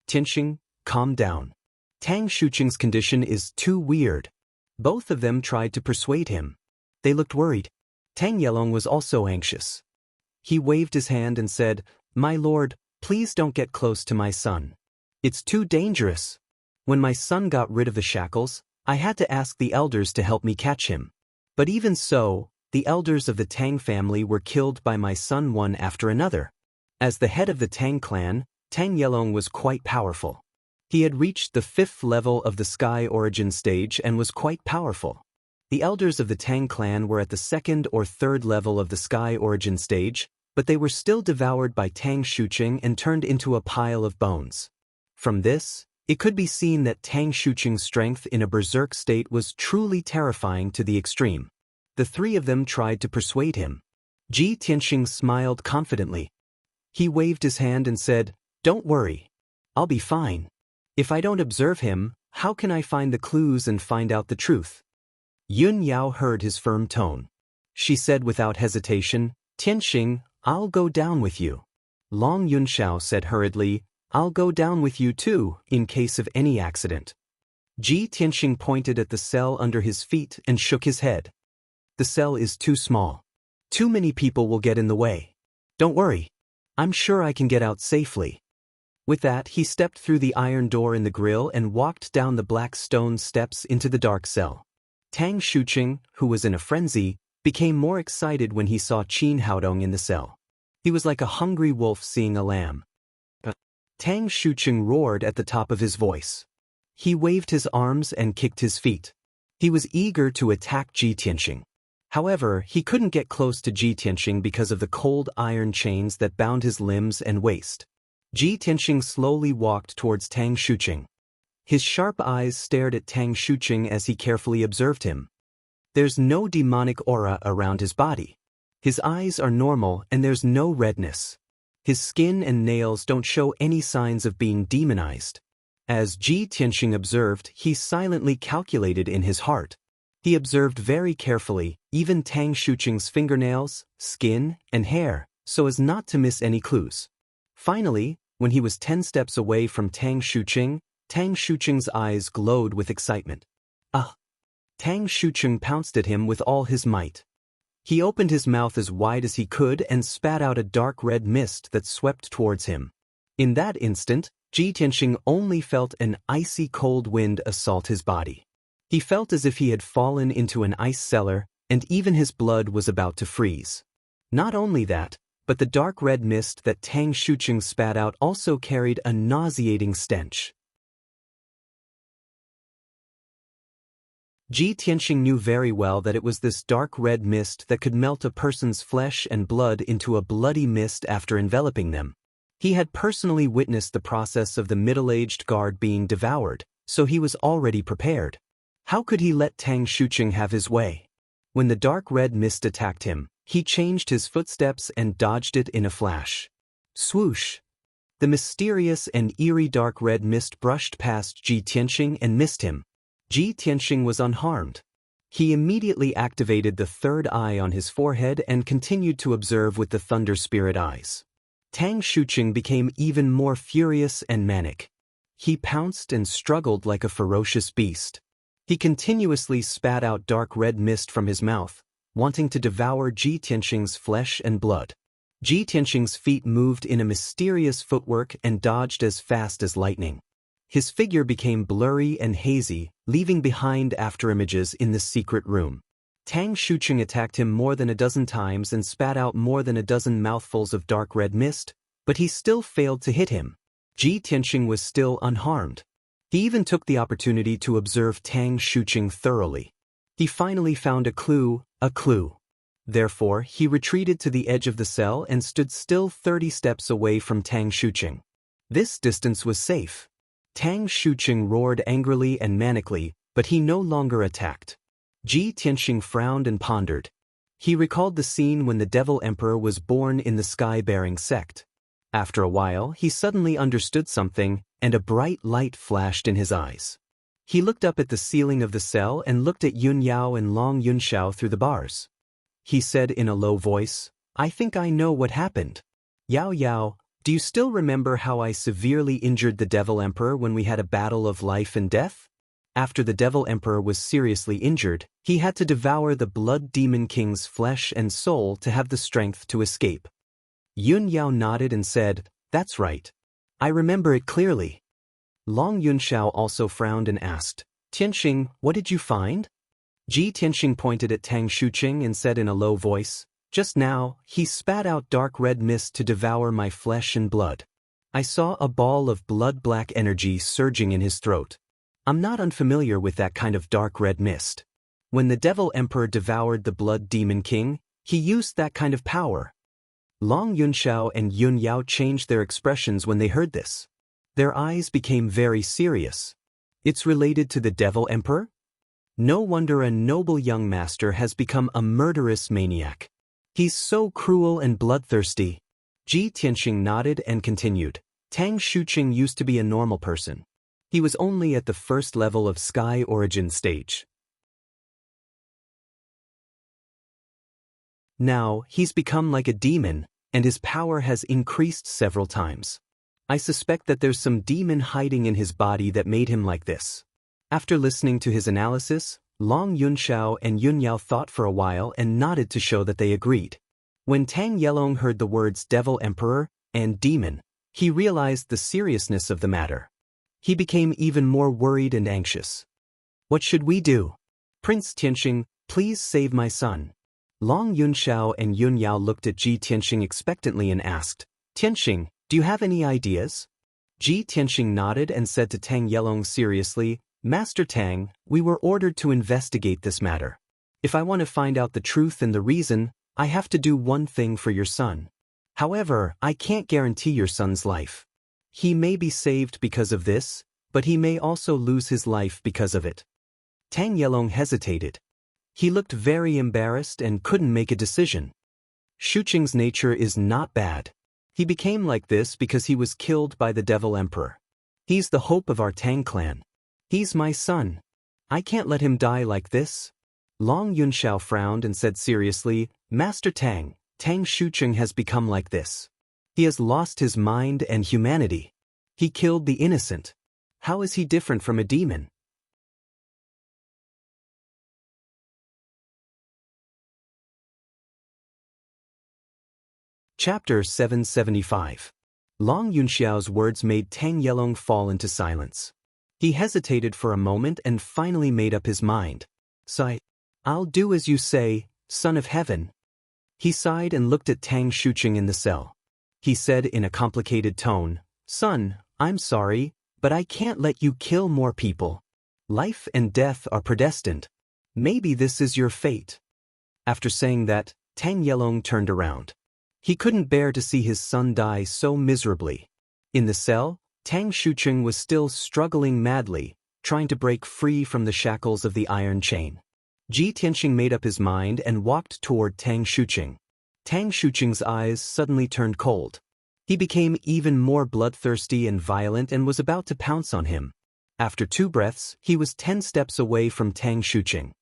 "Tianxing, calm down. Tang Shuqing's condition is too weird. Both of them tried to persuade him. They looked worried. Tang Yelong was also anxious. He waved his hand and said, "My lord, please don't get close to my son. It's too dangerous. When my son got rid of the shackles, I had to ask the elders to help me catch him. But even so, the elders of the Tang family were killed by my son one after another. As the head of the Tang clan, Tang Yelong was quite powerful. He had reached the 5th level of the Sky Origin stage and was quite powerful. The elders of the Tang clan were at the 2nd or 3rd level of the Sky Origin stage, but they were still devoured by Tang Shuqing and turned into a pile of bones. From this, it could be seen that Tang Shuqing's strength in a berserk state was truly terrifying to the extreme. The three of them tried to persuade him. Ji Tianxing smiled confidently. He waved his hand and said, "Don't worry. I'll be fine. If I don't observe him, how can I find the clues and find out the truth?" Yun Yao heard his firm tone. She said without hesitation, "Tianxing, I'll go down with you." Long Yunxiao said hurriedly, "I'll go down with you too, in case of any accident." Ji Tianxing pointed at the cell under his feet and shook his head. "The cell is too small. Too many people will get in the way. Don't worry. I'm sure I can get out safely." With that, he stepped through the iron door in the grill and walked down the black stone steps into the dark cell. Tang Shuqing, who was in a frenzy, became more excited when he saw Qin Haodong in the cell. He was like a hungry wolf seeing a lamb. Tang Shuqing roared at the top of his voice. He waved his arms and kicked his feet. He was eager to attack Ji Tianxing. However, he couldn't get close to Ji Tianxing because of the cold iron chains that bound his limbs and waist. Ji Tianxing slowly walked towards Tang Shuqing. His sharp eyes stared at Tang Shuqing as he carefully observed him. There's no demonic aura around his body. His eyes are normal and there's no redness. His skin and nails don't show any signs of being demonized. As Ji Tianxing observed, he silently calculated in his heart. He observed very carefully, even Tang Shuqing's fingernails, skin, and hair, so as not to miss any clues. Finally, when he was 10 steps away from Tang Shuqing, Tang Shuqing's eyes glowed with excitement. "Ah!" Tang Shuqing pounced at him with all his might. He opened his mouth as wide as he could and spat out a dark red mist that swept towards him. In that instant, Ji Tianxing only felt an icy cold wind assault his body. He felt as if he had fallen into an ice cellar, and even his blood was about to freeze. Not only that, but the dark red mist that Tang Shuqing spat out also carried a nauseating stench. Ji Tianxing knew very well that it was this dark red mist that could melt a person's flesh and blood into a bloody mist after enveloping them. He had personally witnessed the process of the middle-aged guard being devoured, so he was already prepared. How could he let Tang Shuqing have his way? When the dark red mist attacked him, he changed his footsteps and dodged it in a flash. Swoosh! The mysterious and eerie dark red mist brushed past Ji Tianxing and missed him. Ji Tianxing was unharmed. He immediately activated the third eye on his forehead and continued to observe with the Thunder Spirit eyes. Tang Shuqing became even more furious and manic. He pounced and struggled like a ferocious beast. He continuously spat out dark red mist from his mouth, wanting to devour Ji Tianxing's flesh and blood. Ji Tianxing's feet moved in a mysterious footwork and dodged as fast as lightning. His figure became blurry and hazy, leaving behind afterimages in the secret room. Tang Shuqing attacked him more than a dozen times and spat out more than a dozen mouthfuls of dark red mist, but he still failed to hit him. Ji Tianxing was still unharmed. He even took the opportunity to observe Tang Shuqing thoroughly. He finally found a clue. Therefore, he retreated to the edge of the cell and stood still 30 steps away from Tang Shuqing. This distance was safe. Tang Shuqing roared angrily and manically, but he no longer attacked. Ji Tianxing frowned and pondered. He recalled the scene when the Devil Emperor was born in the sky-bearing sect. After a while, he suddenly understood something, and a bright light flashed in his eyes. He looked up at the ceiling of the cell and looked at Yun Yao and Long Yunxiao through the bars. He said in a low voice, "I think I know what happened. Yao Yao, do Do you still remember how I severely injured the Devil Emperor when we had a battle of life and death? After the Devil Emperor was seriously injured, he had to devour the Blood Demon King's flesh and soul to have the strength to escape. Yun Yao nodded and said, "That's right. I remember it clearly." Long Yunxiao also frowned and asked, "Tianxing, what did you find?" Ji Tianxing pointed at Tang Shuqing and said in a low voice, "Just now, he spat out dark red mist to devour my flesh and blood. I saw a ball of blood-black energy surging in his throat. I'm not unfamiliar with that kind of dark red mist. When the Devil Emperor devoured the Blood Demon King, he used that kind of power." Long Yunxiao and Yun Yao changed their expressions when they heard this. Their eyes became very serious. It's related to the Devil Emperor? No wonder a noble young master has become a murderous maniac. He's so cruel and bloodthirsty. Ji Tianxing nodded and continued. Tang Shuqing used to be a normal person. He was only at the first level of Sky Origin stage. Now, he's become like a demon, and his power has increased several times. I suspect that there's some demon hiding in his body that made him like this. After listening to his analysis, Long Yunxiao and Yun Yao thought for a while and nodded to show that they agreed. When Tang Yelong heard the words Devil Emperor and Demon, he realized the seriousness of the matter. He became even more worried and anxious. "What should we do? Prince Tianxing, please save my son." Long Yunxiao and Yun Yao looked at Ji Tianxing expectantly and asked, "Tianxing, do you have any ideas?" Ji Tianxing nodded and said to Tang Yelong seriously, "Master Tang, we were ordered to investigate this matter. If I want to find out the truth and the reason, I have to do one thing for your son. However, I can't guarantee your son's life. He may be saved because of this, but he may also lose his life because of it." Tang Yelong hesitated. He looked very embarrassed and couldn't make a decision. Shuqing's nature is not bad. He became like this because he was killed by the Devil Emperor. He's the hope of our Tang clan. He's my son. I can't let him die like this. Long Yunxiao frowned and said seriously, "Master Tang, Tang Shuqing has become like this. He has lost his mind and humanity. He killed the innocent. How is he different from a demon?" Chapter 775. Long Yunxiao's words made Tang Yelong fall into silence. He hesitated for a moment and finally made up his mind. "Sigh. I'll do as you say, son of heaven." He sighed and looked at Tang Shuqing in the cell. He said in a complicated tone, "Son, I'm sorry, but I can't let you kill more people. Life and death are predestined. Maybe this is your fate." After saying that, Tang Yelong turned around. He couldn't bear to see his son die so miserably. In the cell, Tang Shuqing was still struggling madly, trying to break free from the shackles of the iron chain. Ji Tianxing made up his mind and walked toward Tang Shuqing. Tang Shuqing's eyes suddenly turned cold. He became even more bloodthirsty and violent and was about to pounce on him. After 2 breaths, he was 10 steps away from Tang Shuqing.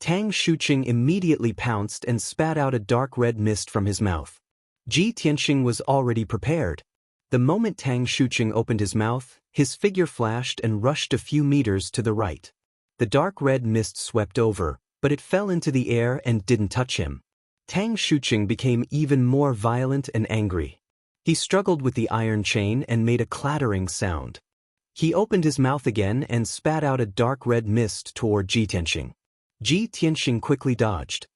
Tang Shuqing immediately pounced and spat out a dark red mist from his mouth. Ji Tianxing was already prepared. The moment Tang Shuqing opened his mouth, his figure flashed and rushed a few meters to the right. The dark red mist swept over, but it fell into the air and didn't touch him. Tang Shuqing became even more violent and angry. He struggled with the iron chain and made a clattering sound. He opened his mouth again and spat out a dark red mist toward Ji Tianxing. Ji Tianxing quickly dodged.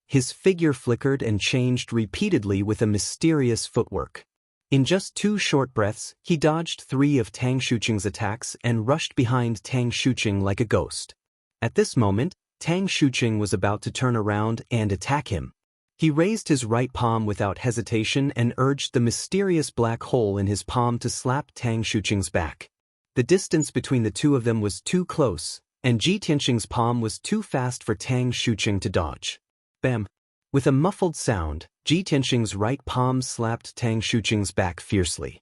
His figure flickered and changed repeatedly with a mysterious footwork. In just 2 short breaths, he dodged 3 of Tang Shuqing's attacks and rushed behind Tang Shuqing like a ghost. At this moment, Tang Shuqing was about to turn around and attack him. He raised his right palm without hesitation and urged the mysterious black hole in his palm to slap Tang Shuqing's back. The distance between the two of them was too close, and Ji Tianxing's palm was too fast for Tang Shuqing to dodge. Bam! With a muffled sound, Ji Tianxing's right palm slapped Tang Shuqing's back fiercely.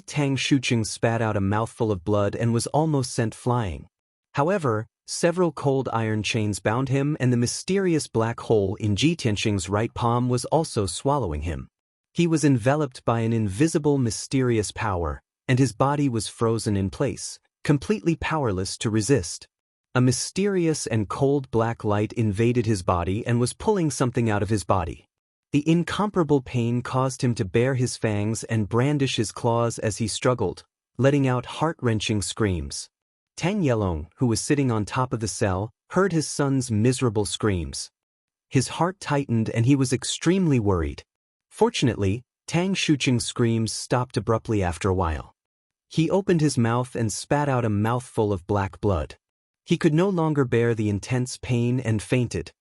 Tang Shuqing spat out a mouthful of blood and was almost sent flying. However, several cold iron chains bound him and the mysterious black hole in Ji Tianxing's right palm was also swallowing him. He was enveloped by an invisible, mysterious power, and his body was frozen in place, completely powerless to resist. A mysterious and cold black light invaded his body and was pulling something out of his body. The incomparable pain caused him to bare his fangs and brandish his claws as he struggled, letting out heart-wrenching screams. Tang Yelong, who was sitting on top of the cell, heard his son's miserable screams. His heart tightened and he was extremely worried. Fortunately, Tang Shuqing's screams stopped abruptly after a while. He opened his mouth and spat out a mouthful of black blood. He could no longer bear the intense pain and fainted.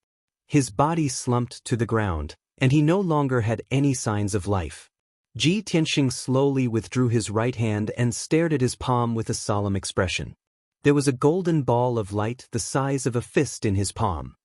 His body slumped to the ground, and he no longer had any signs of life. Ji Tianxing slowly withdrew his right hand and stared at his palm with a solemn expression. There was a golden ball of light the size of a fist in his palm.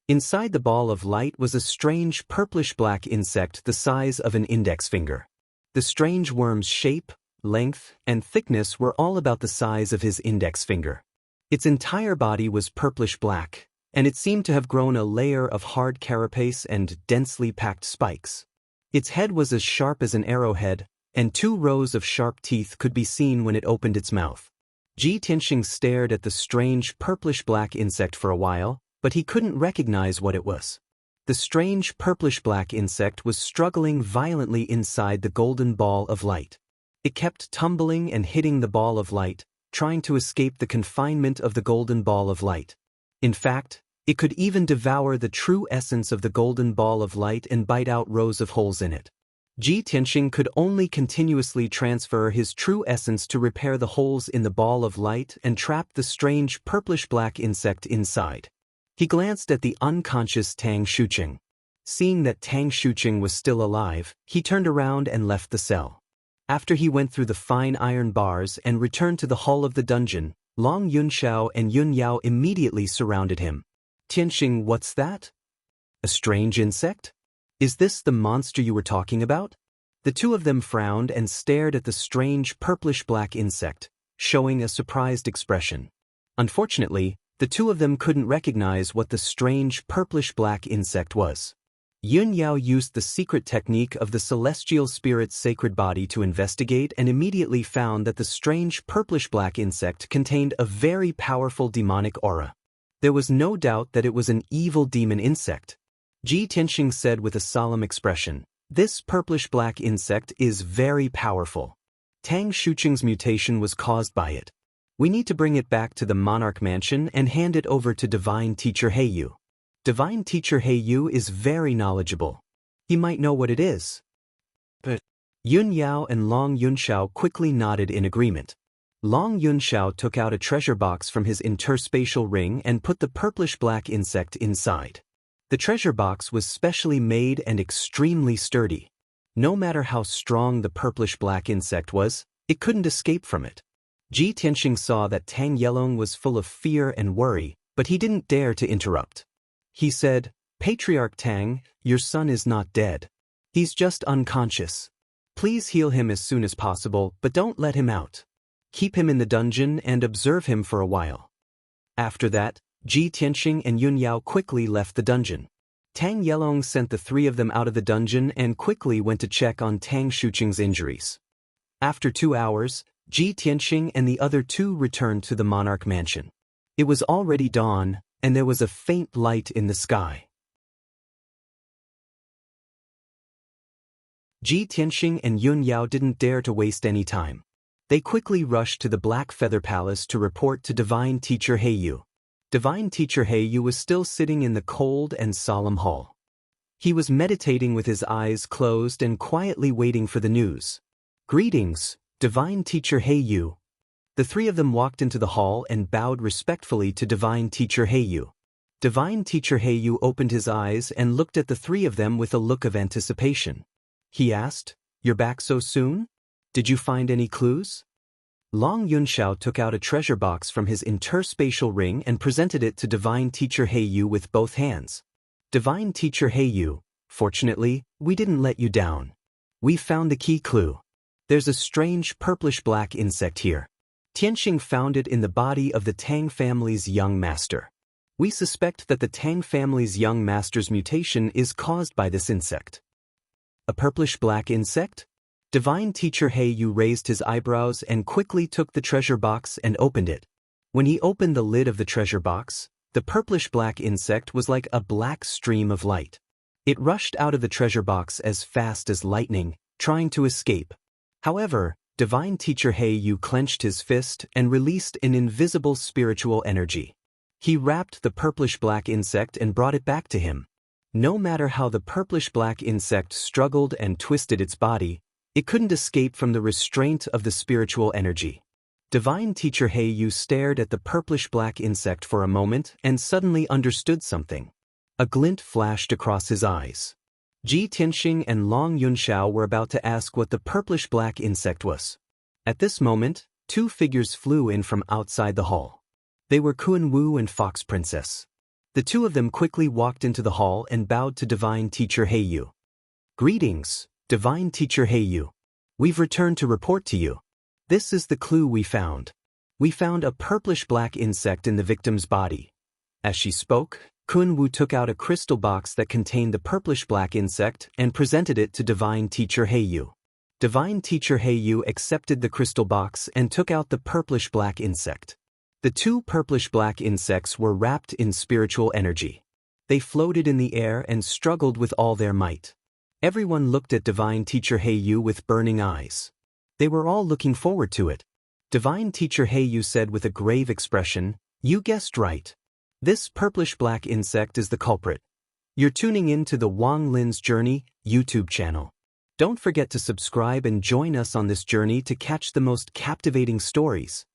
Inside the ball of light was a strange purplish-black insect the size of an index finger. The strange worm's shape, length, and thickness were all about the size of his index finger. Its entire body was purplish-black, and it seemed to have grown a layer of hard carapace and densely packed spikes. Its head was as sharp as an arrowhead, and 2 rows of sharp teeth could be seen when it opened its mouth. Ji Tianxing stared at the strange purplish-black insect for a while, but he couldn't recognize what it was. The strange purplish-black insect was struggling violently inside the golden ball of light. It kept tumbling and hitting the ball of light, trying to escape the confinement of the golden ball of light. In fact, it could even devour the true essence of the golden ball of light and bite out rows of holes in it. Ji Tianxing could only continuously transfer his true essence to repair the holes in the ball of light and trap the strange purplish-black insect inside. He glanced at the unconscious Tang Shuqing. Seeing that Tang Shuqing was still alive, he turned around and left the cell. After he went through the fine iron bars and returned to the hall of the dungeon, Long Yunxiao and Yun Yao immediately surrounded him. Tianxing, what's that? A strange insect? Is this the monster you were talking about? The 2 of them frowned and stared at the strange purplish-black insect, showing a surprised expression. Unfortunately, the 2 of them couldn't recognize what the strange purplish-black insect was. Yun Yao used the secret technique of the celestial spirit's sacred body to investigate and immediately found that the strange purplish-black insect contained a very powerful demonic aura. There was no doubt that it was an evil demon insect. Ji Tianxing said with a solemn expression, "This purplish-black insect is very powerful. Tang Shuqing's mutation was caused by it. We need to bring it back to the Monarch Mansion and hand it over to Divine Teacher Heiyu. Divine Teacher Heiyu is very knowledgeable. He might know what it is." But Yun Yao and Long Yunxiao quickly nodded in agreement. Long Yunxiao took out a treasure box from his interspatial ring and put the purplish-black insect inside. The treasure box was specially made and extremely sturdy. No matter how strong the purplish-black insect was, it couldn't escape from it. Ji Tianxing saw that Tang Yelong was full of fear and worry, but he didn't dare to interrupt. He said, "Patriarch Tang, your son is not dead. He's just unconscious. Please heal him as soon as possible, but don't let him out. Keep him in the dungeon and observe him for a while." After that, Ji Tianxing and Yun Yao quickly left the dungeon. Tang Yelong sent the 3 of them out of the dungeon and quickly went to check on Tang Shuqing's injuries. After 2 hours, Ji Tianxing and the other 2 returned to the Monarch Mansion. It was already dawn, and there was a faint light in the sky. Ji Tianxing and Yun Yao didn't dare to waste any time. They quickly rushed to the Black Feather Palace to report to Divine Teacher Heiyu. Divine Teacher Heiyu was still sitting in the cold and solemn hall. He was meditating with his eyes closed and quietly waiting for the news. "Greetings, Divine Teacher Heiyu." The 3 of them walked into the hall and bowed respectfully to Divine Teacher Heiyu. Divine Teacher Heiyu opened his eyes and looked at the 3 of them with a look of anticipation. He asked, "You're back so soon? Did you find any clues?" Long Yunxiao took out a treasure box from his interspatial ring and presented it to Divine Teacher Heiyu with both hands. "Divine Teacher Heiyu, fortunately, we didn't let you down. We found the key clue. There's a strange purplish-black insect here. Tianxing found it in the body of the Tang family's young master. We suspect that the Tang family's young master's mutation is caused by this insect. A purplish-black insect? Divine Teacher He Yu raised his eyebrows and quickly took the treasure box and opened it. When he opened the lid of the treasure box, the purplish-black insect was like a black stream of light. It rushed out of the treasure box as fast as lightning, trying to escape. However, Divine Teacher He Yu clenched his fist and released an invisible spiritual energy. He wrapped the purplish-black insect and brought it back to him. No matter how the purplish-black insect struggled and twisted its body, it couldn't escape from the restraint of the spiritual energy. Divine Teacher He Yu stared at the purplish-black insect for a moment and suddenly understood something. A glint flashed across his eyes. Ji Tianxing and Long Yunxiao were about to ask what the purplish-black insect was. At this moment, two figures flew in from outside the hall. They were Kun Wu and Fox Princess. The two of them quickly walked into the hall and bowed to Divine Teacher He Yu. "Greetings, Divine Teacher He Yu. We've returned to report to you. This is the clue we found. We found a purplish-black insect in the victim's body." As she spoke, Kun Wu took out a crystal box that contained the purplish-black insect and presented it to Divine Teacher He Yu. Divine Teacher He Yu accepted the crystal box and took out the purplish-black insect. The two purplish-black insects were wrapped in spiritual energy. They floated in the air and struggled with all their might. Everyone looked at Divine Teacher He Yu with burning eyes. They were all looking forward to it. Divine Teacher He Yu said with a grave expression, "You guessed right. This purplish-black insect is the culprit." You're tuning in to the Wang Lin's Journey YouTube channel. Don't forget to subscribe and join us on this journey to catch the most captivating stories.